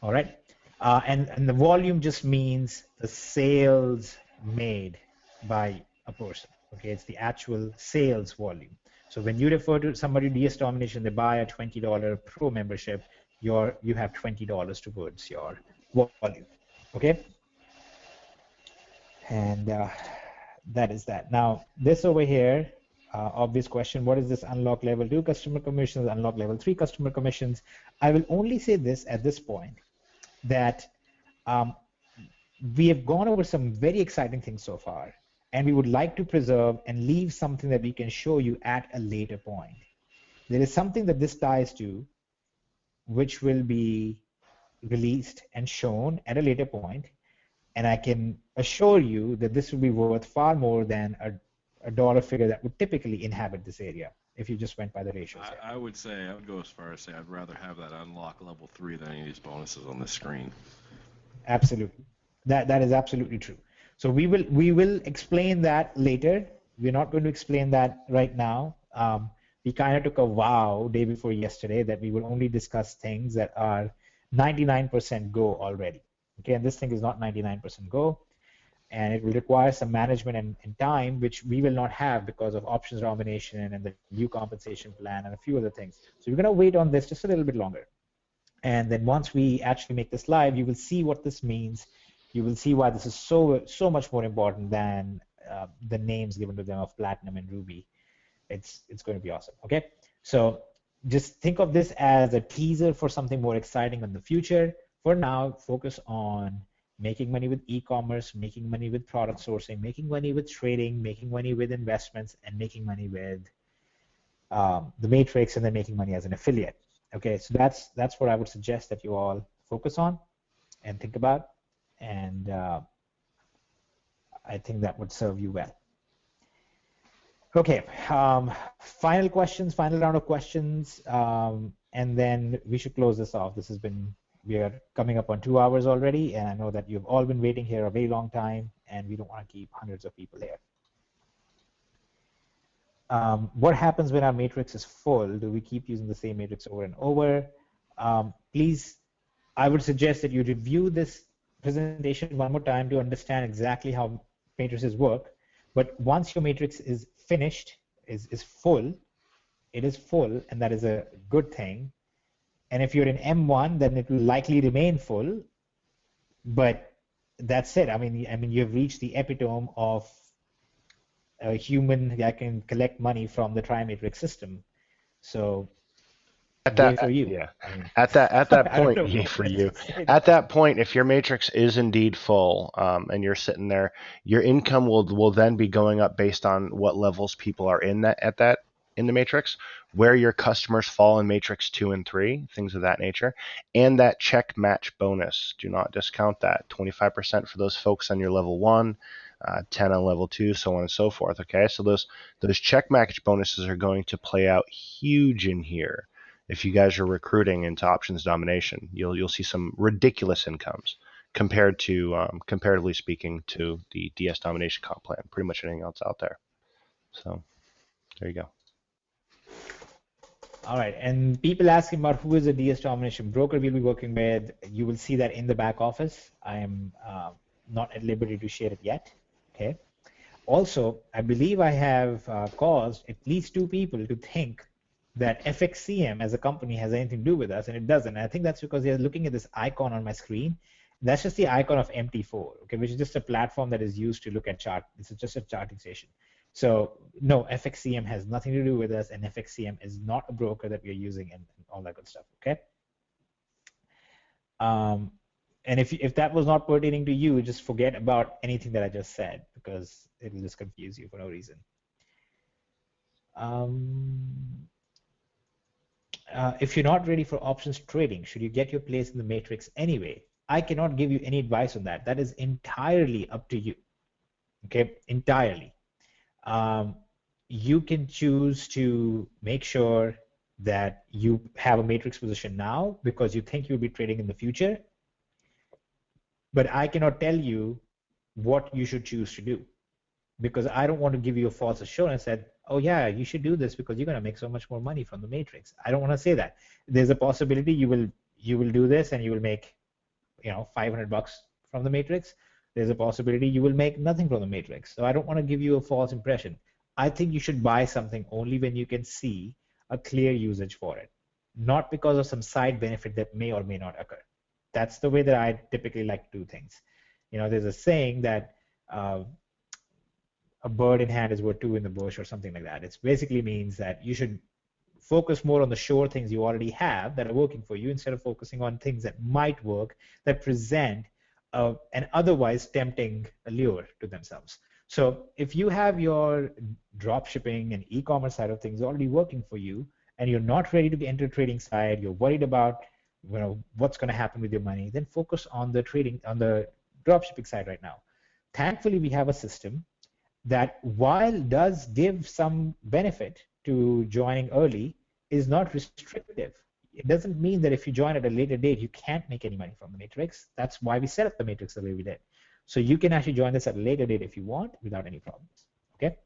All right. And the volume just means the sales made by a person. Okay, it's the actual sales volume. So when you refer to somebody DS Domination, they buy a $20 Pro membership, you have $20 towards your volume. Okay, and that is that. Now this over here, obvious question: what is this unlock level 2 customer commissions, unlock level 3 customer commissions? I will only say this at this point, that we have gone over some very exciting things so far, and we would like to preserve and leave something that we can show you at a later point. There is something that this ties to, which will be released and shown at a later point, and I can assure you that this will be worth far more than a dollar figure that would typically inhabit this area if you just went by the ratios. I would go as far as say I'd rather have that unlock level 3 than any of these bonuses on the screen. Absolutely. That is absolutely true. So we will explain that later. We're not going to explain that right now. We kind of took a vow day before yesterday that we will only discuss things that are 99% go already. Okay, and this thing is not 99% go, and it will require some management and time, which we will not have because of options domination and the new compensation plan and a few other things. So we're going to wait on this just a little bit longer. And then once we actually make this live, you will see what this means. You will see why this is so much more important than the names given to them of Platinum and Ruby. It's going to be awesome. Okay, so just think of this as a teaser for something more exciting in the future. For now, focus on making money with e-commerce, making money with product sourcing, making money with trading, making money with investments, and making money with the Matrix, and then making money as an affiliate. Okay, so that's what I would suggest that you all focus on and think about, and I think that would serve you well. Okay, final round of questions, and then we should close this off. We are coming up on 2 hours already, and I know that you've all been waiting here a very long time, and we don't want to keep hundreds of people here. What happens when our matrix is full? Do we keep using the same matrix over and over? Please, I would suggest that you review this presentation one more time to understand exactly how matrices work. But once your matrix is finished, is full, it is full, and that is a good thing. And if you're in M1, then it will likely remain full. But that's it. I mean, you've reached the epitome of a human that can collect money from the TriMatrix system. So at that, for you. Yeah. At that point, yay for you. At that point, if your matrix is indeed full, and you're sitting there, your income will then be going up based on what levels people are in the matrix, where your customers fall in matrix 2 and 3, things of that nature, and that check match bonus. Do not discount that. 25% for those folks on your level 1, 10 on level 2, so on and so forth. Okay, so those check match bonuses are going to play out huge in here. If you guys are recruiting into options domination, you'll see some ridiculous incomes compared to, comparatively speaking, to the DS domination comp plan. Pretty much anything else out there. So there you go. All right, and people asking about who is a DS domination broker we'll be working with. You will see that in the back office. I am not at liberty to share it yet. Okay. Also, I believe I have caused at least 2 people to think that FXCM as a company has anything to do with us, and it doesn't. And I think that's because they're looking at this icon on my screen. That's just the icon of MT4, okay, which is just a platform that is used to look at chart. This is just a charting station. So no, FXCM has nothing to do with us, and FXCM is not a broker that we are using, and all that good stuff. Okay. And if that was not pertaining to you, just forget about anything that I just said, because it will just confuse you for no reason. If you're not ready for options trading, should you get your place in the matrix anyway? I cannot give you any advice on that. That is entirely up to you. Okay, entirely. You can choose to make sure that you have a matrix position now because you think you'll be trading in the future, but I cannot tell you what you should choose to do. because I don't want to give you a false assurance that, oh yeah, you should do this because you're going to make so much more money from the matrix. I don't want to say that. There's a possibility you will do this and you will make, 500 bucks from the matrix. There's a possibility you will make nothing from the matrix. So I don't want to give you a false impression. I think you should buy something only when you can see a clear usage for it, not because of some side benefit that may or may not occur. That's the way that I typically like to do things. There's a saying that a bird in hand is worth two in the bush or something like that. It basically means that you should focus more on the sure things you already have that are working for you instead of focusing on things that might work, that present an otherwise tempting allure to themselves. So if you have your drop shipping and e-commerce side of things already working for you, and you're not ready to enter trading side, you're worried about what's going to happen with your money, then focus on the trading, on the drop shipping side right now. Thankfully, we have a system that, while does give some benefit to joining early, is not restrictive. It doesn't mean that if you join at a later date, you can't make any money from the matrix. That's why we set up the matrix the way we did. So you can actually join this at a later date if you want without any problems. Okay.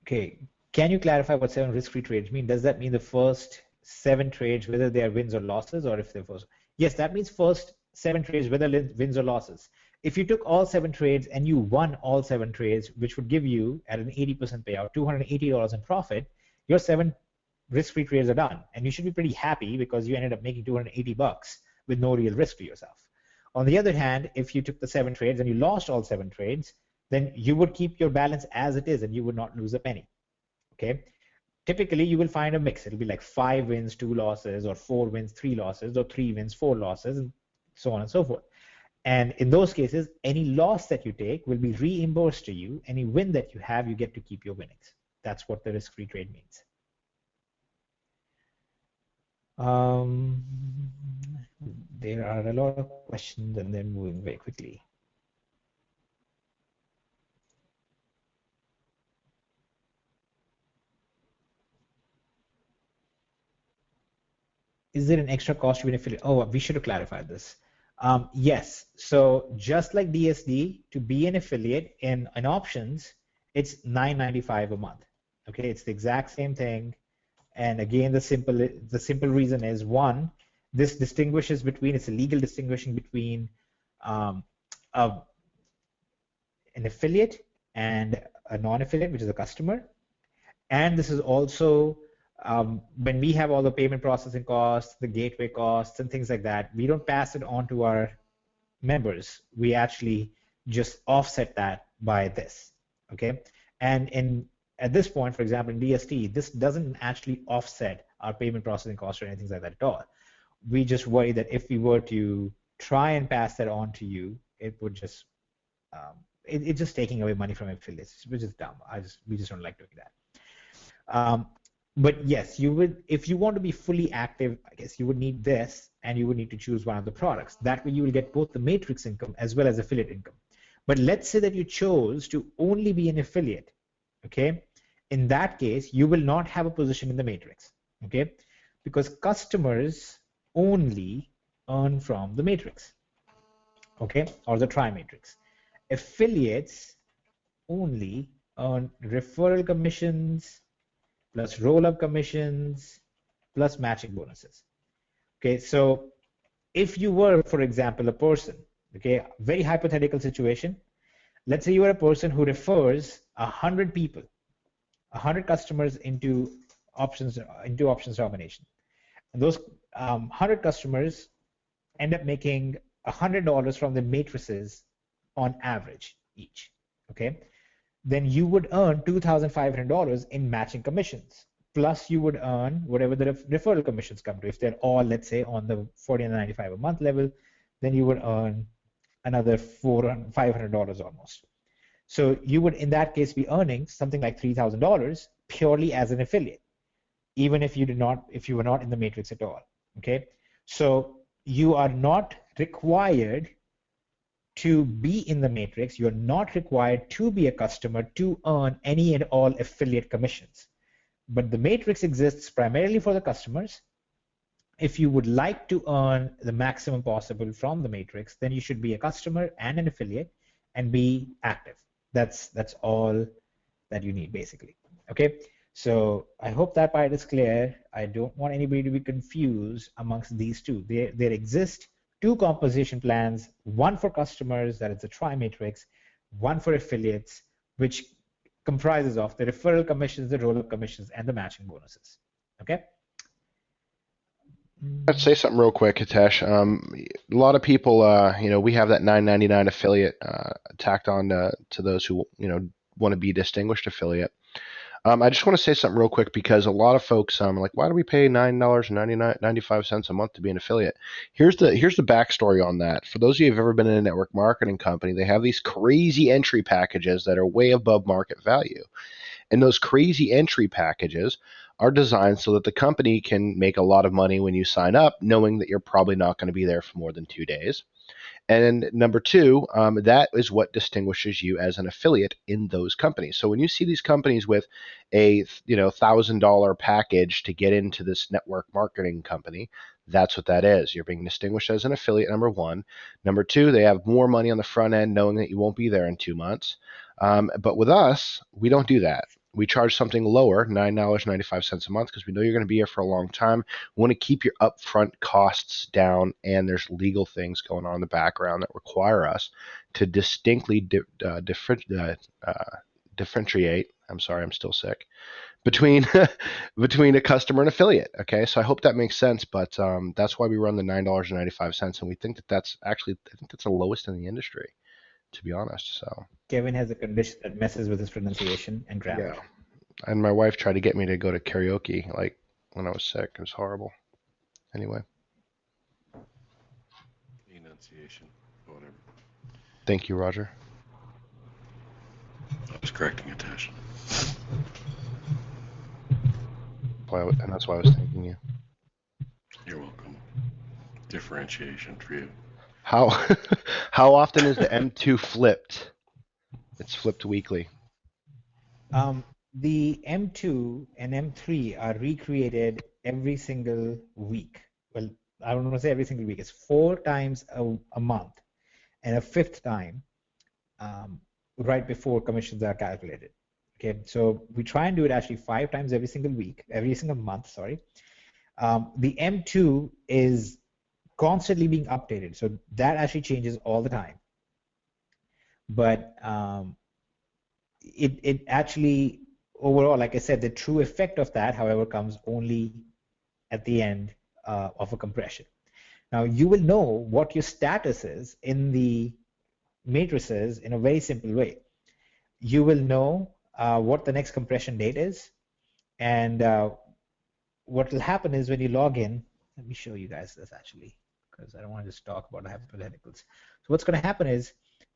Okay. Can you clarify what 7 risk-free trades mean? Does that mean the first 7 trades, whether they are wins or losses, or if they're first? Yes, that means first 7 trades, whether wins or losses. If you took all 7 trades and you won all 7 trades, which would give you, at an 80% payout, $280 in profit, your 7 risk-free trades are done. And you should be pretty happy because you ended up making 280 bucks with no real risk to yourself. On the other hand, if you took the 7 trades and you lost all 7 trades, then you would keep your balance as it is and you would not lose a penny. Okay. Typically, you will find a mix. It'll be like 5 wins, 2 losses, or 4 wins, 3 losses, or 3 wins, 4 losses, and so on and so forth. And in those cases, any loss that you take will be reimbursed to you. Any win that you have, you get to keep your winnings. That's what the risk-free trade means. There are a lot of questions, and they're moving very quickly. Is there an extra cost to be an affiliate? Oh, we should have clarified this. Yes. So just like DSD, to be an affiliate in options, it's $9.95 a month. Okay, it's the exact same thing. And again, the simple reason is, one, this distinguishes between, it's a legal distinguishing between an affiliate and a non-affiliate, which is a customer. And this is also, when we have all the payment processing costs, the gateway costs, and things like that, we don't pass it on to our members. We actually just offset that by this, okay? And at this point, for example, in DST, this doesn't actually offset our payment processing costs or anything like that at all. We just worry that if we were to try and pass that on to you, it would just, it's just taking away money from affiliates, which is dumb. We just don't like doing that. But yes, you would, if you want to be fully active, I guess you would need this, and you would need to choose one of the products. That way you will get both the matrix income as well as affiliate income. But let's say that you chose to only be an affiliate, okay? In that case, you will not have a position in the matrix, okay? Because customers only earn from the matrix, okay, or the TriMatrix. Affiliates only earn referral commissions, plus roll-up commissions, plus matching bonuses. Okay, so if you were, for example, a person, okay, very hypothetical situation, let's say you are a person who refers 100 people, 100 customers into options domination. And those 100 customers end up making $100 from the matrices on average each, okay? Then you would earn $2,500 in matching commissions. Plus you would earn whatever the referral commissions come to. If they're all, let's say, on the $49.95 a month level, then you would earn another $500 almost. So you would, in that case, be earning something like $3,000 purely as an affiliate, even if you were not in the matrix at all, okay? So you are not required to be in the matrix. You're not required to be a customer to earn any and all affiliate commissions. But the matrix exists primarily for the customers, if you would like to earn the maximum possible from the matrix, then you should be a customer and an affiliate and be active. That's all that you need basically. Okay, so I hope that part is clear. I don't want anybody to be confused amongst these two. There exist two compensation plans, one for customers, that is the TriMatrix, one for affiliates, which comprises of the referral commissions, the roll-up commissions, and the matching bonuses. Okay. Let's say something real quick, Hitesh. A lot of people, we have that $9.99 affiliate tacked on to those who, want to be distinguished affiliate. I just want to say something real quick because a lot of folks like, why do we pay $9.95 a month to be an affiliate? Here's the backstory on that. For those of you who've ever been in a network marketing company, they have these crazy entry packages that are way above market value. And those crazy entry packages are designed so that the company can make a lot of money when you sign up, knowing that you're probably not going to be there for more than 2 days. And number two, that is what distinguishes you as an affiliate in those companies. So when you see these companies with a $1,000 package to get into this network marketing company, that's what that is. You're being distinguished as an affiliate, number one. Number two, they have more money on the front end, knowing that you won't be there in 2 months. But with us, we don't do that. We charge something lower, $9.95 a month, because we know you're going to be here for a long time. We want to keep your upfront costs down, and there's legal things going on in the background that require us to distinctly differentiate. I'm sorry, I'm still sick. Between a customer and affiliate. Okay, so I hope that makes sense. But that's why we run the $9.95, and we think that that's actually, I think that's the lowest in the industry, to be honest. So Kevin has a condition that messes with his pronunciation and grammar. yeah. And my wife tried to get me to go to karaoke, like when I was sick. It was horrible. Anyway. Enunciation, whatever. Thank you, Roger. I was correcting Hitesh. And that's why I was thanking you. You're welcome. Differentiation for you. How often is the M2 flipped? It's flipped weekly. The M2 and M3 are recreated every single week. Well, I don't want to say every single week. It's 4 times a month, and a 5th time right before commissions are calculated. Okay, so we try and do it actually 5 times every single month. Sorry. The M2 is constantly being updated, so that actually changes all the time. But it actually, overall, like I said, the true effect of that, however, comes only at the end of a compression. Now, you will know what your status is in the matrices in a very simple way. You will know what the next compression date is, and what will happen is when you log in, let me show you guys this actually, because I don't want to just talk about hypotheticals. So what's going to happen is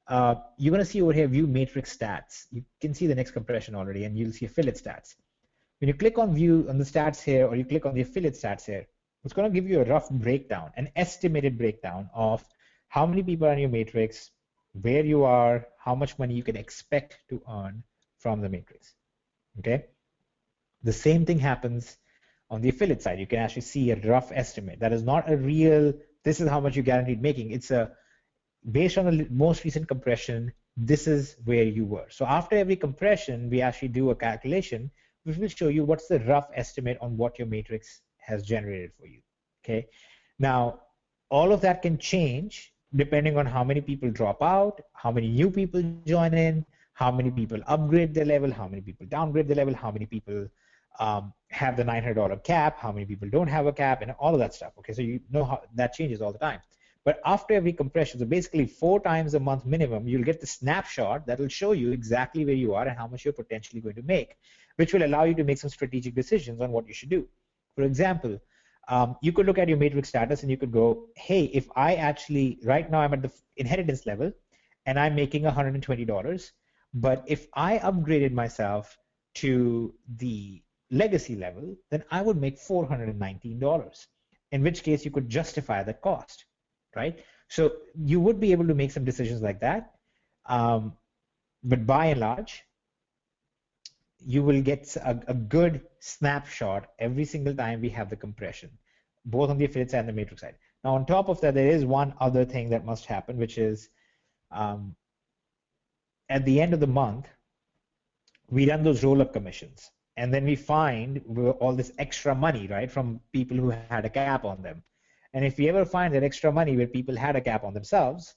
you're going to see over here view matrix stats. You can see the next compression already, and you'll see affiliate stats. When you click on view on the stats here, or you click on the affiliate stats here, it's going to give you a rough breakdown, an estimated breakdown of how many people are in your matrix, where you are, how much money you can expect to earn from the matrix. Okay. The same thing happens on the affiliate side. You can actually see a rough estimate. That is not a real, this is how much you guaranteed making. It's a, based on the most recent compression, this is where you were. So after every compression, we actually do a calculation, which will show you what's the rough estimate on what your matrix has generated for you. Okay. Now, all of that can change depending on how many people drop out, how many new people join in, how many people upgrade their level, how many people downgrade their level, how many people have the $900 cap, how many people don't have a cap, and all of that stuff. Okay, so you know how that changes all the time. But after every compression, so basically 4 times a month minimum, you'll get the snapshot that will show you exactly where you are and how much you're potentially going to make, which will allow you to make some strategic decisions on what you should do. For example, you could look at your matrix status and you could go, hey, if I actually, right now I'm at the inheritance level and I'm making $120, but if I upgraded myself to the legacy level, then I would make $419, in which case you could justify that cost, right? So you would be able to make some decisions like that, but by and large, you will get a good snapshot every single time we have the compression. both on the affiliate side and the matrix side. Now, on top of that, there is one other thing that must happen, which is at the end of the month, we run those roll-up commissions, and then we find all this extra money, right, from people who had a cap on them. And if we ever find that extra money where people had a cap on themselves,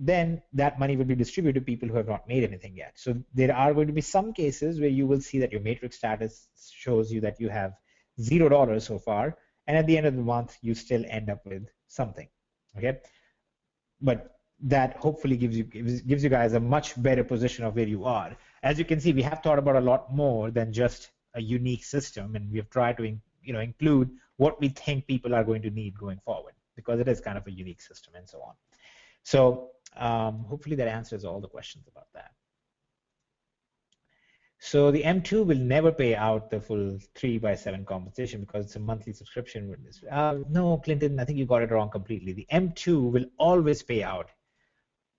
then that money will be distributed to people who have not made anything yet. So there are going to be some cases where you will see that your matrix status shows you that you have $0 so far, and at the end of the month, you still end up with something, okay? But that hopefully gives you guys a much better position of where you are. As you can see, we have thought about a lot more than just a unique system, and we have tried to include what we think people are going to need going forward, because it is kind of a unique system and so on. So hopefully that answers all the questions about that. So the M2 will never pay out the full 3/7 compensation because it's a monthly subscription. No, Clinton, I think you got it wrong completely. The M2 will always pay out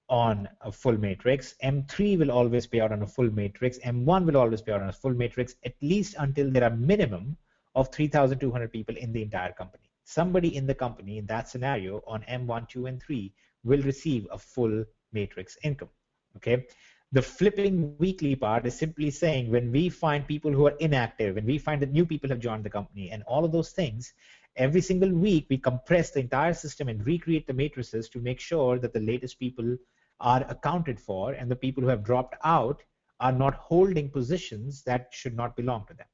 on a full matrix. M3 will always pay out on a full matrix. M1 will always pay out on a full matrix, at least until there are minimum of 3,200 people in the entire company. Somebody in the company in that scenario on M1, 2, and 3 will receive a full matrix income, okay? The flipping weekly part is simply saying when we find people who are inactive, when we find that new people have joined the company and all of those things, every single week we compress the entire system and recreate the matrices to make sure that the latest people are accounted for and the people who have dropped out are not holding positions that should not belong to them.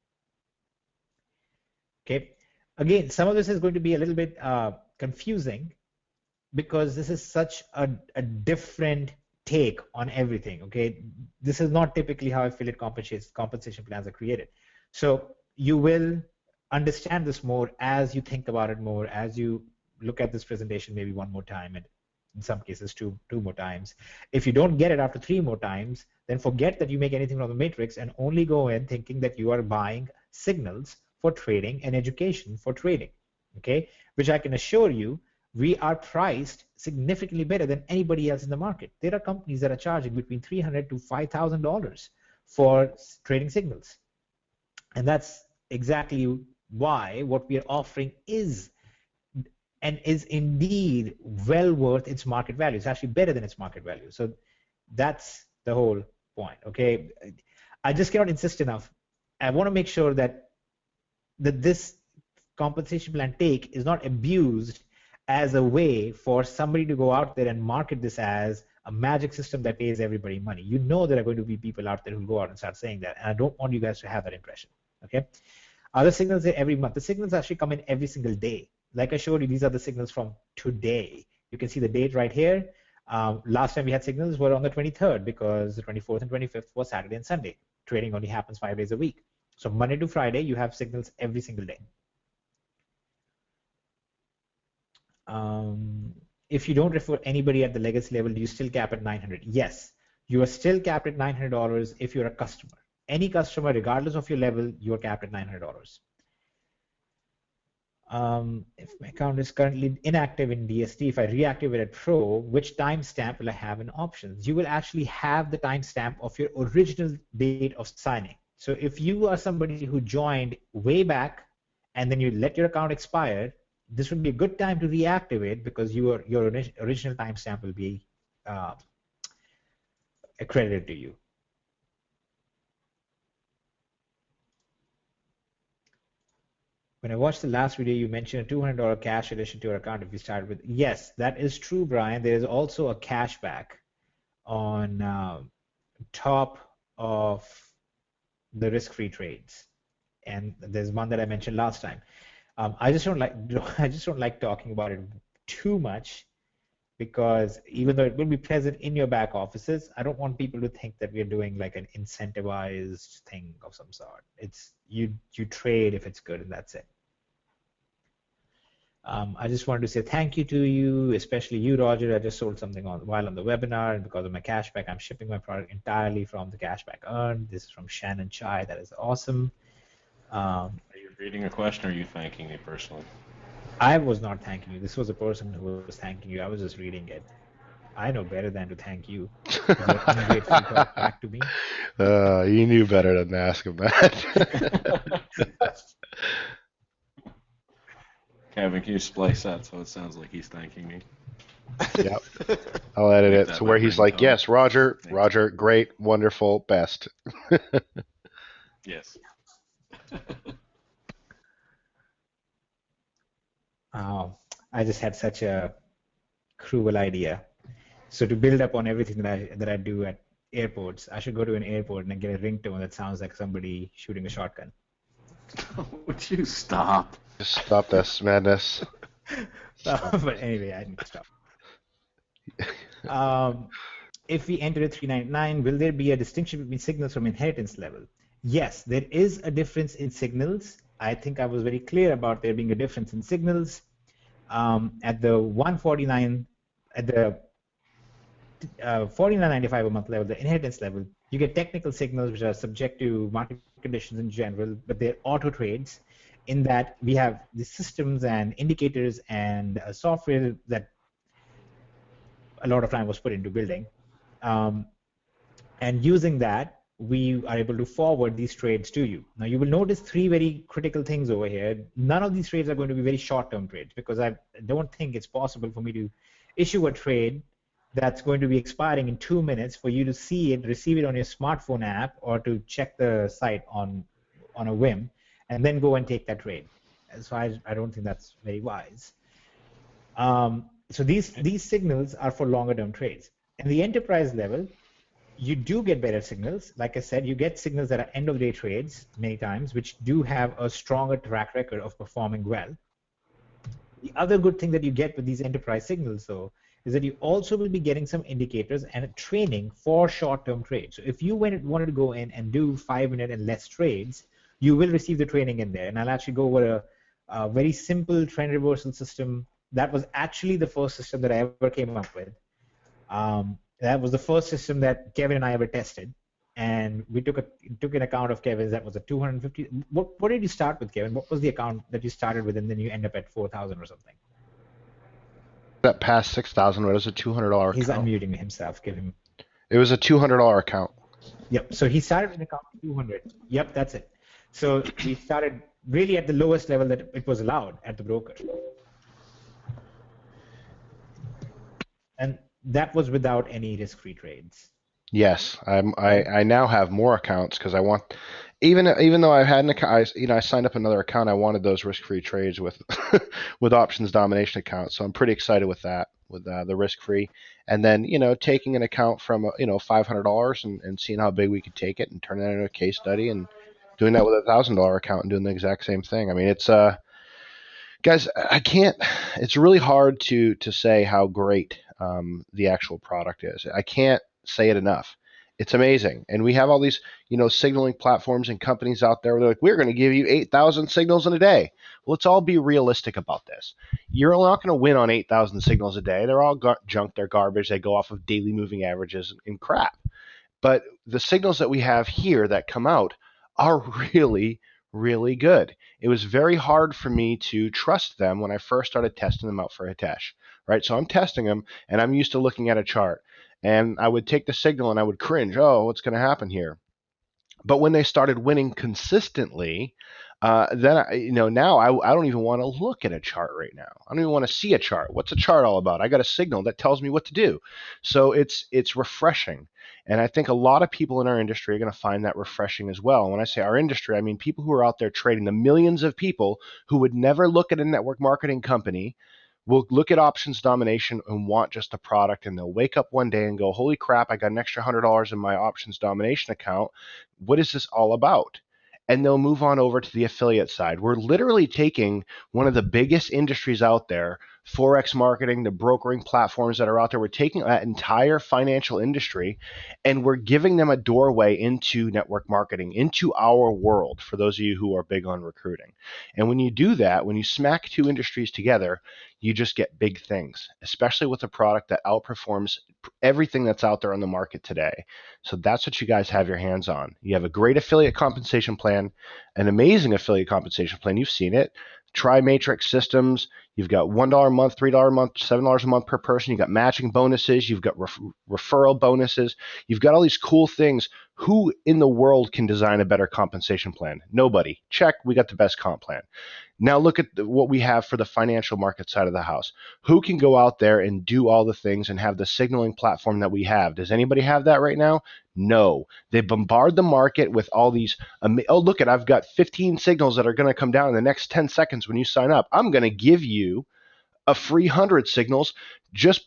Okay, again, some of this is going to be a little bit confusing because this is such a different take on everything. Okay, this is not typically how affiliate compensation plans are created. So you will understand this more as you think about it more, as you look at this presentation maybe one more time, and in some cases two more times. If you don't get it after 3 more times, then forget that you make anything from the matrix and only go in thinking that you are buying signals for trading and education for trading, okay? Which I can assure you, we are priced significantly better than anybody else in the market. There are companies that are charging between $300 to $5,000 for trading signals. And that's exactly why what we are offering is indeed well worth its market value. It's actually better than its market value. So that's the whole point, okay? I just cannot insist enough. I want to make sure that this compensation plan take is not abused as a way for somebody to go out there and market this as a magic system that pays everybody money. You know there are going to be people out there who go out and start saying that, and I don't want you guys to have that impression, okay? Other signals are every month. The signals actually come in every single day. Like I showed you, these are the signals from today. You can see the date right here. Last time we had signals were on the 23rd because the 24th and 25th was Saturday and Sunday. Trading only happens 5 days a week. So Monday to Friday, you have signals every single day. If you don't refer anybody at the legacy level, do you still cap at $900? Yes, you are still capped at $900 if you're a customer. Any customer, regardless of your level, you are capped at $900. If my account is currently inactive in DST, if I reactivate at Pro, which timestamp will I have in options? You will actually have the timestamp of your original date of signing. So if you are somebody who joined way back and then you let your account expire, this would be a good time to reactivate because your original timestamp will be accredited to you. When I watched the last video, you mentioned a $200 cash addition to your account if you started with. Yes, that is true, Brian. There is also a cashback on top of the risk-free trades, and there's one that I mentioned last time. I just don't like talking about it too much because even though it will be present in your back offices, I don't want people to think that we're doing like an incentivized thing of some sort. It's you trade if it's good, and that's it. I just wanted to say thank you to you, especially you, Roger. I just sold something while on the webinar, and because of my cashback, I'm shipping my product entirely from the cashback earned. This is from Shannon Chai. That is awesome. Are you reading a question, or are you thanking me personally? I was not thanking you. This was a person who was thanking you. I was just reading it. I know better than to thank you. You're ungrateful back to me. You knew better than to ask him that. Kevin, can you splice that so it sounds like he's thanking me? Yep. I'll edit Make it that to my where he's like, ringtone. yes, Roger, Thank you. Roger, great, wonderful, best. Yes. I just had such a cruel idea. So to build up on everything that I do at airports, I should go to an airport and get a ringtone that sounds like somebody shooting a shotgun. Would you stop? Just stop this madness. But anyway, I need to stop. If we enter a 399, will there be a distinction between signals from inheritance level? Yes, there is a difference in signals. I think I was very clear about there being a difference in signals. At the 149, at the 49.95 a month level, the inheritance level, you get technical signals which are subject to market conditions in general, but they're auto trades in that we have the systems and indicators and software that a lot of time was put into building. And using that, we are able to forward these trades to you. Now, you will notice three very critical things over here. None of these trades are going to be very short-term trades because I don't think it's possible for me to issue a trade that's going to be expiring in 2 minutes for you to see it, receive it on your smartphone app, or to check the site on a whim, and then go and take that trade. So I don't think that's very wise. So these signals are for longer-term trades. In the enterprise level, you do get better signals. Like I said, you get signals that are end-of-day trades many times, which do have a stronger track record of performing well. The other good thing that you get with these enterprise signals, though, is that you also will be getting some indicators and a training for short-term trades. So if you wanted to go in and do 5-minute and less trades, you will receive the training in there. And I'll actually go over a very simple trend reversal system. That was actually the first system that I ever came up with. That was the first system that Kevin and I ever tested, and we took an account of Kevin's. That was a 250. What did you start with, Kevin? What was the account that you started with, and then you end up at 4,000 or something? That past 6,000 was a $200 account. He's unmuting himself. Give him. It was a $200 account. Yep. So he started with an account of 200. Yep, that's it. So we started really at the lowest level that it was allowed at the broker, and that was without any risk-free trades. Yes, I now have more accounts because I want, even though I had an account, I signed up another account. I wanted those risk-free trades with with options domination accounts. So I'm pretty excited with that, with the risk-free, and then taking an account from $500 and seeing how big we could take it and turn that into a case study and doing that with a $1,000 account and doing the exact same thing. I mean, it's guys, I can't. It's really hard to say how great the actual product is. I can't say it enough. It's amazing, and we have all these signaling platforms and companies out there where they're like, we're going to give you 8,000 signals in a day. Well, let's all be realistic about this. You're not going to win on 8,000 signals a day. They're all junk. They're garbage. They go off of daily moving averages and crap. But the signals that we have here that come out are really, really good. It was very hard for me to trust them when I first started testing them out for Hitesh, right? So I'm testing them, and I'm used to looking at a chart, and I would take the signal and I would cringe, oh, what's going to happen here? But when they started winning consistently, then now I don't even want to look at a chart right now. I don't even want to see a chart. What's a chart all about? I got a signal that tells me what to do. So it's refreshing. And I think a lot of people in our industry are going to find that refreshing as well. And when I say our industry, I mean people who are out there trading, the millions of people who would never look at a network marketing company will look at options domination and want just a product, and they'll wake up one day and go, holy crap, I got an extra $100 in my options domination account. What is this all about? And they'll move on over to the affiliate side. We're literally taking one of the biggest industries out there, Forex marketing, the brokering platforms that are out there. We're taking that entire financial industry and we're giving them a doorway into network marketing, into our world, for those of you who are big on recruiting. And when you do that, when you smack two industries together, you just get big things, especially with a product that outperforms everything that's out there on the market today. So that's what you guys have your hands on. You have a great affiliate compensation plan, an amazing affiliate compensation plan. You've seen it. TriMatrix systems. You've got $1 a month, $3 a month, $7 a month per person. You've got matching bonuses. You've got referral bonuses. You've got all these cool things. Who in the world can design a better compensation plan? Nobody. Check. We got the best comp plan. Now look at what we have for the financial market side of the house. Who can go out there and do all the things and have the signaling platform that we have? Does anybody have that right now? No. They bombard the market with all these, oh, look at, I've got 15 signals that are going to come down in the next 10 seconds when you sign up. I'm going to give you a free 100 signals just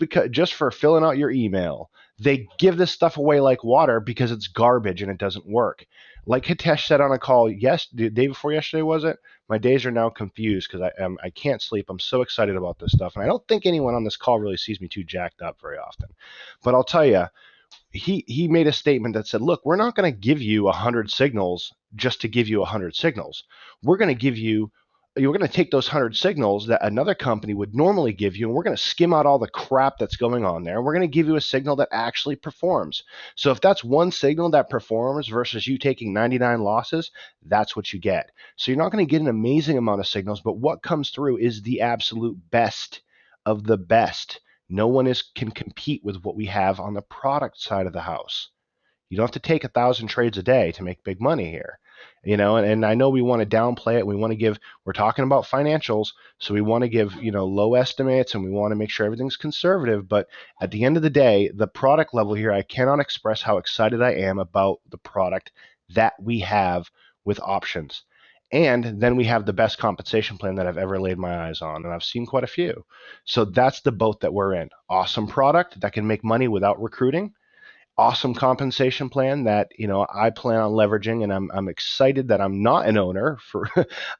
for filling out your email. They give this stuff away like water because it's garbage and it doesn't work. Like Hitesh said on a call the day before yesterday, was it? My days are now confused because I can't sleep. I'm so excited about this stuff, and I don't think anyone on this call really sees me too jacked up very often. But I'll tell you, he made a statement that said, look, we're not going to give you 100 signals just to give you 100 signals. We're going to take those 100 signals that another company would normally give you, and we're going to skim out all the crap that's going on there, and we're going to give you a signal that actually performs. So if that's one signal that performs versus you taking 99 losses, that's what you get. So you're not going to get an amazing amount of signals, but what comes through is the absolute best of the best. No one can compete with what we have on the product side of the house. You don't have to take 1,000 trades a day to make big money here. And I know we want to downplay it. We're talking about financials, so we want to give, low estimates, and we want to make sure everything's conservative. But at the end of the day, the product level here, I cannot express how excited I am about the product that we have with options. And then we have the best compensation plan that I've ever laid my eyes on, and I've seen quite a few. So that's the boat that we're in. Awesome product that can make money without recruiting. Awesome compensation plan that I plan on leveraging, and I'm excited that I'm not an owner for.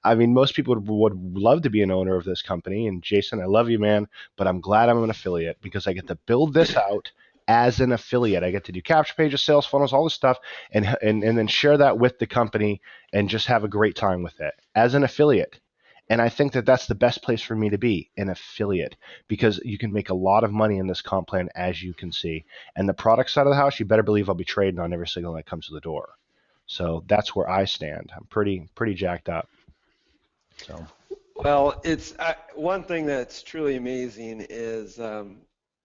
I mean, most people would love to be an owner of this company. And Jason, I love you, man, but I'm glad I'm an affiliate because I get to build this out as an affiliate. I get to do capture pages, sales funnels, all this stuff, and then share that with the company and just have a great time with it as an affiliate. And I think that that's the best place for me to be, an affiliate, because you can make a lot of money in this comp plan, as you can see. And the product side of the house, you better believe I'll be trading on every signal that comes to the door. So that's where I stand. I'm pretty jacked up. So. Well, it's one thing that's truly amazing is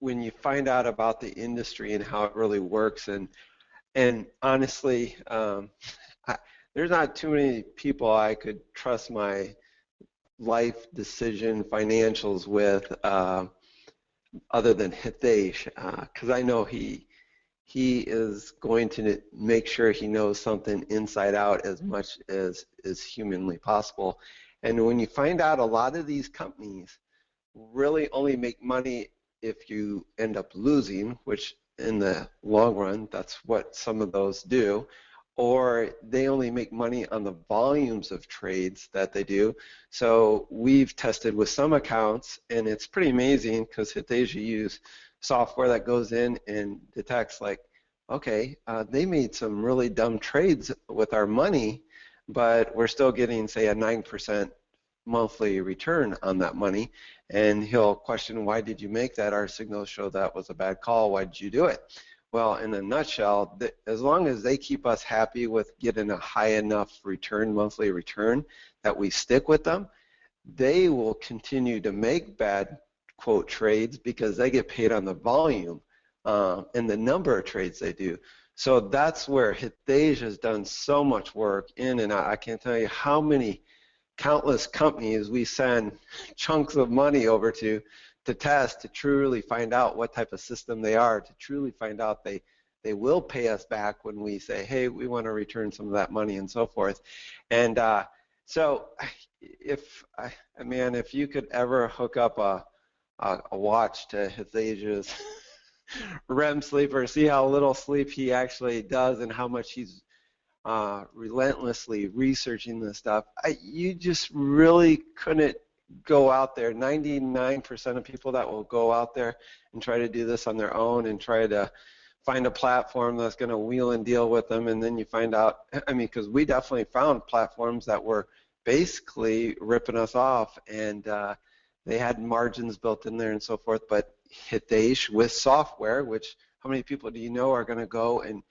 when you find out about the industry and how it really works. And honestly, there's not too many people I could trust my life decision financials with other than Hitesh, because I know he is going to make sure he knows something inside out as much as is humanly possible. And when you find out a lot of these companies really only make money if you end up losing, which in the long run, that's what some of those do, or they only make money on the volumes of trades that they do. So we've tested with some accounts, and it's pretty amazing because Hitesh use software that goes in and detects like, okay, they made some really dumb trades with our money, but we're still getting, say, a 9% monthly return on that money. And he'll question, why did you make that? Our signals show that was a bad call. Why did you do it? Well, in a nutshell, as long as they keep us happy with getting a high enough return, monthly return, that we stick with them, they will continue to make bad, quote, trades because they get paid on the volume and the number of trades they do. So that's where Hitesh has done so much work in and out. I can't tell you how many countless companies we send chunks of money over to test, to truly find out what type of system they are, to truly find out they will pay us back when we say, hey, we want to return some of that money and so forth. And so if you could ever hook up a watch to Hitesh's REM sleep or see how little sleep he actually does and how much he's relentlessly researching this stuff, you just really couldn't go out there. 99% of people that will go out there and try to do this on their own and try to find a platform that's going to wheel and deal with them, and then you find out, because we definitely found platforms that were basically ripping us off, and they had margins built in there and so forth, but Hitesh with software, which how many people do you know are going to go and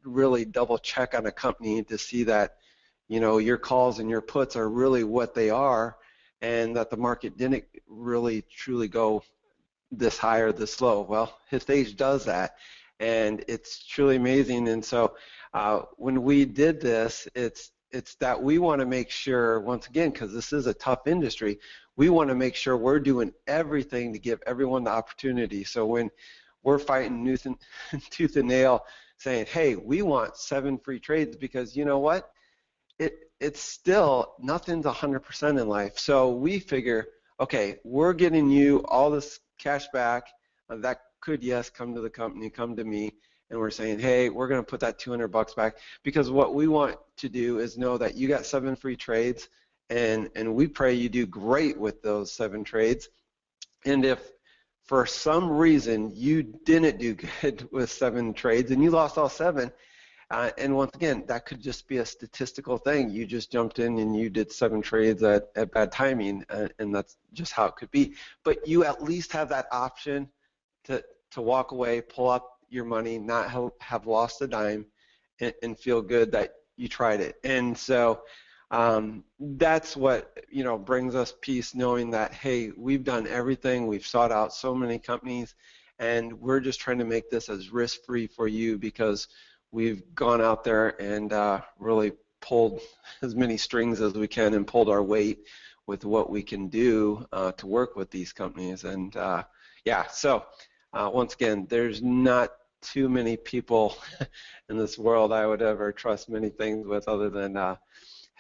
really double check on a company to see that your calls and your puts are really what they are, and that the market didn't really truly go this high or this low. Well, Hithage does that, and it's truly amazing. And so when we did this, it's that we want to make sure, once again, because this is a tough industry, we want to make sure we're doing everything to give everyone the opportunity. So when we're fighting tooth and nail saying, hey, we want 7 free trades, because you know what? It's still, nothing's 100% in life. So we figure, okay, we're getting you all this cash back. That could, yes, come to the company, come to me, and we're saying, hey, we're going to put that $200 back, because what we want to do is know that you got 7 free trades, and we pray you do great with those 7 trades. And if for some reason you didn't do good with 7 trades and you lost all 7, and once again, that could just be a statistical thing. You just jumped in and you did 7 trades at bad timing, and that's just how it could be. But you at least have that option to walk away, pull up your money, not have lost a dime, and feel good that you tried it. And so that's what, you know, brings us peace, knowing that, hey, we've done everything. We've sought out so many companies, and we're just trying to make this as risk-free for you, because we've gone out there and really pulled as many strings as we can and pulled our weight with what we can do to work with these companies. And yeah, so once again, there's not too many people in this world I would ever trust many things with other than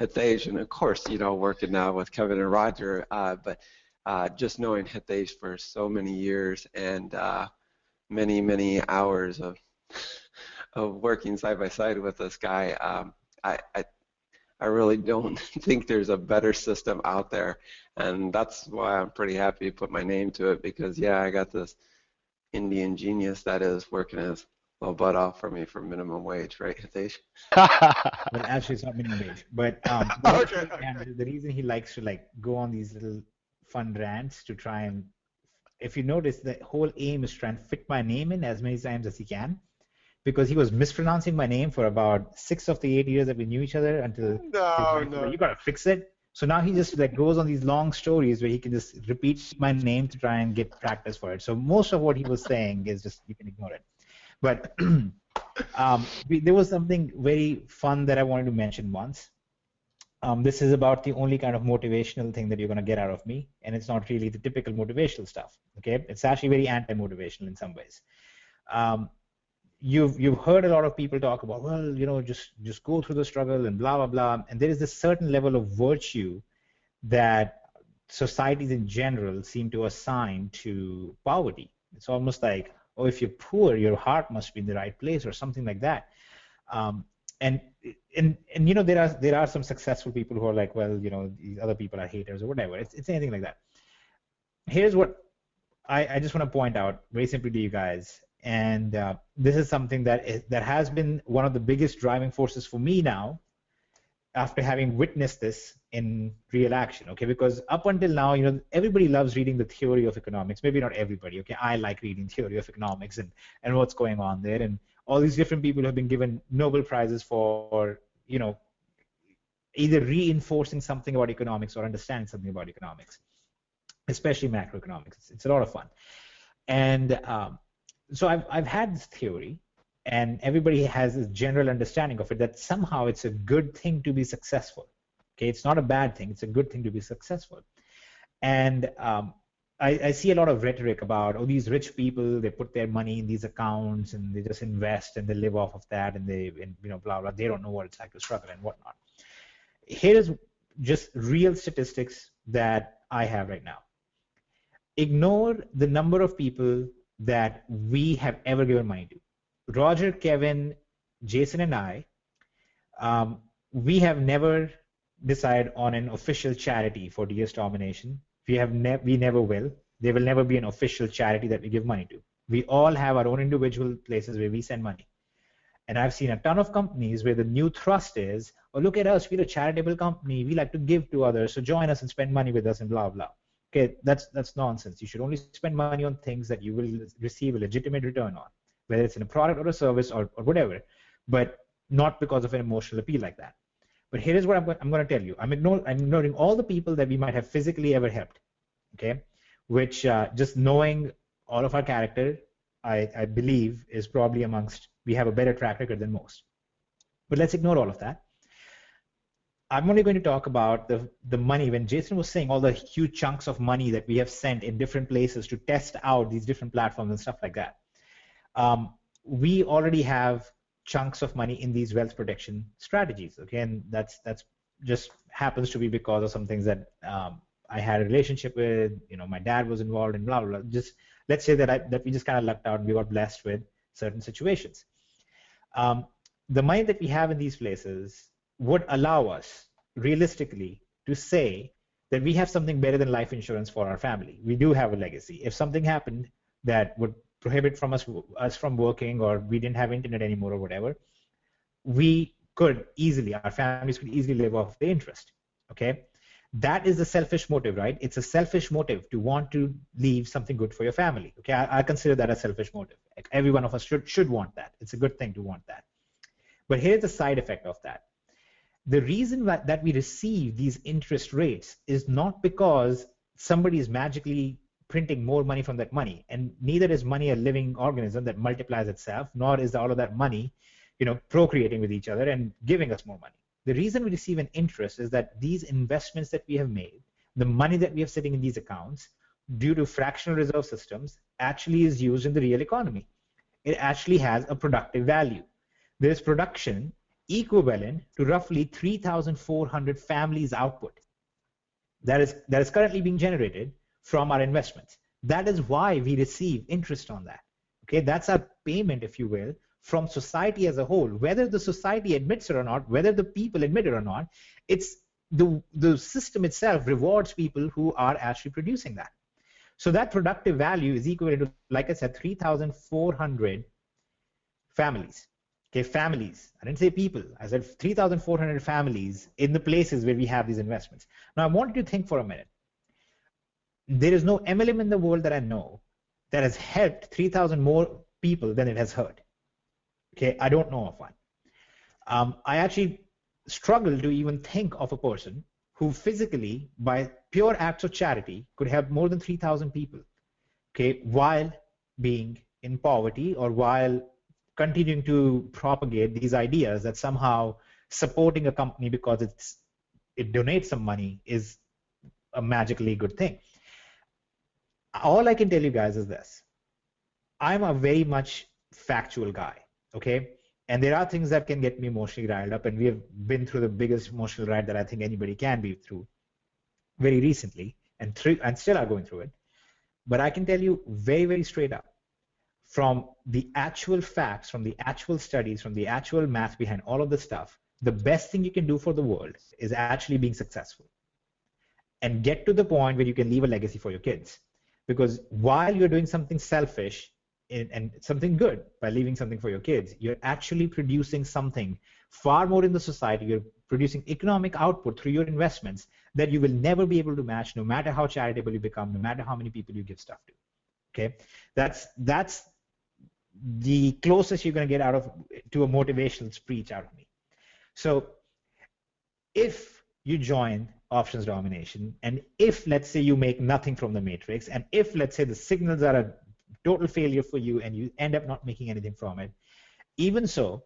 Hithage, and of course, you know, working now with Kevin and Roger, but just knowing Hithage for so many years and many, many hours of working side by side with this guy, I really don't think there's a better system out there, and that's why I'm pretty happy to put my name to it, because yeah, I got this Indian genius that is working his little butt off for me for minimum wage, right, Hitesh? Well, actually, it's not minimum wage, but Okay. and the reason he likes to like go on these little fun rants to try and, if you notice, the whole aim is trying to fit my name in as many times as he can, because he was mispronouncing my name for about 6 of the 8 years that we knew each other until No. you gotta fix it. So now he just like goes on these long stories where he can just repeat my name to try and get practice for it. So most of what he was saying is just, you can ignore it. But there was something very fun that I wanted to mention once. This is about the only kind of motivational thing that you're going to get out of me, and it's not really the typical motivational stuff. Okay, it's actually very anti-motivational in some ways. You've heard a lot of people talk about, well, you know, just go through the struggle and blah blah blah, and there is this certain level of virtue that societies in general seem to assign to poverty. It's almost like, oh, if you're poor, your heart must be in the right place or something like that. And you know, there are some successful people who are like, well, you know, these other people are haters or whatever. It's anything like that. Here's what I just want to point out very simply to you guys, and this is something that has been one of the biggest driving forces for me now, after having witnessed this in real action. Okay, because up until now, you know, everybody loves reading the theory of economics. Maybe not everybody. Okay, I like reading theory of economics and what's going on there, and all these different people have been given Nobel Prizes for, you know, either reinforcing something about economics or understanding something about economics, especially macroeconomics. It's a lot of fun. And so I've had this theory, and everybody has this general understanding of it, that somehow it's a good thing to be successful. Okay, it's not a bad thing. It's a good thing to be successful. And I see a lot of rhetoric about, oh, these rich people, they put their money in these accounts and they just invest and they live off of that, and you know, blah blah. They don't know what it's like to struggle and whatnot. Here's just real statistics that I have right now. Ignore the number of people that we have ever given money to. Roger, Kevin, Jason, and I, we have never decided on an official charity for DS Domination. We never will. There will never be an official charity that we give money to. We all have our own individual places where we send money. And I've seen a ton of companies where the new thrust is, oh, look at us, we're a charitable company, we like to give to others, so join us and spend money with us and blah, blah. Okay, that's nonsense. You should only spend money on things that you will receive a legitimate return on, whether it's in a product or a service or whatever, but not because of an emotional appeal like that. But here is what I'm going to tell you. I'm ignoring all the people that we might have physically ever helped, okay? Which just knowing all of our character, I believe is probably we have a better track record than most. But let's ignore all of that. I'm only going to talk about the money. When Jason was saying all the huge chunks of money that we have sent in different places to test out these different platforms and stuff like that, we already have chunks of money in these wealth protection strategies. Okay, and that's just happens to be because of some things that I had a relationship with. My dad was involved in blah blah blah. Just let's say that we just kind of lucked out and we got blessed with certain situations. The money that we have in these places would allow us realistically to say that we have something better than life insurance for our family. We do have a legacy. If something happened that would prohibit from us from working, or we didn't have internet anymore or whatever, our families could easily live off the interest. Okay, that is the selfish motive, right? It's a selfish motive to want to leave something good for your family. Okay, I consider that a selfish motive. Like every one of us should want that. It's a good thing to want that. But here's the side effect of that. The reason that we receive these interest rates is not because somebody is magically printing more money from that money, and neither is money a living organism that multiplies itself, nor is all of that money, procreating with each other and giving us more money. The reason we receive an interest is that these investments that we have made, the money that we have sitting in these accounts, due to fractional reserve systems, actually is used in the real economy. It actually has a productive value. There is production equivalent to roughly 3,400 families' output that is currently being generated from our investments. That is why we receive interest on that. Okay, that's our payment, if you will, from society as a whole. Whether the society admits it or not, whether the people admit it or not, it's the system itself rewards people who are actually producing that. So that productive value is equivalent to, like I said, 3,400 families. Okay, families. I didn't say people. I said 3,400 families in the places where we have these investments. Now, I want you to think for a minute. There is no MLM in the world that I know that has helped 3,000 more people than it has hurt. Okay, I don't know of one. I actually struggle to even think of a person who physically, by pure acts of charity, could help more than 3,000 people. Okay, while being in poverty or while continuing to propagate these ideas that somehow supporting a company because it donates some money is a magically good thing. All I can tell you guys is this. I'm a very much factual guy, okay? And there are things that can get me emotionally riled up, and we have been through the biggest emotional ride that I think anybody can be through very recently, and still are going through it. But I can tell you very, very straight up, from the actual facts, from the actual studies, from the actual math behind all of this stuff, the best thing you can do for the world is actually being successful and get to the point where you can leave a legacy for your kids. Because while you're doing something selfish and something good by leaving something for your kids, you're actually producing something far more in the society. You're producing economic output through your investments that you will never be able to match, no matter how charitable you become, no matter how many people you give stuff to. Okay, that's the closest you're going to get to a motivational speech out of me. So if you join Options Domination, and if, let's say, you make nothing from the matrix, and if, let's say, the signals are a total failure for you and you end up not making anything from it, even so,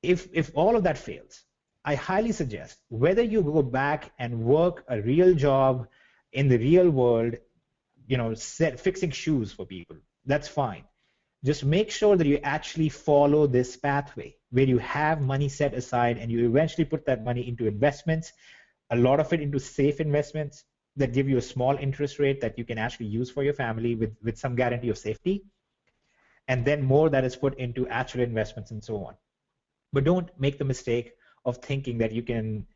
if all of that fails, I highly suggest whether you go back and work a real job in the real world, fixing shoes for people, that's fine. Just make sure that you actually follow this pathway where you have money set aside and you eventually put that money into investments, a lot of it into safe investments that give you a small interest rate that you can actually use for your family with some guarantee of safety, and then more that is put into actual investments and so on. But don't make the mistake of thinking that you can,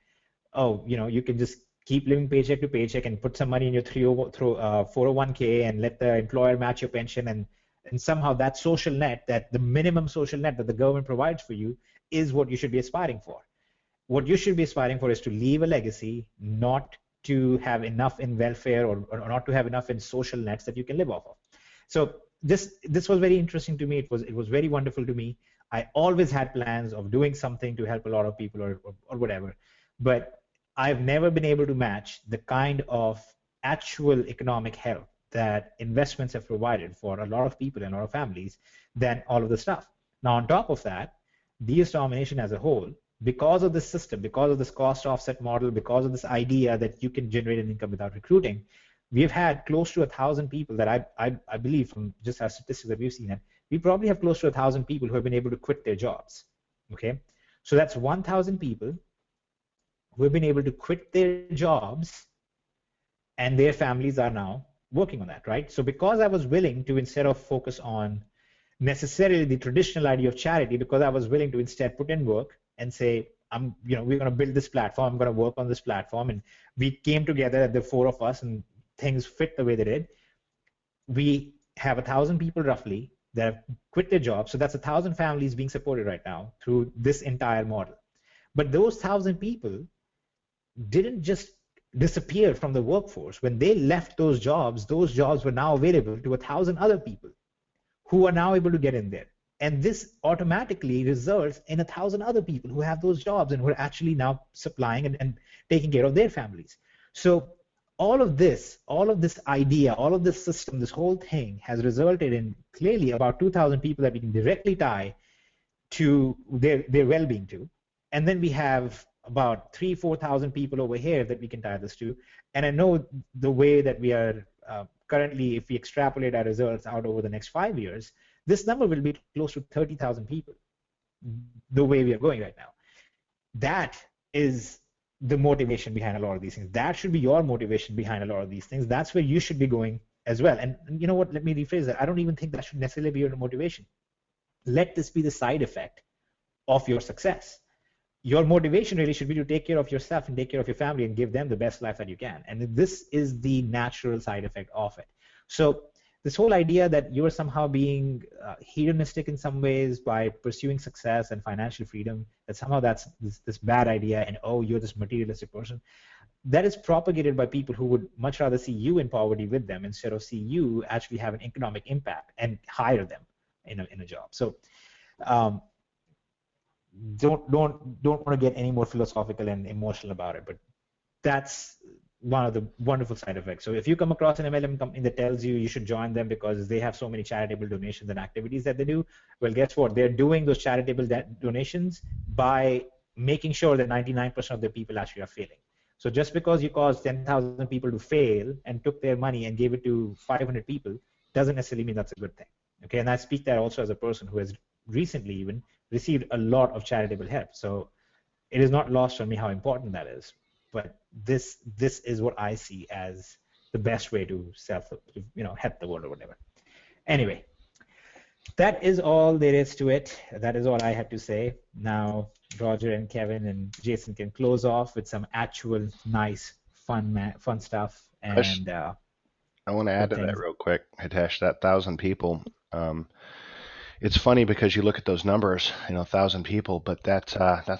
you can just keep living paycheck to paycheck and put some money in your 401k and let the employer match your pension, and somehow that social net, that the minimum social net that the government provides for you, is what you should be aspiring for. What you should be aspiring for is to leave a legacy, not to have enough in welfare or not to have enough in social nets that you can live off of. So this was very interesting to me. It was very wonderful to me. I always had plans of doing something to help a lot of people or whatever. but I've never been able to match the kind of actual economic help that investments have provided for a lot of people and a lot of families than all of the stuff. Now, on top of that, DS domination as a whole, because of this system, because of this cost offset model, because of this idea that you can generate an income without recruiting, we've had close to 1,000 people that I believe from just our statistics that we've seen it, we probably have close to 1,000 people who have been able to quit their jobs. Okay, so that's 1,000 people who have been able to quit their jobs, and their families are now working on that, right? So because I was willing to, instead of focus on necessarily the traditional idea of charity, because I was willing to instead put in work and say, we're going to build this platform, I'm going to work on this platform, and we came together, the four of us, and things fit the way they did. We have 1,000 people roughly that have quit their jobs, so that's 1,000 families being supported right now through this entire model. But those 1,000 people didn't just disappear from the workforce. When they left those jobs were now available to 1,000 other people who are now able to get in there. And this automatically results in 1,000 other people who have those jobs and who are actually now supplying and taking care of their families. So all of this idea, all of this system, this whole thing has resulted in clearly about 2,000 people that we can directly tie to their well-being to. And then we have about 3,000-4,000 people over here that we can tie this to. And I know the way that we are currently, if we extrapolate our results out over the next 5 years, this number will be close to 30,000 people, the way we are going right now. That is the motivation behind a lot of these things. That should be your motivation behind a lot of these things. That's where you should be going as well. And you know what, let me rephrase that. I don't even think that should necessarily be your motivation. Let this be the side effect of your success. Your motivation really should be to take care of yourself and take care of your family and give them the best life that you can. And this is the natural side effect of it. So this whole idea that you're somehow being hedonistic in some ways by pursuing success and financial freedom, that somehow that's this bad idea and, oh, you're this materialistic person, that is propagated by people who would much rather see you in poverty with them instead of see you actually have an economic impact and hire them in a job. So don't want to get any more philosophical and emotional about it, but that's one of the wonderful side effects. So if you come across an MLM company that tells you should join them because they have so many charitable donations and activities that they do, well, guess what? They're doing those charitable donations by making sure that 99% of the people actually are failing. So just because you caused 10,000 people to fail and took their money and gave it to 500 people doesn't necessarily mean that's a good thing. Okay, and I speak that also as a person who has recently even received a lot of charitable help. So it is not lost on me how important that is. But this is what I see as the best way to help the world or whatever. Anyway, that is all there is to it. That is all I had to say. Now, Roger and Kevin and Jason can close off with some actual nice, fun stuff. And I want to add to that real quick, Hitesh, that 1,000 people. It's funny because you look at those numbers, 1,000 people, but that's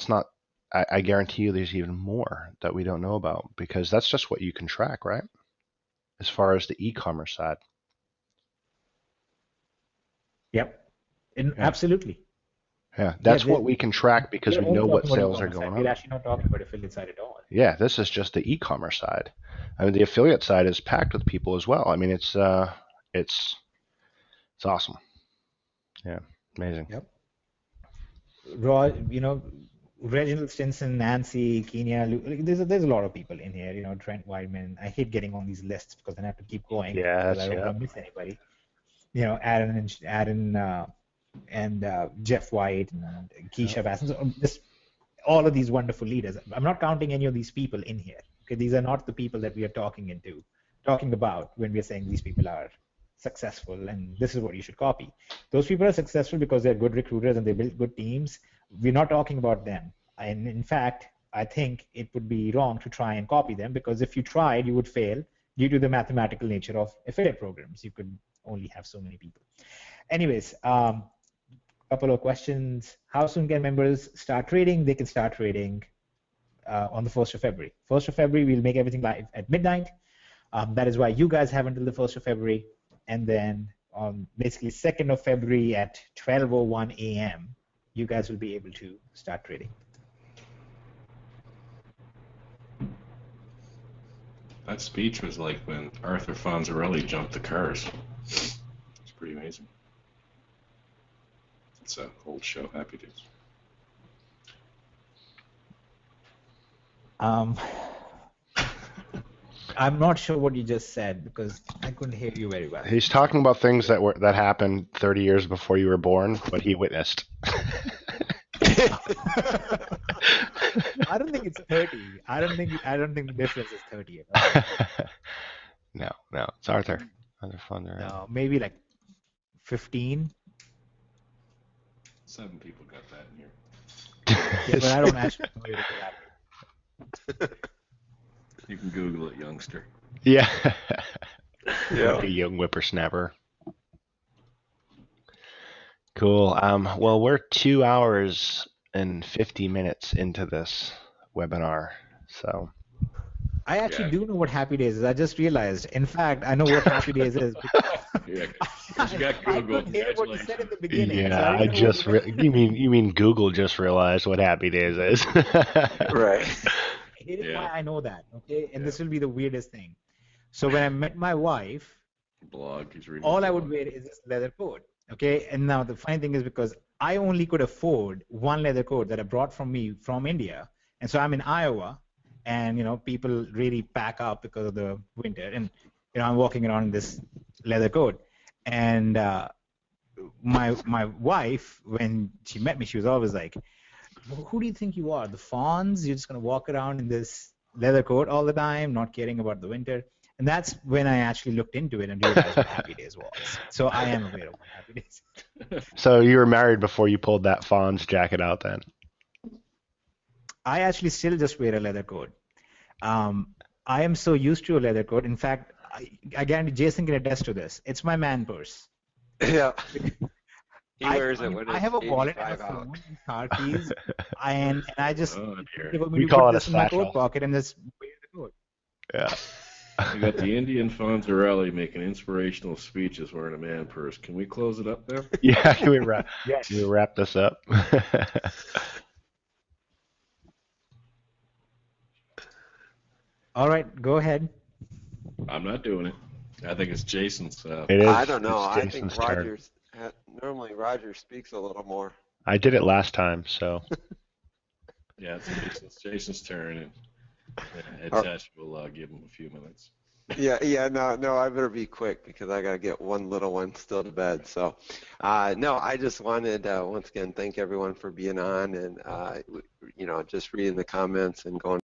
not. I guarantee you there's even more that we don't know about because that's just what you can track, right? As far as the e-commerce side. Yep. Absolutely. Yeah, that's what we can track because we know what sales are going on. We're actually not talking about affiliate side at all. Yeah, this is just the e-commerce side. I mean, the affiliate side is packed with people as well. I mean, it's awesome. Yeah, amazing. Yep. Reginald Stinson, Nancy, Kenya, there's a lot of people in here. Trent Weidman. I hate getting on these lists because then I have to keep going. Yeah, because I don't want to miss anybody. Aaron and Jeff White and Keisha Bass. Just all of these wonderful leaders. I'm not counting any of these people in here. Okay, these are not the people that we are talking about when we are saying these people are successful and this is what you should copy. Those people are successful because they're good recruiters and they build good teams. We're not talking about them. And in fact, I think it would be wrong to try and copy them because if you tried, you would fail due to the mathematical nature of affiliate programs. You could only have so many people. Anyways, couple of questions. How soon can members start trading? They can start trading on the 1st of February. 1st of February, we'll make everything live at midnight. That is why you guys have until the 1st of February. And then on basically 2nd of February at 12:01 a.m., you guys will be able to start trading. That speech was like when Arthur Fonzarelli jumped the cars. It's pretty amazing. It's an old show, Happy Days. I'm not sure what you just said because I couldn't hear you very well. He's talking about things that happened 30 years before you were born, but he witnessed. I don't think it's 30. I don't think the difference is 30 at all. No, it's Arthur. Arthur Fonzarelli. No, maybe like 15. 7 people got that in here. Yeah, but I don't actually know you to that. You can Google it, youngster. Yeah. Yeah. Like a young whippersnapper. Cool. Well, we're 2 hours and 50 minutes into this webinar, so. I actually do know what Happy Days is. I just realized. In fact, I know what Happy Days is. Yeah, 'cause you got I Google. couldn't hear what you said in the beginning. Yeah, so I didn't know just what you mean Google just realized what Happy Days is. Right. Here's Yeah. why I know that. Okay, and Yeah. this will be the weirdest thing. So when I met my wife, Blog. He's reading. all the I would blog. wear is this leather coat. Okay, and now the funny thing is because I only could afford one leather coat that I brought from India, and so I'm in Iowa, and people really pack up because of the winter, and I'm walking around in this leather coat, and my wife, when she met me, she was always like, "Who do you think you are? The Fonz? You're just gonna walk around in this leather coat all the time, not caring about the winter?" And that's when I actually looked into it and realized what Happy Days was. So I am aware of what Happy Days is. So you were married before you pulled that Fonz jacket out then? I actually still just wear a leather coat. I am so used to a leather coat. In fact, I guarantee Jason can attest to this. It's my man purse. Yeah. He wears it I when I it's have a wallet and a 85 out. phone and car keys, and I just Oh, dear. able We to call put it a this in my satchel. coat pocket and just wear the coat. Yeah. We got the Indian Fonzarelli making inspirational speeches wearing a man purse. Can we close it up now? Yeah, can we wrap Yes. this up? All right, go ahead. I'm not doing it. I think it's Jason's. It is. I don't know. It's I think Jason's turn. Roger's normally Roger speaks a little more. I did it last time, so. Yeah, it's Jason's turn, and All Tesh will give him a few minutes. Yeah, no, I better be quick because I gotta get one little one still to bed. So, no, I just wanted once again thank everyone for being on and just reading the comments and going